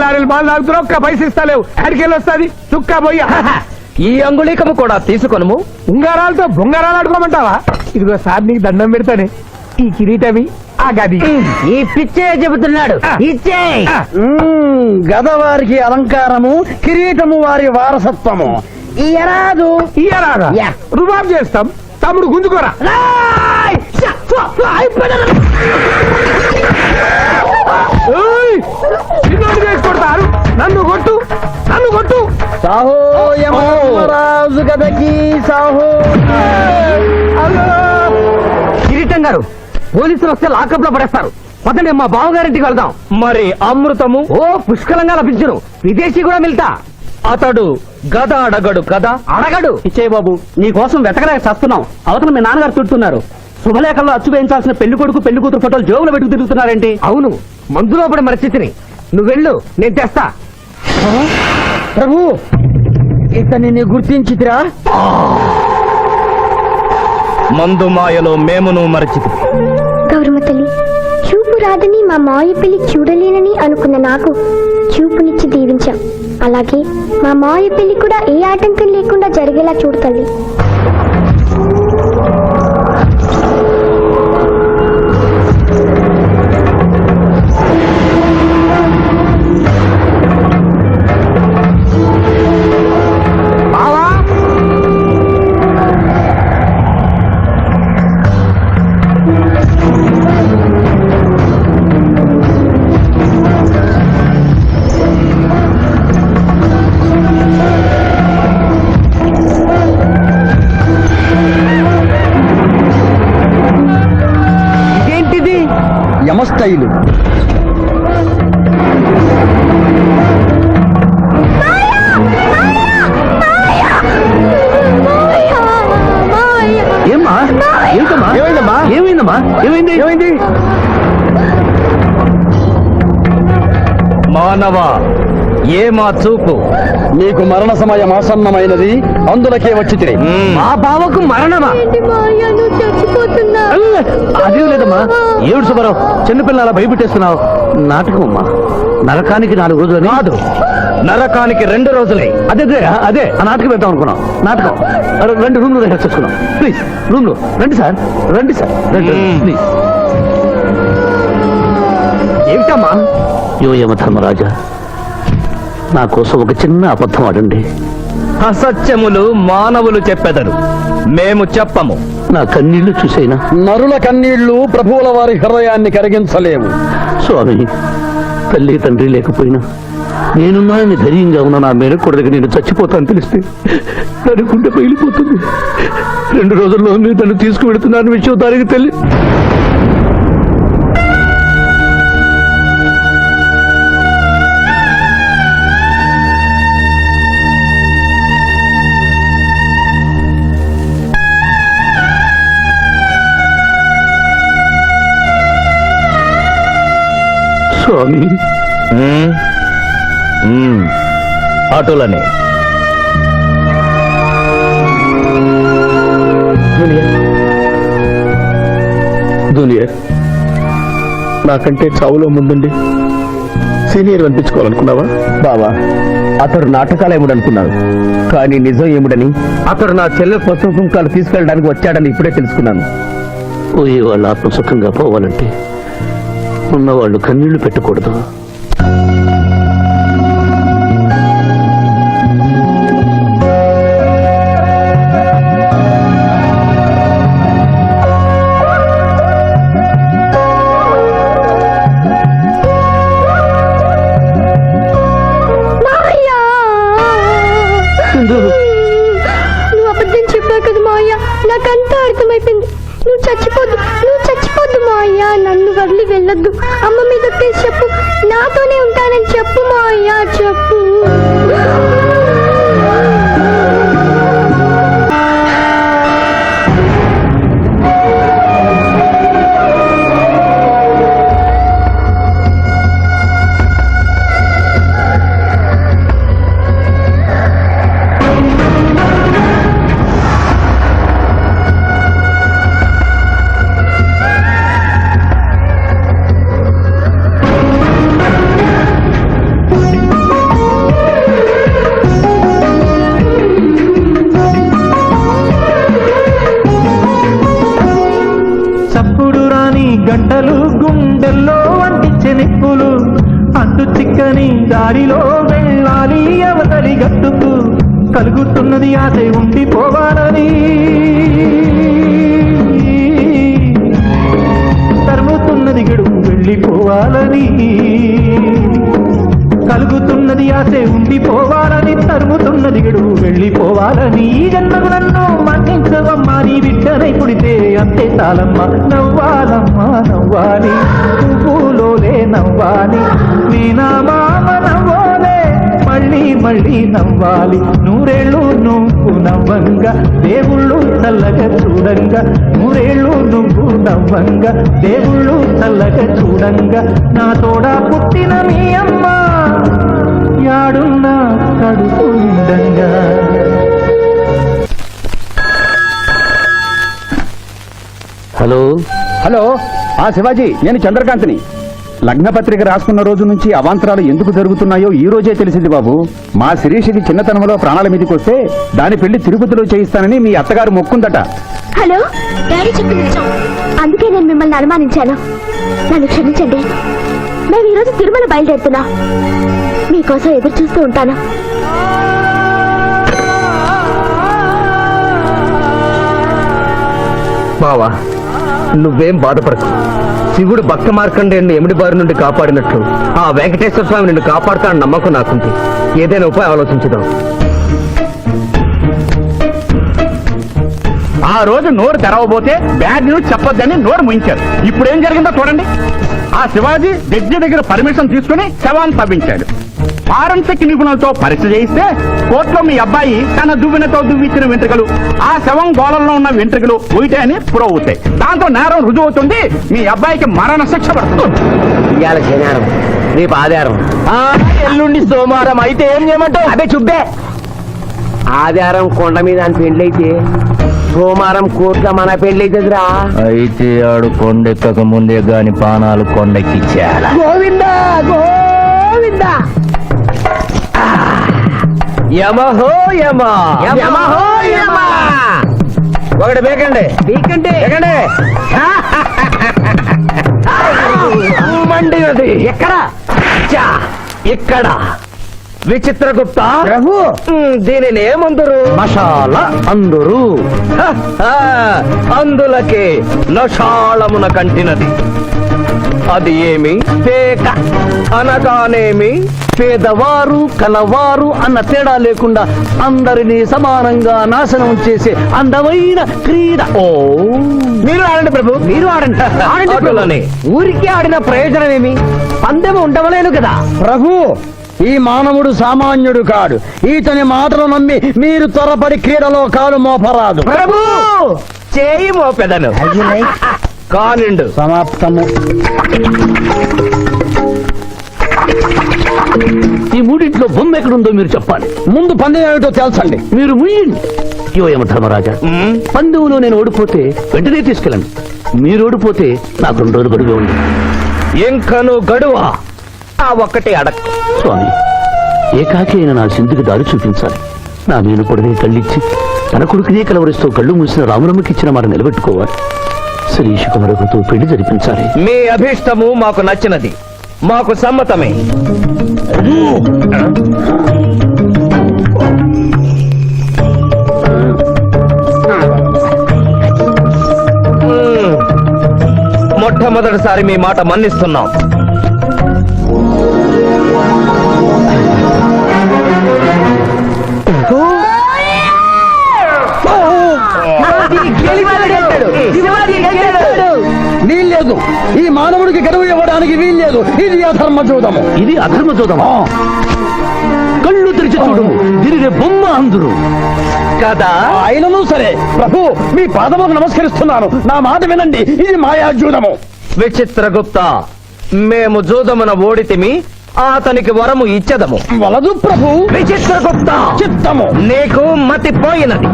లారీలు బాల్ తాగుతున్నావు, ఒక్క పైసలు ఇస్తలేవు. అడికెళ్ళి వస్తుంది చుక్క పోయి. ఈ అంగుళీకము కూడా తీసుకొనుము. ఉంగారాలతో బొంగారాలు ఆడుకోమంటావా? ఇదిగో సార్, నీకు దండం పెడతానే. ఈ కిరీటమి, ఆ గది. ఈ పిచ్చే చెబుతున్నాడు. ఇచ్చే గదవారికి అలంకారము, కిరీటము వారి వారసత్వము. ఇయరాదు రుబాబ్ చేస్తాం. తమ్ముడు గుంజుకోరా. కొడతారు. నన్ను కొట్టు. సాహోరాజు గదకి సాహో. కిరీటం గారు, పోలీసులు వస్తే లాకప్ లో పడేస్తారు. పదండి, మా బావగారింటికి వెళ్దాం. మరి అమృతము? ఓ, పుష్కలంగా లభించును. విదేశీ కూడా మిల్తా. అతడు గద అడగడు కదా? అడగడు. ఇచ్చే బాబు, నీ కోసం వెతకలేక చస్తున్నాం. అవతల మీ నాన్నగారు తిడుతున్నారు. శుభలేఖల్లో అచ్చు వేయించాల్సిన పెళ్లి కొడుకు పెళ్లి కూతురు ఫోటోలు జోగులు పెట్టుకు తిరుగుతున్నారేంటి? అవును, మందులో పడి పరిస్థితిని. నువ్వు వెళ్ళు, నేను తెస్తా. ప్రభు, ఇతన్ని నీ గుర్తించితిరా? మందు మాయలో మేమును మరచితి. గౌరమ్మ తల్లి, చూపు రాదని మా మాయ పెళ్లి చూడలేనని అనుకున్న నాకు చూపునిచ్చి దీవించాం. అలాగే మా మాయ పెళ్లి కూడా ఏ ఆటంకం లేకుండా జరిగేలా చూడు తల్లి. యమస్థైలు. ఏమ్మా ఏంటమ్మా ఏమైందమ్మా? ఏమైందమ్మా ఏమైంది ఏమైంది? మానవ ఏ మా చూపు నీకు మరణ సమయం ఆసన్నమైనది, అందులకే వచ్చి తిని. మా బావకు మరణమా? అదే లేదమ్మా. ఏడు సుబ్బారావు చిన్నపిల్లల భయపెట్టేస్తున్నావు. నాటకం అమ్మా. నరకానికి 4 రోజులు కాదు, నరకానికి 2 రోజులే. అదే అదే ఆ నాటకం పెడతాం అనుకున్నాం. నాటకం 2 రూమ్లు రిహార్స్ చేసుకున్నాం. ప్లీజ్ రూమ్లో రండి సార్, రండి సార్, రండి ప్లీజ్. ఏమిటమ్మా? యో యమ ధర్మరాజా, నా కోసం ఒక చిన్న అబద్ధం ఆడండి. అసత్యములు మానవులు చెప్పెదరు, మేము చెప్పము. నా కన్నీళ్లు చూసైనా. నరుల కన్నీళ్లు ప్రభువుల వారి హృదయాన్ని కరిగించలేవు. స్వామి, తల్లి తండ్రి లేకపోయినా నేనున్నానని ధైర్యంగా ఉన్న నా మేనకోడలికి నేను చచ్చిపోతాను తెలిస్తే దాని గుండె పగిలిపోతుంది. 2 రోజుల్లో మీరు తను తీసుకువెడుతున్నారని విషయం దానికి తెలియ. స్వామి, అటులనే జూనియర్, నాకంటే చావులో ముందుండి సీనియర్ అనిపించుకోవాలనుకున్నావా? బావా, అతడు నాటకాలు ఏముడనుకున్నాడు, కానీ నిజం ఏమిడని అతడు నా చెల్లె పసుపు కుంకాలు తీసుకెళ్ళడానికి వచ్చాడని ఇప్పుడే తెలుసుకున్నాను. పోయే వాళ్ళు ఆత్మసుఖంగా పోవాలంటే ఉన్నవాళ్ళు కన్నీళ్లు పెట్టకూడదు. నువ్వు అబద్ధం చెప్పావు కదా మావయ్య, నాకంతా అర్థమైపోయింది. నువ్వు చచ్చిపోద్దు మావయ్య. నన్ను వదిలి వెళ్ళొద్దు. అమ్మ మీద ఒట్టేసి చెప్పు, నాతోనే ఉంటానని చెప్పు మావయ్య, చెప్పు. గంటలు గుండెల్లో అంటించే నిప్పులు, అంటు చిక్కని దారిలో వెళ్ళాలి అవతలి గట్టుకు. కలుగుతున్నది ఆశ ఉండిపోవాలని, తరుముతున్నది గడువు వెళ్ళిపోవాలని. కలుగుతున్నది ఆశ ఉండిపోవాలని, తరుముతున్నది గడువు వెళ్ళిపోవాలని. ఈ జన్మకు నన్ను మన్నించవమ్మా, నీ బిడ్డనై పుడితే అంతే చాలమ్మా. నవ్వాలమ్మా నవ్వాలి, పువ్వులోనే నవ్వాలి, నీ నా మామ నవ్వోలే మళ్ళీ మళ్ళీ నవ్వాలి. 100 ఏళ్ళు నువ్వు నవ్వంగా దేవుళ్ళు చల్లగా చూడంగా, 100 ఏళ్ళు నువ్వు నవ్వంగా దేవుళ్ళు చల్లగా చూడంగా. నా తోడా పుట్టిన మీ అమ్మ యాడున్నా కడుపు నిండంగా. హలో హలో, శివాజీ, నేను చంద్రకాంత్ని. లగ్నపత్రిక రాసుకున్న రోజు నుంచి అవాంతరాలు ఎందుకు జరుగుతున్నాయో ఈ రోజే తెలిసింది బాబు. మా శిరీషకి చిన్నతనంలో ప్రాణాల మీదకి వస్తే దాని పెళ్లి తిరుపతిలో చేయిస్తానని మీ అత్తగారు మొక్కుందట. హలో, డాడీ చెప్పింది అందుకే నేను మిమ్మల్ని అనుమానించాను. నన్ను క్షమించండి. మేము ఈరోజు తిరుమల బయలుదేరుతున్నా. మీకోసం ఎదురు చూస్తూ ఉంటాను. బావా, నువ్వేం బాధపడకు. శివుడు భక్త మార్కండేయుని ఎమిడి బారి నుండి కాపాడినట్లు ఆ వెంకటేశ్వర స్వామి నిన్ను కాపాడుతానని నమ్మకం నాకుంది. ఏదైనా ఉపాయం ఆలోచించుదాం. ఆ రోజు నోరు తెరవబోతే బ్యాడ్ న్యూస్ చెప్పొద్దని నోరు ముయించారు. ఇప్పుడు ఏం జరిగిందో చూడండి. ఆ శివాజీ జడ్జి దగ్గర పర్మిషన్ తీసుకుని శవాన్ని తవ్వించాడు. ఫారెన్సిక్ నిపుణులతో పరీక్ష చేయిస్తే కోర్టులో మీ అబ్బాయి తన దువ్వెనతో దువ్విచ్చిన వెంట్రుకలు ఆ శవం గోళంలో ఉన్న వెంట్రుకలు ఉయిటే అని ప్రూవ్ అవుతాయి. దాంతో నేరం రుజువు అవుతుంది. మీ అబ్బాయికి మరణ శిక్ష పడుతుంది. ఇవాళ శనివారం, రేపు ఆదివారం, ఎల్లుండి సోమవారం అయితే ఏం చేయమంటావు? అదే చుబ్బే. ఆదివారం కొండ మీద అని పెళ్ళైతే సోమవారం కోర్టులో మన పెళ్ళైతుందిరా. అయితే ఆడు కొండెక్కక ముందే గాని పానాలు కొండెక్కిచ్చేయాల. గోవిందా గోవిందా. యమహో యమ యమహో యమ. ఒకటి బేకండి బీకండి. బేకండి మండినది ఎక్కడ? చా, ఇక్కడ విచిత్రగుప్త ప్రభు. దీనిని ఏమందరు? మషాల అందరూ అందులకే నషాళమున కంటినది. అది ఏమి? పేక అనగానేమి? పేదవారు కలవారు అన్న తేడా లేకుండా అందరినీ సమానంగా నాశనం చేసే అందమైన క్రీడ. ఓ, మీరు ఆడండి ప్రభు, మీరు ఆడండి. ఆడండి ప్రభు. అటులనే. ఊరికే ఆడిన ప్రయోజనం ఏమి? పందెం ఉండవలేను కదా. ప్రభు, ఈ మానవుడు సామాన్యుడు కాడు. ఈతని మాటలు నమ్మి మీరు త్వరపడి క్రీడలో కాలు మోపరాదు. ప్రభు చేయి మోపెదను కానిండు. సమాప్తము. ఈ మూడింట్లో బొమ్మ ఎక్కడుందో మీరు చెప్పాలి. ముందు పందెం ఏమిటో తెలుసండి. మీరు ముయ్యండి. యోయమ ధర్మరాజా, పందెంలో నేను ఓడిపోతే వెంటనే తీసుకెళ్ళండి. మీరు ఓడిపోతే నాకు 2 రోజులు గడువు ఉంది. ఇంకను గడువా? ఆ ఒక్కటి అడక్. స్వామి, ఏకాకి అయిన నా సింధుకి దారి చూపించాలి. నా నేను పొడనే కళ్ళిచ్చి తన కొడుకునే కలవరిస్తూ కళ్ళు మూసిన రామరమ్మకిచ్చిన మాట నిలబెట్టుకోవాలి. శ్రీష కుమరకుతో పెళ్లి జరిపించాలి. మీ అభీష్టము మాకు నచ్చినది, మాకు సమ్మతమే. మొట్టమొదటిసారి మీ మాట మన్నిస్తున్నాం. వీల్లేదు. ఈ మానవుడికి గడువు ఇవ్వడానికి వీల్లేదు. ఇది అధర్మ జూదము. ఇది అధర్మ చూడమా? కళ్ళు తెరిచి చూడు, దీనిని బొమ్మ అందురు కదా. అయినను సరే ప్రభు, మీ పాదములకు నమస్కరిస్తున్నాను. నా మాట వినండి. ఇది మాయా జూదము. విచిత్రగుప్త, మేము జూదమున ఓడితిమి, అతనికి వరము ఇచ్చదము. వలదు ప్రభు. విచిత్రగుప్త, చిత్తము. నీకు మతి పోయినది.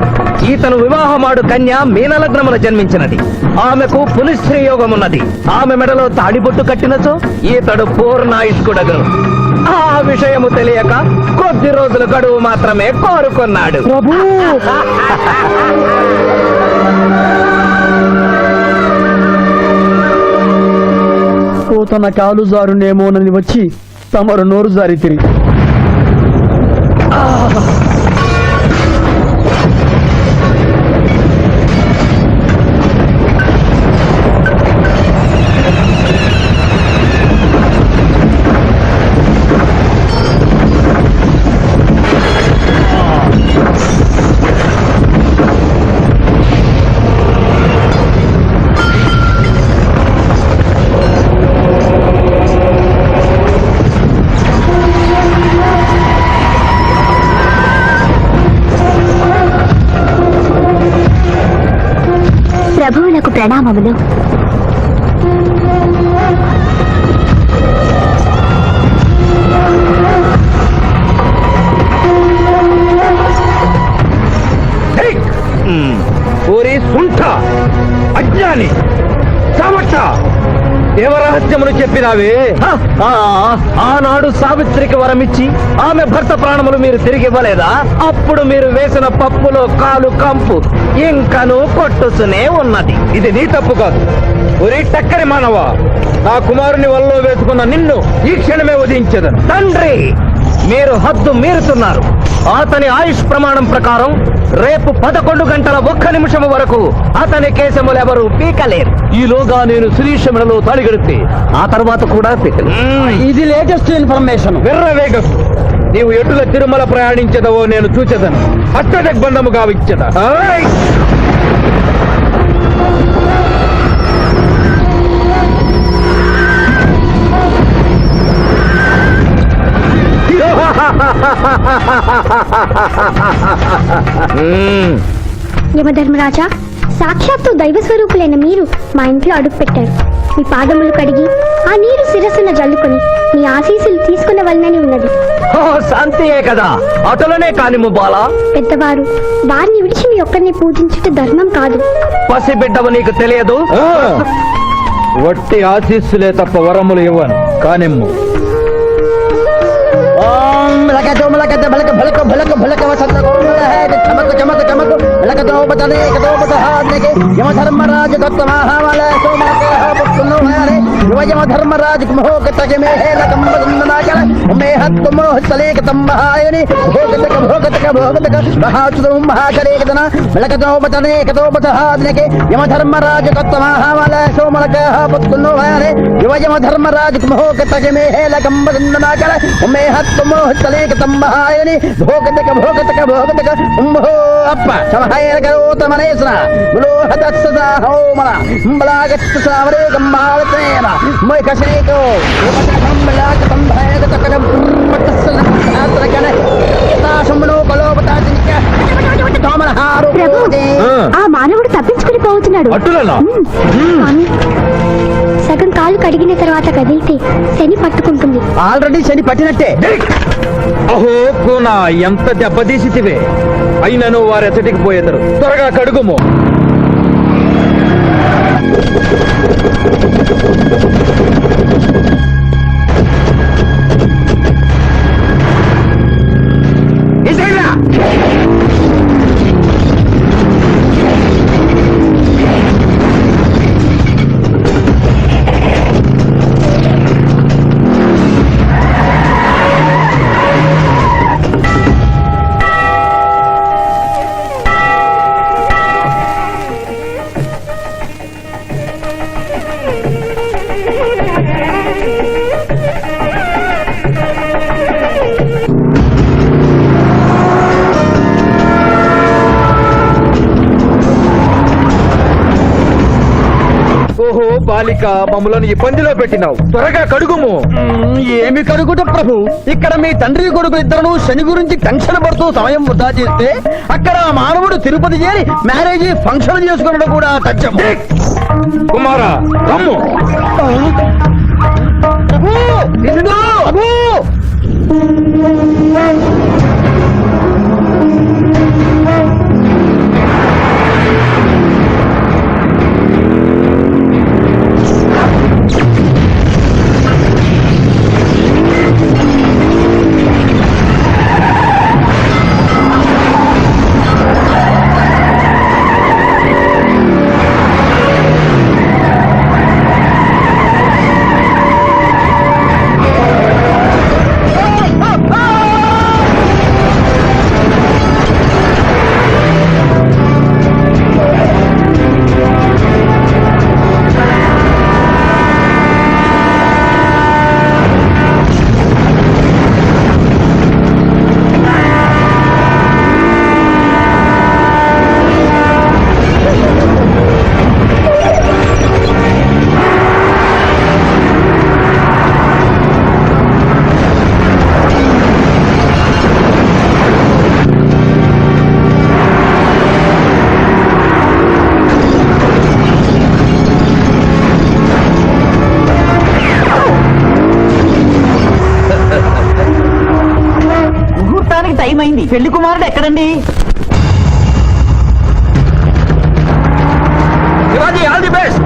ఈతను వివాహమాడు కన్య మీనలగ్నమున జన్మించినది. ఆమెకు పునిస్త్రీ యోగమున్నది. ఆమె మెడలో తాడిబొట్టు కట్టినచో ఈతడు పూర్ణాయుష్కుడగను. ఆ విషయము తెలియక కొద్ది రోజుల గడువు మాత్రమే కోరుకున్నాడు. ప్రభు, తన కాలు జారునేమోనని వచ్చి తమరు నోరు జారి తిరిగి ప్రభువులకు ప్రణామములు. ఊరి సుంఠ, అజ్ఞాని, సమర్థ, దేవరహస్యమును చెప్పినావే. ఆనాడు సావిత్రికి వరమిచ్చి ఆమె భర్త ప్రాణములు మీరు తిరిగి ఇవ్వలేదా? అప్పుడు మీరు వేసిన పప్పులో కాలు కంపు ఇంకను కొట్టుసునే ఉన్నది. ఇది నీ తప్పు కాదు. ఒరే టక్కరి మానవ, నా కుమారుని వల్లో వేసుకున్న నిన్ను ఈ క్షణమే వధించదను. తండ్రి, మీరు హద్దు మీరుతున్నారు. అతని ఆయుష్ ప్రమాణం ప్రకారం రేపు 11 గంటల 1 నిమిషం వరకు అతని కేశములెవరూ పీకలేరు. ఈలోగా నేను శిరీష మెడలో తాళిగడితే ఆ తర్వాత కూడా పీకలేదు. ఇది లేటెస్ట్ ఇన్ఫర్మేషన్. విర్రవేగం, నీవు ఎటుల తిరుమల ప్రయాణించదవో నేను చూచెదను. అష్టదిగ్బంధము గావించదా. యమధర్మరాజా, సాక్షాత్తు దైవ స్వరూపులైన మీరు మా ఇంట్లో అడుగు పెట్టారు. మీ పాదములు కడిగి ఆ నీరు శిరస్సున జల్లుకొని మీ ఆశీస్సులు తీసుకున్న వలనని ఉన్నది. శాంతియే కదా, అటులనే కానిము బాలా. పెద్దవారు, వారిని విడిచి మీ ఒక్కరిని పూజించుట ధర్మం కాదు. పసిబిడ్డవు నీకు తెలియదు. వట్టి ఆశీస్సులే తప్ప వరములు ఇవ్వను, కానిమ్ము. ఆ మానవుడు తప్పించుకుని పోతున్నాడు. స్వామి, సగం కాలు కడిగిన తర్వాత కదిలితే శని పట్టుకుంటుంది. ఆల్రెడీ శని పట్టినట్టే. అహో కూనా, ఎంత దెబ్బతీసితివే. అయినను వారెచ్చటికి పోయేదరు. త్వరగా కడుగుము. ఓహో బాలిక, మమ్మలను ఈ పందిలో పెట్టినావు. త్వరగా కడుగుము. ఏమి కడుగుట ప్రభు? ఇక్కడ మీ తండ్రి కొడుకు ఇద్దరు శని గురించి టెన్షన్ పడుతూ సమయం వృధా చేస్తే, అక్కడ మానవుడు తిరుపతి చేరి మ్యారేజ్ ఫంక్షన్ చేసుకున్నట్టు కూడా తచ్చం. కుమారా రమ్ము. ప్రభు, ప్రభు. టైం అయింది. పెళ్లి కుమారుడు ఎక్కడండి? All the best.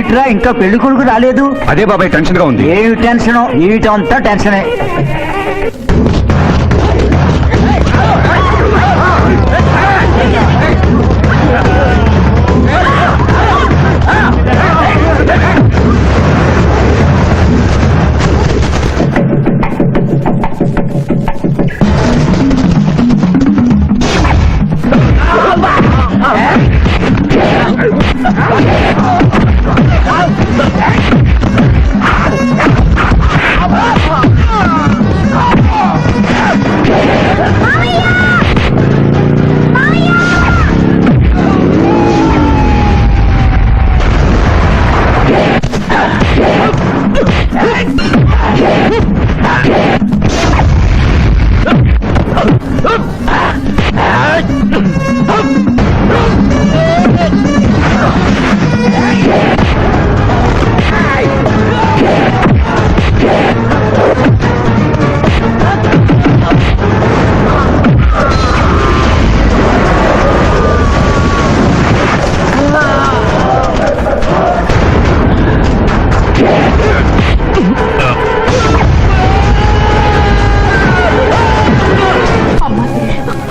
ఏమిట్రా ఇంకా పెళ్లి కొడుకు రాలేదు? అదే బాబాయ్ టెన్షన్ గా ఉంది. ఏమి టెన్షన్? ఏమిటంతా టెన్షనే.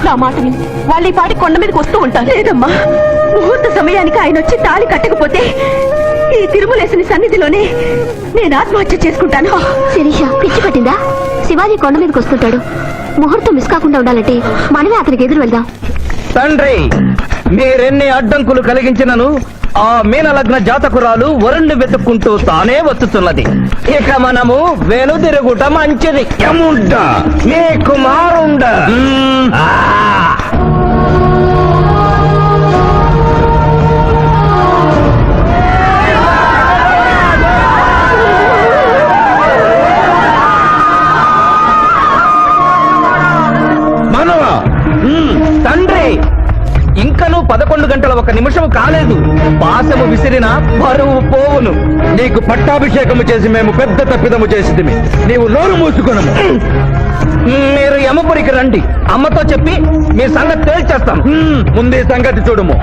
నా మాట విని వాళ్ళు ఈ పాటి కొండ మీదకి వస్తూ ఉంటారు. లేదమ్మా, ముహూర్త సమయానికి ఆయన వచ్చి తాళి కట్టకపోతే ఈ తిరుమలేశని సన్నిధిలోనే నేను ఆత్మహత్య చేసుకుంటాను. శిరీష పిచ్చి పట్టిందా? శివాజీ కొండ మీదకి వస్తుంటాడు. ముహూర్తం మిస్ కాకుండా ఉండాలంటే మనమే అతనికి ఎదురు వెళ్దాం. తండ్రి, మీరెన్ని అడ్డంకులు కలిగించినను ఆ మీనలగ్న జాతకురాలు వరుణ్ణి వెతుక్కుంటూ తానే వచ్చుతున్నది. ఇక మనము వెనుదిరుగుట మంచిది. మీ కుమారుండ మనవా? తండ్రి, ఇంకనూ 11 గంటల 1 నిమిషం కాలేదు. పాశము విసిరిన పరువు పోవును. నీకు పట్టాభిషేకము చేసి మేము పెద్ద తప్పిదము చేసిదిమి. నీవు నోరు మూసుకొనము. మీరు యమపురికి రండి. అమ్మతో చెప్పి మీ సంగతి తేల్చేస్తాం. ముందు ఈ సంగతి చూడుము.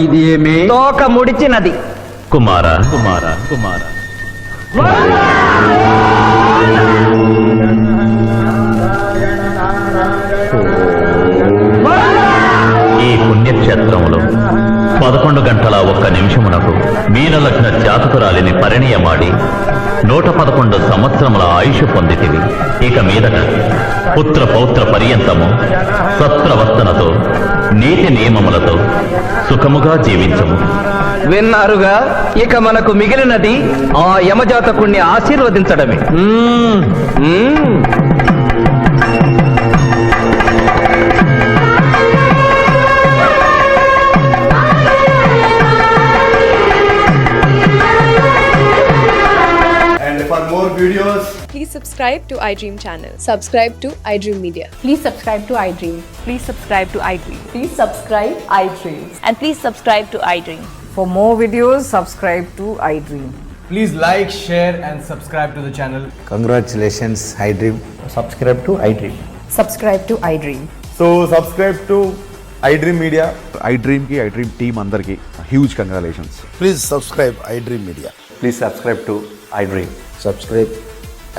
ఇది ఏమి? తోక ముడిచినది. కుమారా కుమారా కుమారా, ఈ పుణ్యక్షేత్రంలో 11 గంటల 1 నిమిషమునకు మీనలగ్న జాతకురాలిని పరిణయమాడి 111 సంవత్సరముల ఆయుష్ పొందితివి. ఇక మీదట పుత్ర పౌత్ర పర్యంతము సత్ప్రవర్తనతో నీతి నియమములతో సుఖముగా జీవించము. విన్నారుగా? ఇక మనకు మిగిలినది ఆ యమజాతకుణ్ణి ఆశీర్వదించడమే. And for more videos, please subscribe to iDream channel. Subscribe to iDream Media. Please subscribe to iDream. Please subscribe to iDream. Please subscribe iDream. And please subscribe to iDream. For more videos, subscribe to iDream. please like, share and subscribe to the channel. Congratulations, iDream. Subscribe to iDream. Subscribe to iDream. So subscribe to iDream Media. iDream ki iDream team andarki huge congratulations. Please subscribe iDream Media. Please subscribe to iDream. Subscribe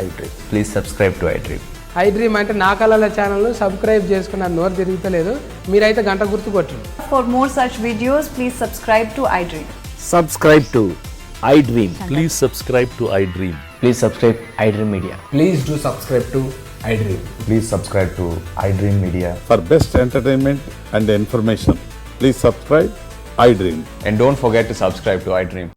iDream. Please subscribe to iDream. iDream అంటే నా కళల channel subscribe చేసుకున్న నోరు తిరుగుతలేదు. మీరైతే గంట గుర్తు కొట్టండి. For more such videos, please subscribe to iDream. Subscribe to iDream. Please subscribe to iDream. Please subscribe iDream Media. Please do subscribe to iDream. Please subscribe to iDream Media. For best entertainment and information, please subscribe iDream. And don't forget to subscribe to iDream.